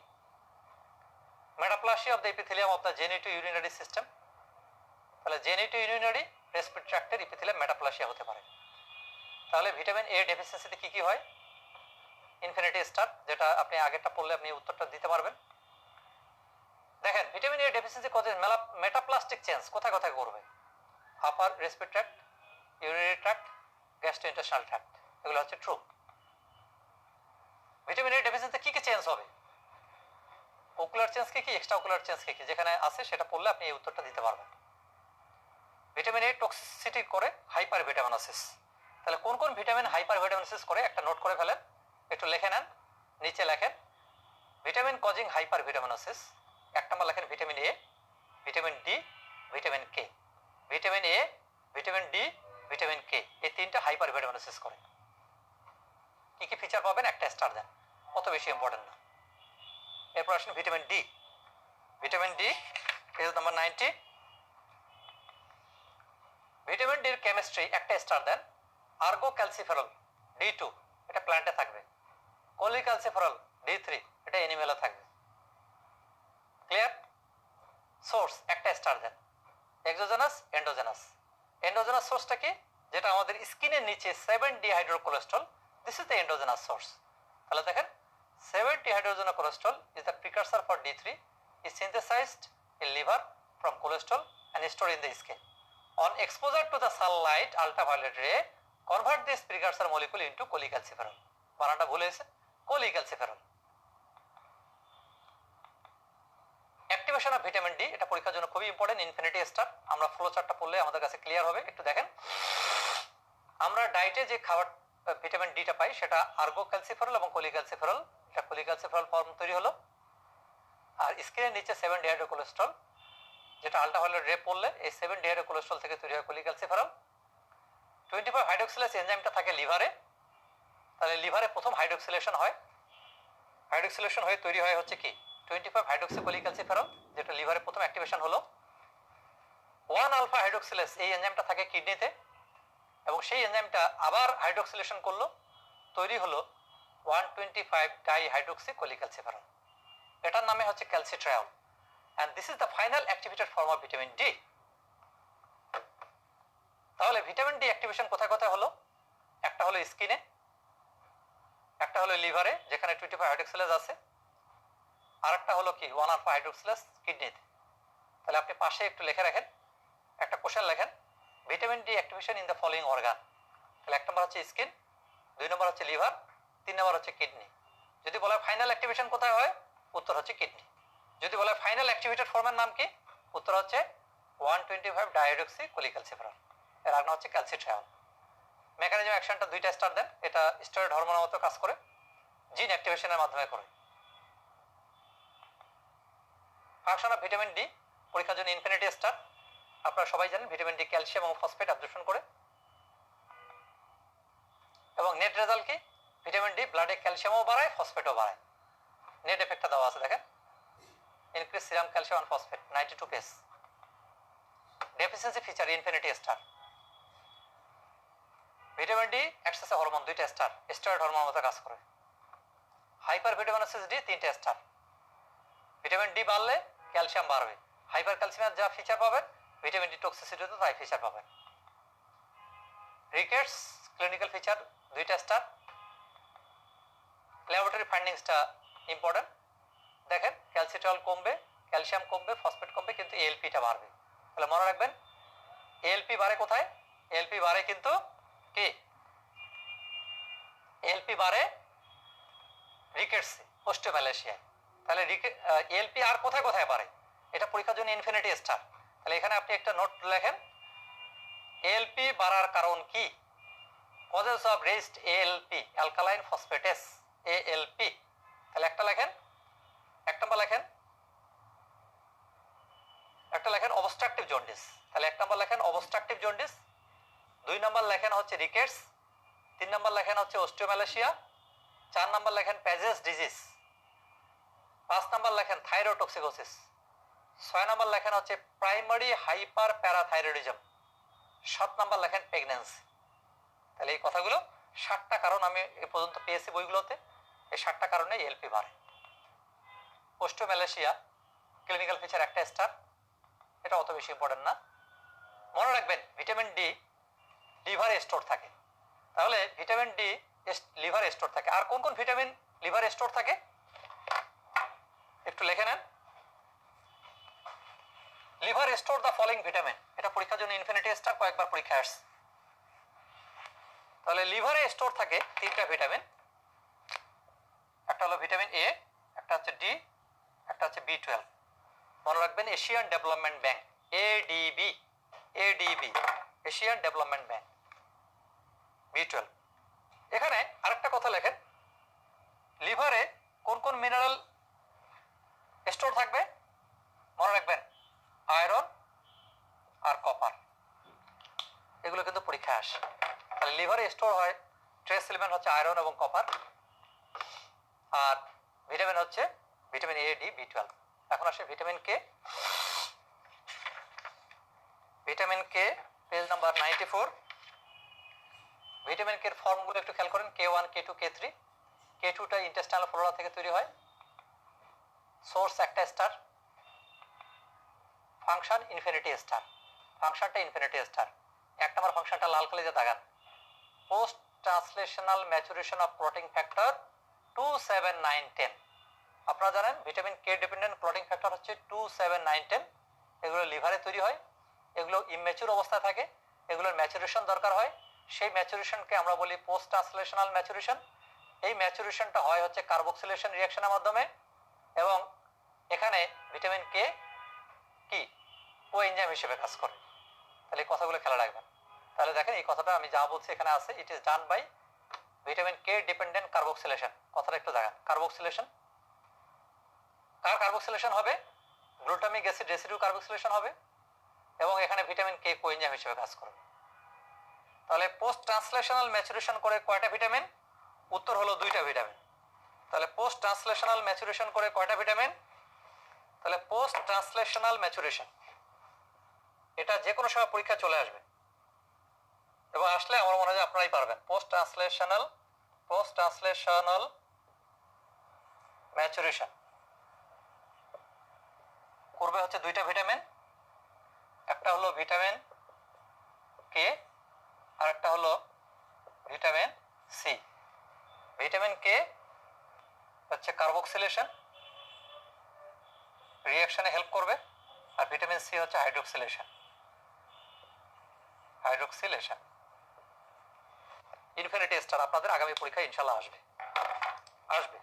metaplasia of the epithelium of the genito urinary system. তাহলে জেনিটো ইউরিনারি, রেসপিরেটরি ট্র্যাক্টের এপিথেলিয়াম মেটাপ্লাসিয়া হতে পারে। তাহলে ভিটামিন এ ডেফিসিয়েন্সিতে কি কি হয়? ইনফিনিটি স্টার, যেটা আপনি আগেরটা পড়লে আপনি উত্তরটা দিতে পারবেন। দেখেন vitamin A deficiency causes metaplastic change কোথায় কোথায় করবে? Upper respiratory tract, urinary tract, gastrointestinal tract, এগুলো হচ্ছে ট্রু। ভিটামিন এ ডেফিসিয়েন্সিতে কি কি চেঞ্জ হবে? ওকুলার চেঞ্জ কি কি, এক্সট্রা ওকুলার চেঞ্জ কি কি, যেখানে আছে সেটা পড়লে আপনি এই উত্তরটা দিতে পারবেন। ভিটামিন এ টক্সিসিটি করে হাইপার ভিটামিনোসিস। তাহলে কোন কোন ভিটামিন হাইপার ভিটামিনোসিস করে একটা নোট করে ফেলেন, একটু লিখে নেন, নিচে লেখেন ভিটামিন কজিং হাইপার ভিটামিনোসিস। এক নম্বর লেখেন vitamin A, vitamin D, vitamin K. Vitamin A, vitamin D, vitamin কে, এই তিনটা হাইপার ভিটামিনোসিস করে। কি কি ফিচার পাবেন? একটা স্টার দেন, অত বেশি ইম্পর্টেন্ট না। এরপর আসেন vitamin D. Vitamin D page number 90। Vitamin ডির কেমিস্ট্রি একটা স্টার দেন। আর্গো ক্যালসিফেরল D2, এটা প্ল্যান্টে থাকবে। কোলিক্যালসিফেরল D3, এটা অ্যানিমেলে থাকবে। ক্লিয়ার? সোর্স একটা স্টার দেন। Exogenous, endogenous. এন্ডোজেনাস সোর্সটা কি? যেটা আমাদের স্কিনের নিচে seven dehydrocholesterol, this is the endogenous source. তাহলে দেখেন 7-dehydrogenous is the precursor for D3, is synthesized in liver from cholesterol and stored in the skin. On exposure to the sunlight, ultraviolet ray convert this precursor molecule into cholecalciferol. বানানটা ভুল হয়েছে, cholecalciferol. Activation of vitamin D, এটা পরীক্ষার জন্য খুবই important, infinity star. আমরা flow চার্টটা পড়লে আমাদের কাছে ক্লিয়ার হবে। একটু দেখেন, আমরা ডায়েটে যে খাবার ভিটামিন ডিটা পাই সেটা আর্গো ক্যালসিফেরল এবং কোলিক্যালসিফেরল। এটা কোলিক্যালসিফেরল ফর্ম তৈরি হলো। আর স্কিনের নিচে 7-ডিহাইড্রোকোলেস্ট্রল, যেটা আল্ট্রাভায়োলেট রে পড়লে এই 7-ডিহাইড্রোকোলেস্ট্রল থেকে তৈরি হয় কোলিক্যালসিফেরল। 25 হাইড্রোক্সিলেজ এনজাইমটা থাকে লিভারে। তাহলে লিভারে প্রথম হাইড্রোক্সিলেশন হয়, হাইড্রোক্সিলেশন হয়ে তৈরি হয় হচ্ছে কি 25 হাইড্রোক্সিকোলিক্যালসিফেরল, যেটা লিভারে প্রথম অ্যাক্টিভেশন হলো। 1 আলফা হাইড্রোক্সিলেজ, এই এনজাইমটা থাকে কিডনিতে, এবং সেই এনজাইমটা আবার হাইড্রোক্সিলেশন করলো, তৈরি হলো 125 ডাইহাইড্রোক্সিকোলিক্যালসিফেরল। এটার নামে হচ্ছে ক্যালসিট্রায়ল, and this is the final activated form of vitamin D. তাহলে ভিটামিন ডি অ্যাক্টিভেশন কোথায় কোথায় হলো? একটা হলো স্কিনে, একটা হলো লিভারে যেখানে 25 হাইড্রোক্সিলেজ আছে, আর একটা হলো কি 1 আলফা হাইড্রোক্সিলেজ কিডনিতে। তাহলে আপনি পাশে একটু লিখে রাখেন, একটা কোশ্চেন লেখেন vitamin D activation in the following organ. তাহলে 1 নম্বর হচ্ছে স্কিন, 2 নম্বর হচ্ছে লিভার, 3 নম্বর হচ্ছে কিডনি। যদি বলা হয় ফাইনাল অ্যাক্টিভেশন কোথায় হয়, উত্তর হচ্ছে কিডনি। যদি বলা হয় ফাইনাল অ্যাক্টিভেটেড ফর্মের নাম কি, উত্তর হচ্ছে 125 ডাইহাইড্রোক্সিকোলিক্যালসিফেরল, এর আগে হচ্ছে ক্যালসিট্রায়ল। মেকানিজম অ্যাকশনটা দুইটা স্টার দেন। এটা স্টেরয়েড হরমোনের মতো কাজ করে, জিন অ্যাক্টিভেশনের মাধ্যমে করে। ফাংশন অফ ভিটামিন ডি, পরীক্ষার জন্য ইনফিনিটি স্টার। আপনারা সবাই জানেন ভিটামিন ডি ক্যালসিয়াম এবং ফসফেট অ্যাবজর্পশন করে। এবং নেট রেজাল্ট কি? ভিটামিন ডি ব্লাডে ক্যালসিয়ামও বাড়ায়, ফসফেটও বাড়ায়। নেট এফেক্টটা দেওয়া আছে দেখেন, increase serum calcium and phosphate 92 case. Deficiency feature infinity star. Vitamin D এক্সেসে হরমোন 2টা স্টার, স্টেরয়েড হরমোনের মতো কাজ করে। হাইপার ভিটামিনোসিস ডি 3টে স্টার। ভিটামিন ডি বাড়লে ক্যালসিয়াম বাড়বে। হাইপার ক্যালসিয়ামের যা ফিচার পাবেন ভিটামিন ডি টক্সিসিটিতে তাই ফিচার পাবেন। রিকেটস ক্লিনিক্যাল ফিচার 2টা স্টার। ল্যাবরেটরি ফাইন্ডিংসটা ইম্পর্টেন্ট। দেখেন ক্যালসিট্রল কমবে, ক্যালসিয়াম কমবে, ফসফেট কমবে, কিন্তু এএলপিটা বাড়বে। তাহলে মনে রাখবেন এএলপি বাড়ে কোথায়? এএলপি বাড়ে কিন্তু কি? এএলপি বাড়ে রিকেটসে, অস্টিওম্যালেশিয়ায়। তাহলে এএলপি আর কোথায় কোথায় বাড়ে? এটা পরীক্ষার জন্য ইনফিনিটি স্টার। তাহলে এখানে আপনি একটা নোট লেখেন, এএলপি বাড়ার কারণ কি? Causes of raised ALP, alkaline phosphatase, ALP. তাহলে একটা লেখেন, এক নম্বর লেখেন, একটা লেখেন অবস্ট্রাকটিভ জন্ডিস। তাহলে এক নম্বর লেখেন অবস্ট্রাকটিভ জন্ডিস, 2 নম্বর লেখেন হচ্ছে রিকেটস, 3 নম্বর লেখেন হচ্ছে অস্টিওম্যালেশিয়া, 4 নম্বর লেখেন প্যাজেস ডিজিজ, 5 নম্বর লেখেন থাইরোটক্সিকোসিস, 6 নম্বর লেখেন হচ্ছে প্রাইমারি হাইপার প্যারাথাইরয়েডিজম, 7 নম্বর লেখেন প্রেগন্যান্সি। তাহলে এই কথাগুলো 7টা কারণ আমি এ পর্যন্ত পেয়েছি বইগুলোতে। এই 7টা কারণে এএলপি বাড়ে। অস্টিওম্যালেশিয়া ক্লিনিক্যাল ফিচার একটা স্টার, এটা অত বেশি ইম্পর্টেন্ট না। মনে রাখবেন ভিটামিন ডি লিভারে স্টোর থাকে। তাহলে ভিটামিন ডি লিভারে স্টোর থাকে। আর কোন কোন ভিটামিন লিভারে স্টোর থাকে একটু লিখে নেন। Liver store the following vitamin, এটা পরীক্ষার জন্য ইনফিনিটি স্টার, কয়েকবার পরীক্ষা আসছে। তাহলে লিভারে স্টোর থাকে 3টা ভিটামিন, একটা হলো ভিটামিন এ, একটা হচ্ছে ডি, একটা হচ্ছে B12। মনে রাখবেন Asian development bank, ADB, ADB Asian development bank, B12। এখানে আরেকটা কথা লেখেন, লিভারে কোন কোন মিনারেল স্টোর থাকবে? মনে রাখবেন আয়রন আর কপার, এগুলো কিন্তু পরীক্ষায় আসে। তাহলে লিভারে স্টোর হয় ট্রেস এলিমেন্ট হচ্ছে আয়রন এবং কপার, আর ভিটামিন হচ্ছে ভিটামিন এ, ডি, B12। এখন আসে vitamin K. Vitamin K page number 94। Vitamin K এর ফর্মগুলো একটু খেয়াল করেন, K1, K2, K3। K2টা intestinal Flora থেকে তৈরি হয়। সোর্স একটা স্টার, ফাংশন ইনফিনিটি স্টার, ফাংশনটা ইনফিনিটি স্টার। 1 নম্বর ফাংশনটা লাল কালি দিয়ে দাগান, post translational maturation of clotting factor 2, 7, 9, 10। আপনারা জানেন vitamin K dependent clotting factor হচ্ছে 2, 7, 9, 10। এগুলো লিভারে তৈরি হয়, এগুলো ইম্যাচুর অবস্থায় থাকে, এগুলোর ম্যাচুরেশন দরকার হয়। সেই ম্যাচুরেশনকে আমরা বলি পোস্ট ট্রান্সলেশনাল ম্যাচুরেশন। এই ম্যাচুরেশনটা হয় হচ্ছে কার্বক্সিলেশন রিঅ্যাকশনের মাধ্যমে। এবং এখানে ভিটামিন কে কি কোএনজাইম হিসেবে কাজ করে। তাহলে এই কথাগুলো খেয়াল রাখবেন। তাহলে দেখেন এই কথাটা আমি যা বলছি এখানে আছে, it is done by vitamin K dependent carboxylation. কথাটা একটু দেখেন, কার্বক্সিলেশন কার কার্বক্সিলেশন হবে? গ্লুটামিক অ্যাসিড রেসিডিউ কার্বক্সিলেশন হবে, এবং এখানে ভিটামিন কে কোএনজাইম হিসেবে কাজ করবে। তাহলে পোস্ট ট্রান্সলেশনাল ম্যাচুরেশন করে কয়টা ভিটামিন? উত্তর হলো 2টা ভিটামিন। তাহলে পোস্ট ট্রান্সলেশনাল ম্যাচুরেশন করে কয়টা ভিটামিন? তাহলে পোস্ট ট্রান্সলেশনাল ম্যাচুরেশন এটা যে কোনো সময় পরীক্ষা চলে আসবে, এবং আসলে আমার মনে হয় আপনারাই পারবেন। পোস্ট ট্রান্সলেশনাল ম্যাচুরেশন করবে হচ্ছে 2টা ভিটামিন, একটা হলো ভিটামিন কে আর একটা হলো ভিটামিন সি। ভিটামিন কে হচ্ছে কার্বক্সিলেশন রিঅ্যাকশনে হেল্প করবে, আর ভিটামিন সি হচ্ছে হাইড্রোক্সিলেশন। ইনফিনিটি স্টার আপনাদের আগামী পরীক্ষায় ইনশাল্লাহ আসবে।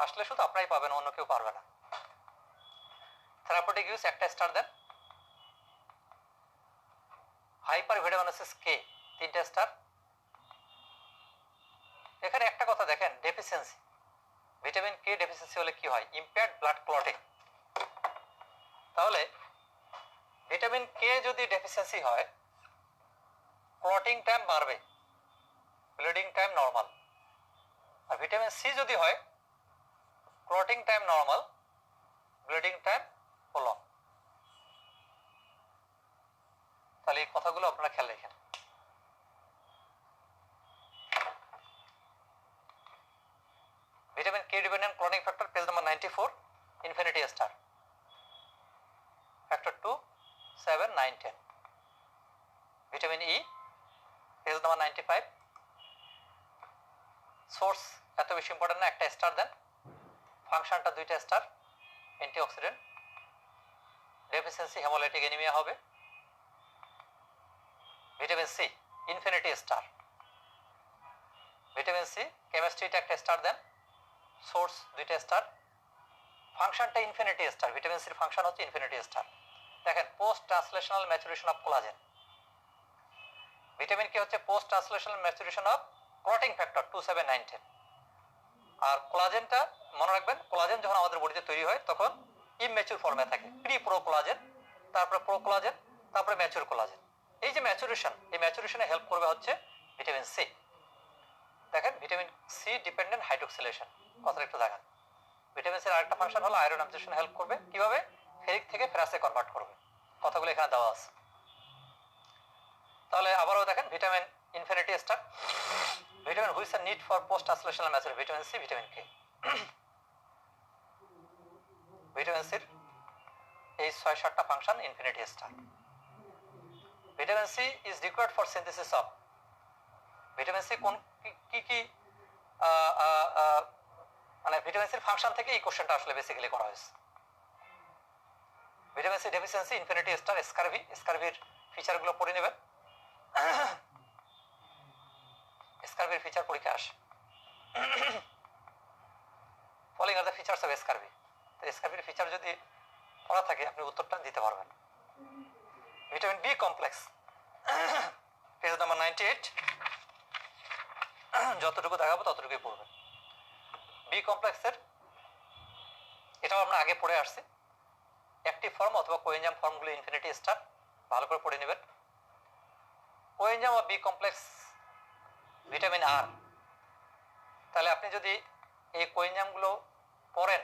আসলে শুধু আপনারাই পাবেন, অন্য কেউ পারবে না। থেরাপিউটিক ইউজ একটা স্টার দেন। হাইপার ভিটামিনোসিস কে 3টা স্টার। এখানে একটা কথা দেখেন, ডেফিসিয়েন্সি, ভিটামিন কে ডেফিসিয়েন্সি হলে কি হয়? Impaired blood clotting. তাহলে যদি ডেফিসিয়েন্সি হয় ক্লটিং টাইম বাড়বে, ব্লিডিং টাইম নর্মাল। আর ভিটামিন সি যদি হয় clotting time normal, bleeding time prolong. তাহলে এই কথাগুলো আপনারা খেয়াল রাখেন। Vitamin K dependent clotting factor page number 94, infinity star factor 2, 7, 9, 10। Vitamin E page number 95। Source এত বেশি ইম্পর্টেন্ট না, একটা স্টার দেন, ফাংশনটা 2টা star, antioxidant. Deficiency haemolytic anaemia হবে। Vitamin C infinity star. Vitamin C কেমিস্ট্রিটা একটা স্টার দেন, সোর্স 2টা স্টার, ফাংশনটা ইনফিনিটি স্টার। ভিটামিন সির ফাংশন হচ্ছে ইনফিনিটি স্টার। দেখেন post translational maturation of collagen. Vitamin K হচ্ছে post translational maturation of clotting factor 2, 7, 9, 10। আর কোলাজেনটা মনে রাখবেন, কোলাজেন যখন আমাদের বডিতে তৈরি হয় তখন ইমম্যাচুর ফর্মে থাকে, প্রি প্রো কোলাজেন, তারপরে প্রো কোলাজেন, তারপরে ম্যাচুর কোলাজেন। এই যে ম্যাচুরেশন, এই ম্যাচুরেশনে হেল্প করবে হচ্ছে ভিটামিন সি। দেখেন ভিটামিন সি ডিপেন্ডেন্ট হাইড্রোক্সিলেশন, কথাটা একটু দেখান। ভিটামিন সির আরেকটা ফাংশন হলো আয়রন অ্যাবজর্পশন হেল্প করবে। কিভাবে? ফেরিক থেকে ফেরাসে কনভার্ট করবে। কথাগুলো এখানে দেওয়া আছে। তাহলে আবারও দেখেন vitamin infinity star. Vitamin which are need for post translational maturation, vitamin C, vitamin K. Vitamin সির এই 6-7টা function infinity star. Vitamin C is required for synthesis of. Vitamin C কোন কি কি মানে ভিটামিন সির ফাংশন থেকে এই কোশ্চেনটা আসলে বেসিক্যালি করা হয়েছে। Vitamin C deficiency infinity star, scurvy. স্কারভির ফিচারগুলো পড়ে নেবেন। স্কারভির ফিচার পরীক্ষা আসে। Following are the features of scurvy. তো স্কারভির ফিচার যদি পড়া থাকে আপনি উত্তরটা দিতে পারবেন। Vitamin B complex page number 98। যতটুকু দেখাবো ততটুকুই পড়বেন। বি কমপ্লেক্সের এটাও আমরা আগে পড়ে আসছি। অ্যাক্টিভ ফর্ম অথবা কোএনজাইম ফর্মগুলো ইনফিনিটি স্টার, ভালো করে পড়ে নেবেন। কোএনজাইম বা বি কমপ্লেক্স ভিটামিন আর। তাহলে আপনি যদি এই কোএনজাইমগুলো পড়েন,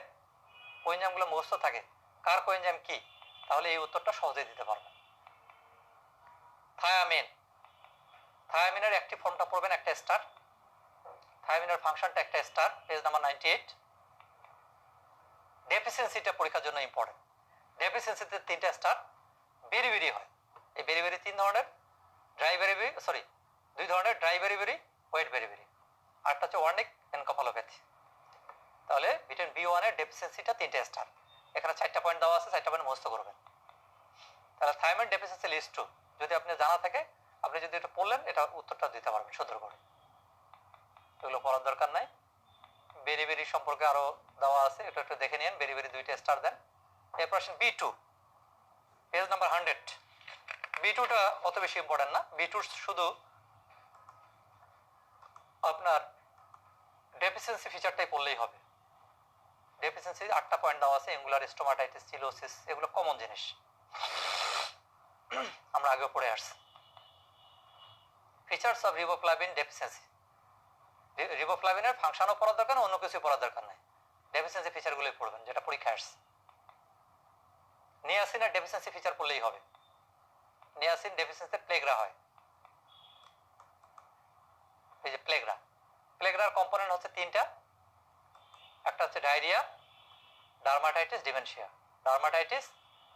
কোএনজাইমগুলো মুখস্থ থাকে কার কোএনজাইম কি, তাহলে এই উত্তরটা সহজেই দিতে পারবেন। থায়ামিন, থায়ামিনের অ্যাক্টিভ ফর্মটা পড়বেন একটা স্টার, থায়ামিনের ফাংশনটা একটা স্টার, পেজ নাম্বার 98। ডেফিসিয়েন্সিটা পরীক্ষার জন্য ইম্পর্টেন্ট। ডেফিসিয়েন্সিতে 3টা স্টার। বেরিবেরি হয়, এই বেরিবেরি 3 ধরনের, ড্রাই বেরিবেরি, সরি 2 ধরনের, ড্রাই বেরিবেরি, ওয়েট বেরিবেরি। আরটা হচ্ছে ওয়ার্নিক এনকেফালোপ্যাথি। তাহলে ভিটামিন বি1 এর ডেফিসিয়েন্সিটা 3টা স্টার। এখানে 4টা পয়েন্ট দেওয়া আছে, 4টা পয়েন্ট মুখস্থ করবেন। তাহলে থায়ামিন ডেফিসিয়েন্সি লিস্ট 2 যদি আপনি জানা থাকে, আপনি যদি এটা পড়লেন এটা উত্তরটা দিতে পারবেন সুন্দর করে। এগুলো পড়ার দরকার নাই। বেরিবেরি সম্পর্কে আরো দেওয়া আছে, এটা একটু দেখে নিন। বেরিবেরি 2টা স্টার দেন। এরপর আসেন বি2, পেজ নাম্বার 100। বি2টা অত বেশি ইম্পর্টেন্ট না। বি2 শুধু আপনার ডেফিসিয়েন্সি ফিচারটাই পড়লেই হবে। ডেফিসিয়েন্সি 8টা পয়েন্ট দেওয়া আছে, অ্যাঙ্গুলার স্টোমাটাইটিস, চিলোসিস, এগুলো কমন জিনিস, আমরা আগেও পড়ে আসছি। Features of riboflavin deficiency. রিবোফ্লাভিনের ফাংশনও পড়ার দরকার না, অন্য কিছু পড়ার দরকার নাই, ডেফিসিয়েন্সি ফিচারগুলোই পড়বেন যেটা পরীক্ষা আসছে। নিয়াসিনের ডেফিসিয়েন্সি ফিচার পড়লেই হবে। নিয়াসিন ডেফিসিয়েন্সিতে প্লেগরা হয়। এই যে প্লেগরা, প্লেগরার কম্পোনেন্ট হচ্ছে 3টা। একটা হচ্ছে diarrhoea, dermatitis, dementia. Dermatitis,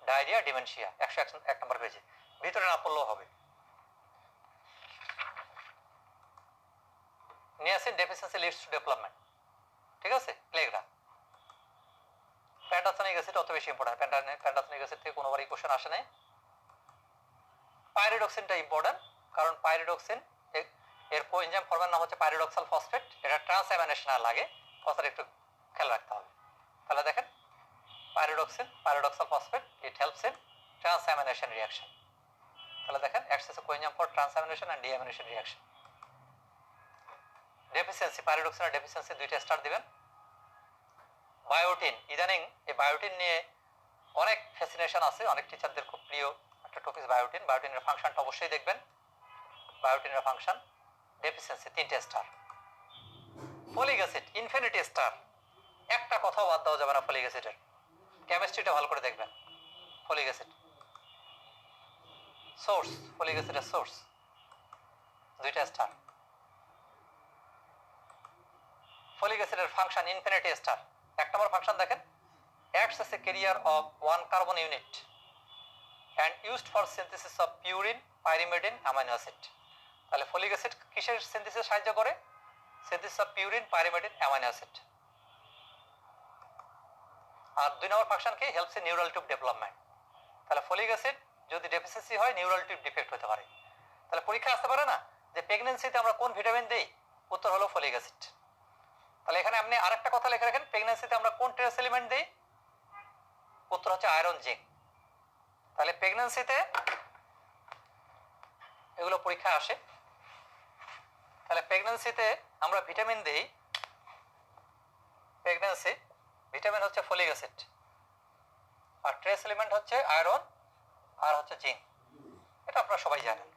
diarrhoea, dementia 101 নম্বর পেজে, ভিতরে না পড়লেও হবে। Niacin deficiency leads to development, ঠিক আছে। প্লেগরা। প্যান্টাথনিক অ্যাসিড অত বেশি ইম্পর্টেন্ট, প্যান্টাথনিক অ্যাসিড থেকে কোনোবারই কোশ্চেন আসে নাই। পাইরিডক্সিনটা ইম্পর্টেন্ট, কারণ পাইরিডক্সিন এর কোএনজাইম ফর্মের নাম হচ্ছে পাইরিডক্সাল ফসফেট। এটা ট্রান্সঅ্যামিনেশন লাগে, কথাটা একটু খেয়াল রাখতে হবে। তাহলে দেখেন pyridoxine, pyridoxal phosphate, it helps in transamination reaction. তাহলে দেখেন acts as a coenzyme for transamination and deamination reaction. Deficiency, পাইরিডক্সিনের ডেফিসিয়েন্সি 2টা স্টার দিবেন। বায়োটিন, ইদানিং এই বায়োটিন নিয়ে অনেক ফ্যাসিনেশন আছে, অনেক টিচারদের খুব প্রিয় একটা টপিক বায়োটিন। বায়োটিনের ফাংশনটা অবশ্যই দেখবেন। বায়োটিনের ফাংশন ডেফিসিয়েন্সি 3টে star. Folic acid infinity star, একটা কথাও বাদ দেওয়া যাবে না ফলিক অ্যাসিডের। কেমিস্ট্রিটা ভালো করে দেখবেন। ফলিক অ্যাসিড সোর্স, ফলিক অ্যাসিডের সোর্স 2টা স্টার। ফলিক অ্যাসিডের ফাংশন ইনফিনিটি স্টার। 1 নম্বর ফাংশন দেখেন, acts as a carrier of 1 carbon unit and used for synthesis of purine, pyrimidine, amino acid। তাহলে ফলিক অ্যাসিড কিসের সিনথেসিসে সাহায্য করে? Synthesis of purine, pyrimidine, amino acid. আর 2 নম্বর ফাংশন কি? Helps in neural tube development. তাহলে ফলিক অ্যাসিড যদি ডেফিসিয়েন্সি হয় নিউরাল টিউব ডিফেক্ট হতে পারে। তাহলে পরীক্ষা আসতে পারে না যে প্রেগন্যান্সিতে আমরা কোন ভিটামিন দেই? উত্তর হলো ফলিক অ্যাসিড। তাহলে এখানে আপনি আরেকটা কথা লিখে রাখেন, প্রেগন্যান্সিতে আমরা কোন ট্রেস এলিমেন্ট দেই? উত্তর হচ্ছে আয়রন, জিঙ্ক। তাহলে প্রেগন্যান্সিতে এগুলো পরীক্ষা আসে। তাহলে প্রেগন্যান্সিতে আমরা ভিটামিন দেই, প্রেগন্যান্সি ভিটামিন হচ্ছে ফলিক অ্যাসিড, আর ট্রেস এলিমেন্ট হচ্ছে আয়রন আর হচ্ছে জিঙ্ক। এটা আপনারা সবাই জানেন,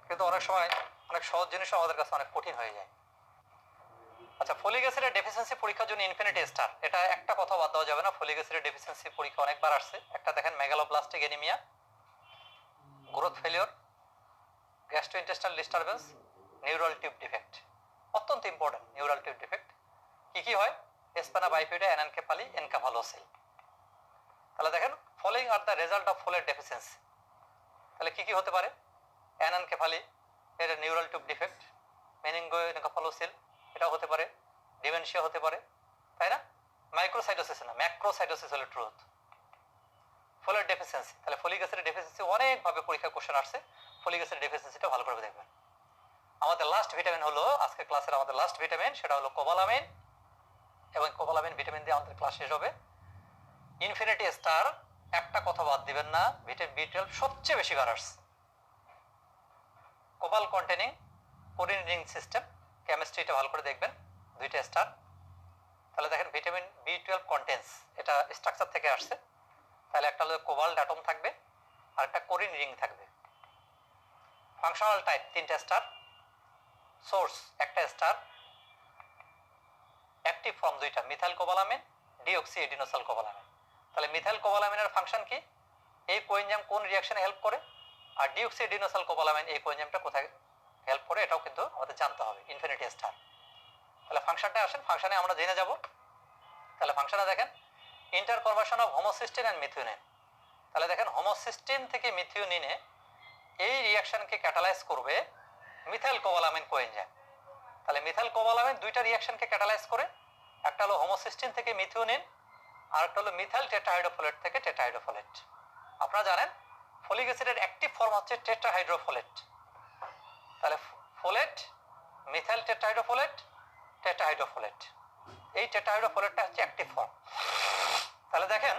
কিন্তু অনেক সময় অনেক সহজ জিনিসও আমাদের কাছে অনেক কঠিন হয়ে যায়। আচ্ছা, ফলিক অ্যাসিডের ডেফিসিয়েন্সি পরীক্ষার জন্য ইনফিনিটি স্টার, এটা একটা কথা বাদ দেওয়া যাবে না। ফলিক অ্যাসিডের ডেফিসিয়েন্সি পরীক্ষা অনেকবার আসছে। একটা দেখেন, megaloblastic anaemia, growth failure, gastrointestinal disturbance, neural tube defect. অত্যন্ত ইম্পর্টেন্ট নিউরাল টিউব ডিফেক্ট। কি কি হয়? স্পানা বাইফিডা, অ্যানানকেফালি, এনকেফালোসিল। তাহলে দেখেন, following are the result of folate deficiency. তাহলে কি কি হতে পারে? অ্যানানকেফালি, এটা নিউরাল টিউব ডিফেক্ট। মেনিনগো এনকেফালোসিল, এটাও হতে পারে। ডিমেনশিয়া হতে পারে, তাই না? মাইক্রোসাইটোসিস না, ম্যাক্রোসাইটোসিস হলে ট্রুথ। ফোলেট ডেফিসিয়েন্সি, তাহলে ফলিক অ্যাসিডের ডেফিসিয়েন্সি অনেকভাবে পরীক্ষা কোশ্চেন আসছে। ফলিক অ্যাসিডের ডেফিসিয়েন্সিটা ভালো করে দেখবেন। আমাদের লাস্ট ভিটামিন হলো আজকে ক্লাসের আমাদের লাস্ট ভিটামিন, সেটা হলো কোবালামিন। এবং কোবালামিন ভিটামিন দিয়ে আমাদের ক্লাস শেষ হবে। ইনফিনিটি স্টার, একটা কথা বাদ দিবেন না, ভিটামিন বি12 সবচেয়ে বেশি বার আসছে। কোবাল কন্টেনিং কোরিন রিং সিস্টেম, কেমিস্ট্রিটা ভালো করে দেখবেন, 2টা স্টার। তাহলে দেখেন, ভিটামিন বি12 কন্টেন্স, এটা স্ট্রাকচার থেকে আসছে। তাহলে একটা হলো কোবাল্ট অ্যাটম থাকবে আর একটা কোরিন রিং থাকবে। ফাংশনাল টাইপ 3টা স্টার। সোর্স একটা স্টার। অ্যাক্টিভ ফর্ম 2টা, মিথাইল কোবালামিন, ডিঅক্সি এডিনোসাল কোবালামিন। তাহলে মিথাইল কোবালামিনের ফাংশন কি? এই কোএনজাইম কোন রিঅ্যাকশনে হেল্প করে, আর ডিঅক্সি এডিনোসাল কোবালামিন এই কোএনজাইমটা কোথায় হেল্প করে, এটাও কিন্তু আমাদের জানতে হবে। Infinity star. তাহলে ফাংশনটা আসেন, ফাংশনে আমরা জেনে যাব। তাহলে ফাংশনে দেখেন, inter conversion of homocysteine and methionine. তাহলে দেখেন, হোমোসিস্টিন থেকে মিথিওনিনে এই রিঅ্যাকশনকে ক্যাটালাইজ করবে মিথাইল কোবালামিন কোএনজাইম। তাহলে মিথাইল কোবালামিন 2টা রিঅ্যাকশনকে ক্যাটালাইজ করে, একটা হলো হোমোসিস্টিন থেকে মিথিওনিন, আর একটা হলো মিথাইল টেট্রাহাইড্রোফোলেট থেকে টেট্রাহাইড্রোফোলেট। আপনারা জানেন ফলিক অ্যাসিডের অ্যাক্টিভ ফর্ম হচ্ছে টেট্রাহাইড্রোফোলেট। তাহলে ফোলেট, মিথাইল টেট্রাহাইড্রোফোলেট, টেট্রাহাইড্রোফোলেট, এই টেট্রাহাইড্রোফোলেটটা হচ্ছে অ্যাক্টিভ ফর্ম। তাহলে দেখেন,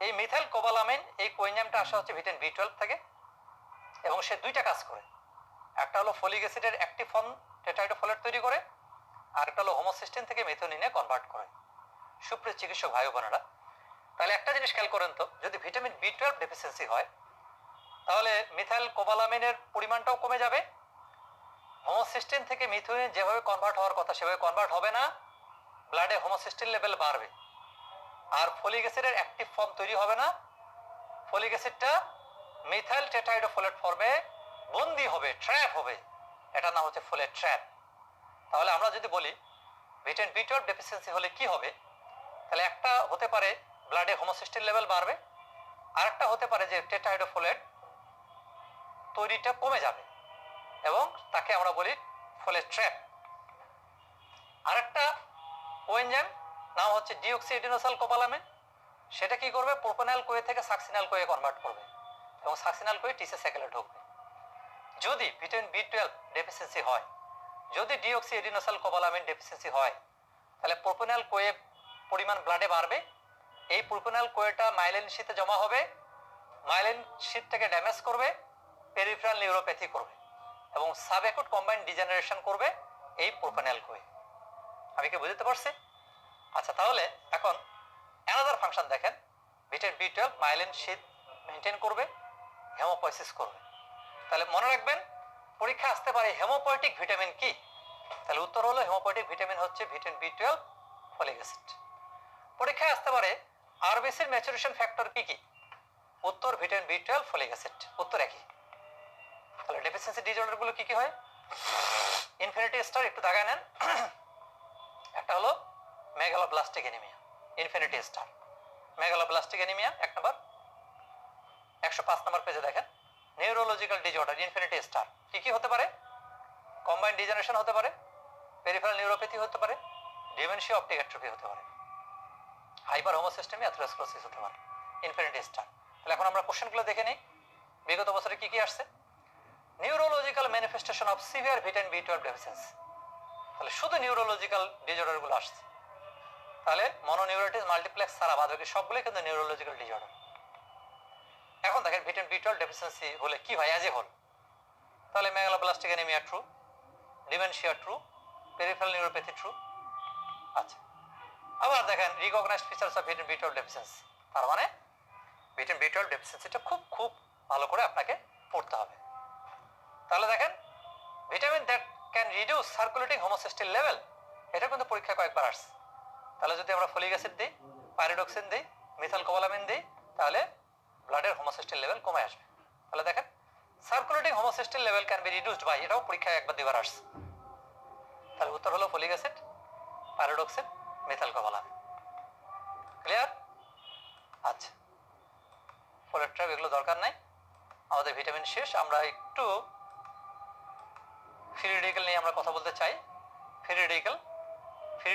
এই মিথাইল কোবালামিন এই কোএনজাইমটা আসা হচ্ছে ভিটামিন বি12 থেকে, এবং সে 2টা কাজ করে। একটা হলো ফলিক অ্যাসিডের অ্যাক্টিভ ফর্ম টেট্রাহাইড্রোফোলেট তৈরি করে, আর একটা হলো হোমোসিস্টিন থেকে মিথিওনিনে কনভার্ট করে। সুপ্রিয় চিকিৎসক ভাই বোনেরা, তাহলে একটা জিনিস খেয়াল করেন তো, যদি ভিটামিন বি12 ডেফিসিয়েন্সি হয় তাহলে মিথাইল কোবালামিনের পরিমাণটাও কমে যাবে। হোমোসিস্টিন থেকে মিথিওনিন যেভাবে কনভার্ট হওয়ার কথা সেভাবে কনভার্ট হবে না, ব্লাডে হোমোসিস্টিন লেভেল বাড়বে। আর ফলিক অ্যাসিডের অ্যাক্টিভ ফর্ম তৈরি হবে না, ফলিক অ্যাসিডটা মিথাইল টেট্রাহাইড্রোফোলেট ফর্মে বন্দি হবে, ট্র্যাপ হবে। এটার নাম হচ্ছে ফোলেট ট্র্যাপ। তাহলে আমরা যদি বলি ভিটামিন বি12 ডেফিসিয়েন্সি হলে কি হবে, তাহলে একটা হতে পারে ব্লাডে হোমোসিস্টিন লেভেল বাড়বে, আর একটা হতে পারে যে টেট্রাহাইড্রোফোলেট তৈরিটা কমে যাবে, এবং তাকে আমরা বলি ফোলেট ট্র্যাপ। আরেকটা কোএনজাইম নাম হচ্ছে ডিঅক্সি এডিনোসাল কোবালামিন, সেটা কি করবে? প্রোপেনাল কোয়ে থেকে সাকসিনাল কোয়ে কনভার্ট করবে, এবং সাকসিনাল কোয়ে টিসে সাইকেলে ঢুকবে। যদি ভিটামিন বি12 ডেফিসিয়েন্সি হয়, যদি ডিঅক্সি এডিনোসাল কোবালামিন ডেফিসিয়েন্সি হয়, তাহলে প্রোপেনাল কোয়ে পরিমাণ ব্লাডে বাড়বে। এই প্রোপেনাল কোয়েটা মাইলিন শীতে জমা হবে, মাইলিন শীতটাকে ড্যামেজ করবে, পেরিফেরাল নিউরোপ্যাথি করবে, এবং সাবঅ্যাকুট কম্বাইন্ড ডিজেনারেশন করবে এই প্রোপেনাল কোয়ে। আমি কি বুঝতে পারছি? আচ্ছা, তাহলে এখন অ্যানাদার ফাংশন দেখেন, ভিটামিন বি12 মাইলিন শীত মেনটেন করবে, হেমোপয়েসিস করবে। তাহলে মনে রাখবেন পরীক্ষা আসতে পারে হেমোপয়েটিক ভিটামিন কি? তাহলে উত্তর হলো হেমোপয়েটিক ভিটামিন হচ্ছে ভিটামিন B12 ফলিক অ্যাসিড। পরীক্ষায় আসতে পারে আরবিসির ম্যাচুরেশন ফ্যাক্টর কি কি? উত্তর ভিটামিন B12 ফলিক অ্যাসিড, উত্তর একই। তাহলে ডেফিসিয়েন্সি ডিসঅর্ডার গুলো কি কি হয়? ইনফিনিটি স্টার একটু দাগায় নেন। একটা হলো megaloblastic anaemia, infinity star megaloblastic anaemia 1 নম্বর। 105 নম্বর পেজে দেখেন নিউরোলজিক্যাল ডিসঅর্ডার ইনফিনিটি স্টার কি কি হতে পারে? কম্বাইন্ড ডিজেনারেশন হতে পারে, পেরিফেরাল নিউরোপ্যাথি হতে পারে, ডিমেনশিয়া অপটিক অ্যাট্রফি হতে পারে, হাইপার হোমোসিস্টেমি অ্যাথেরোস্ক্লেরোসিস হতে পারে, ইনফিনিটি স্টার। তাহলে এখন আমরা কোশ্চেনগুলো দেখে নিই বিগত বছরে কি কি আসছে। Neurological manifestation of severe vitamin B12 deficiency, তাহলে শুধু নিউরোলজিক্যাল ডিসঅর্ডার গুলো আসছে। তাহলে মনোনিউরোটিস মাল্টিপ্লেক্স ছাড়া বাদ বাকি সবগুলোই কিন্তু নিউরোলজিক্যাল ডিসঅর্ডার। এখন দেখেন ভিটামিন B12 ডেফিসিয়েন্সি হলে কি হয়? অ্যাজ এ হোল তাহলে megaloblastic anaemia true, dementia true, peripheral neuropathy true. আচ্ছা, আবার দেখেন recognised features of vitamin B12 deficiency, তার মানে ভিটামিন B12 ডেফিসিয়েন্সিটা খুব খুব ভালো করে আপনাকে পড়তে হবে। তাহলে দেখেন vitamin that can reduce circulating homocysteine level, এটা কিন্তু পরীক্ষা কয়েকবার আসছে। তাহলে যদি আমরা ফলিক অ্যাসিড দিই, পাইরিডক্সিন দিই, মিথাইল কোবালামিন দিই, তাহলে ব্লাডের হোমোসিস্টিন লেভেল কমে আসবে। তাহলে দেখেন circulating homocysteine level can be reduced by, এটাও পরীক্ষায় একবার দুবার আসছে। তাহলে উত্তর হলো folic acid, pyridoxine, methyl cobalamin. Clear? আচ্ছা, ফোলেট ট্র্যাপ এগুলো দরকার নাই, আমাদের ভিটামিন শেষ। আমরা একটু ফ্রি রেডিক্যাল নিয়ে আমরা কথা বলতে চাই। ফ্রি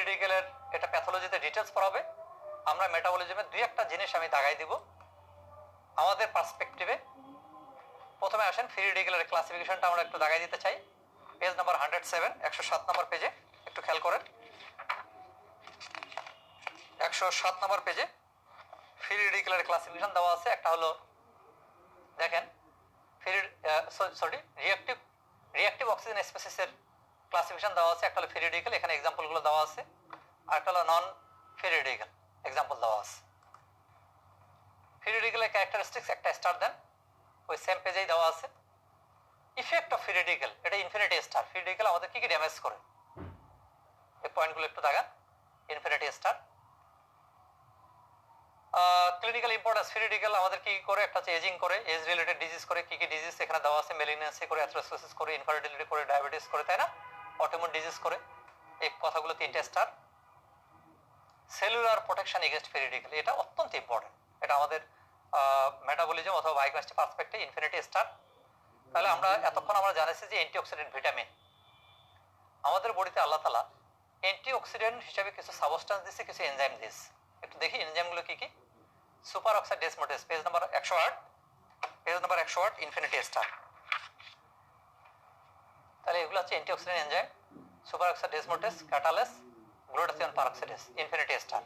রেডিক্যালের এটা প্যাথোলজিতে ডিটেলস পড়াবে। আমরা মেটাবলিজমের দুই একটা জিনিস আমি দাগাই দিব আমাদের পার্সপেক্টিভে। প্রথমে আসেন ফ্রি রেডিক্যালের ক্লাসিফিকেশনটা আমরা একটু দাগাই দিতে চাই। পেজ নাম্বার 107, 107 নম্বর পেজে একটু খেয়াল করেন। 107 নম্বর পেজে ফ্রি রেডিক্যালের ক্লাসিফিকেশন দেওয়া আছে। একটা হলো দেখেন রিঅ্যাক্টিভ অক্সিজেন স্পেসিসের ক্লাসিফিকেশন দেওয়া আছে। একটা হলো ফ্রি রেডিক্যাল, এখানে এক্সাম্পলগুলো দেওয়া আছে। আর একটা হলো নন ফ্রি রেডিক্যাল, এক্সাম্পল দেওয়া আছে। ফ্রি রেডিক্যালের ক্যারেক্টারিস্টিক্স একটা স্টার দেন, ওই সেম পেজেই দেওয়া আছে। ইফেক্ট অফ ফ্রি রেডিক্যাল, এটা ইনফিনিটি স্টার। ফ্রি রেডিক্যাল আমাদের কি কি ড্যামেজ করে, এই পয়েন্টগুলো একটু দেখান। Infinity star clinical importance, free radical আমাদের কি করে? একটা হচ্ছে এজিং করে, এজ রিলেটেড ডিজিজ করে, কি কি ডিজিজ এখানে দেওয়া আছে। মেলিগন্যান্সি করে, অ্যাথেরোস্ক্লেরোসিস করে, ইনফার্টিলিটি করে, ডায়াবেটিস করে, তাই না? অটোইমিউন ডিজিজ করে, এই কথাগুলো 3টে star. Cellular protection against free radical, এটা অত্যন্ত ইম্পর্টেন্ট। এটা আমাদের মেটাবলিজম অথবা বায়োকেমিস্ট্রি পার্সপেক্টিভ ইনফিনিটি স্টার। তাহলে আমরা এতক্ষণ আমরা জানাইছি যে অ্যান্টিঅক্সিডেন্ট ভিটামিন আমাদের বডিতে আল্লাহ তাআলা অ্যান্টিঅক্সিডেন্ট হিসেবে কিছু সাবস্টেন্স দিয়েছে, কিছু এনজাইম দিয়েছে। একটু দেখি এনজাইমগুলো কি কি। Super oxide dismutase, page number 108, page number 108, infinity star. তাহলে এগুলো হচ্ছে antioxidant enzyme. Super oxide dismutase, catalase, glutathione peroxidase, infinity star.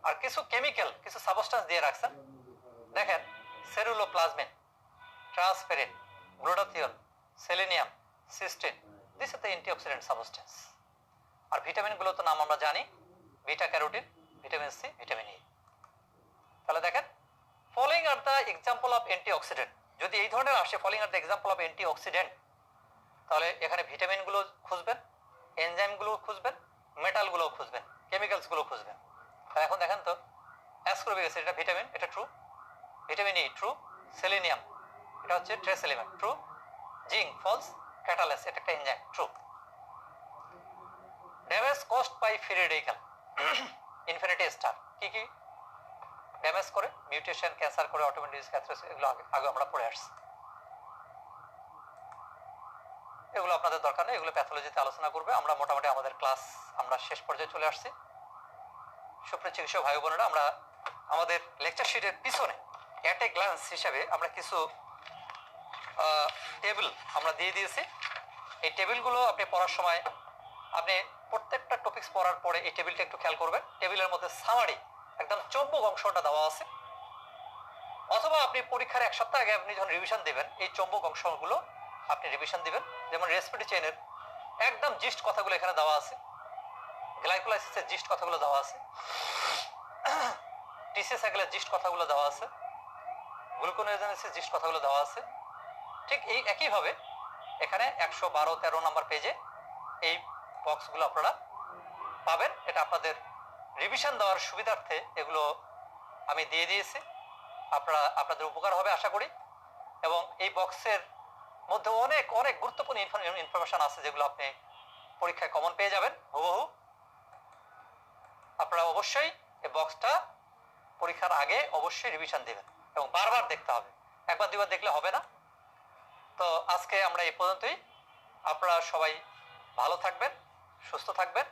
আর কিছু কেমিক্যাল, কিছু সাবস্টেন্স দিয়ে রাখছেন। দেখেন ceruloplasmin, transferrin, glutathione, selenium, cysteine, this is the antioxidant substance. আর ভিটামিনগুলো তো নাম আমরা জানি, beta carotene, vitamin C, vitamin E. তাহলে দেখেন following are the example of antioxidant, যদি এই ধরনের আসে following are the example of antioxidant, তাহলে এখানে ভিটামিনগুলো খুঁজবেন, এনজাইমগুলো খুঁজবেন, মেটালগুলো খুঁজবেন, কেমিক্যালসগুলো খুঁজবেন। তাহলে এখন দেখেন তো অ্যাসকর্বিক অ্যাসিড, এটা ভিটামিন, এটা true. Vitamin E true. Selenium এটা হচ্ছে trace element, true. Zinc false. Catalase এটা একটা enzyme, true. Damage caused by free radical, infinity star কি কি ড্যামেজ করে? মিউটেশন, ক্যান্সার করে, অটোইমিউন ডিজিজ, অ্যাথেরোসক্লেরোসিস, এগুলো আগে আমরা পড়ে আসছি। এগুলো আপনাদের দরকার নেই, এগুলো প্যাথোলজিতে আলোচনা করবে। আমরা মোটামুটি আমাদের ক্লাস আমরা শেষ পর্যায়ে চলে আসছি। সুপ্রিয় চিকিৎসক ভাই বোনেরা, আমরা আমাদের লেকচার শিটের পিছনে অ্যাট এ গ্ল্যান্স হিসাবে আমরা কিছু টেবিল আমরা দিয়ে দিয়েছি। এই টেবিলগুলো আপনি পড়ার সময় আপনি প্রত্যেকটা টপিকস পড়ার পরে এই টেবিলটা একটু খেয়াল করবেন। টেবিলের মধ্যে সামারি একদম চৌম্বক অংশটা দেওয়া আছে, অথবা আপনি পরীক্ষার 1 সপ্তাহ আগে আপনি যখন রিভিশন দেবেন এই চৌম্বক অংশগুলো আপনি রিভিশন দিবেন। যেমন রেসপিরেটরি চেইনের একদম জিস্ট কথাগুলো এখানে দেওয়া আছে, গ্লাইকোলাইসিসের জিস্ট কথাগুলো দেওয়া আছে, টিসি সাইকেলের জিস্ট কথাগুলো দেওয়া আছে, গ্লুকোনেজেনেসিস জিস্ট কথাগুলো দেওয়া আছে। ঠিক এই একইভাবে এখানে 112-13 নম্বর পেজে এই বক্সগুলো আপনারা পাবেন। এটা আপনাদের রিভিশন দেওয়ার সুবিধার্থে এগুলো আমি দিয়ে দিয়েছি। আপনাদের উপকার হবে আশা করি। এবং এই বক্সের মধ্যে অনেক অনেক গুরুত্বপূর্ণ ইনফরমেশন আছে যেগুলো আপনি পরীক্ষায় কমন পেয়ে যাবেন হুবহু। আপনারা অবশ্যই এই বক্সটা পরীক্ষার আগে অবশ্যই রিভিশন দেবেন এবং বারবার দেখতে হবে, একবার দুবার দেখলে হবে না। তো আজকে আমরা এই পর্যন্তই। আপনারা সবাই ভালো থাকবেন, সুস্থ থাকবেন।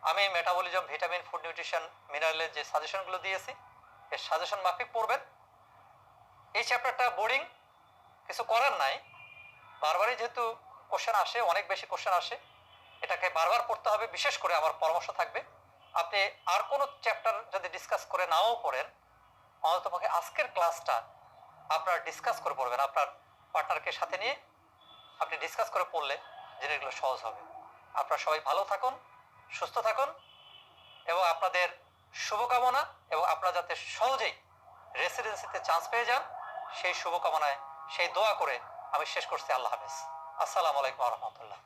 আমি মেটাবলিজম, ভিটামিন, ফুড নিউট্রিশন, মিনারেলের যে সাজেশনগুলো দিয়েছি এর সাজেশন মাফিক পড়বেন। এই চ্যাপ্টারটা বোরিং, কিছু করার নাই, বারবারই যেহেতু কোশ্চেন আসে, অনেক বেশি কোশ্চেন আসে, এটাকে বারবার পড়তে হবে। বিশেষ করে আমার পরামর্শ থাকবে, আপনি আর কোনো চ্যাপ্টার যদি ডিসকাস করে নাও পড়েন, অন্ততপক্ষে আজকের ক্লাসটা আপনারা ডিসকাস করে পড়বেন। আপনার পার্টনারকে সাথে নিয়ে আপনি ডিসকাস করে পড়লে জিনিসগুলো সহজ হবে। আপনারা সবাই ভালো থাকুন, সুস্থ থাকুন এবং আপনাদের শুভকামনা, এবং আপনারা যাতে সহজেই রেসিডেন্সিতে চান্স পেয়ে যান সেই শুভকামনায়, সেই দোয়া করে আমি শেষ করছি। আল্লাহ হাফেজ। আসসালামু আলাইকুম ওয়া রাহমাতুল্লাহ।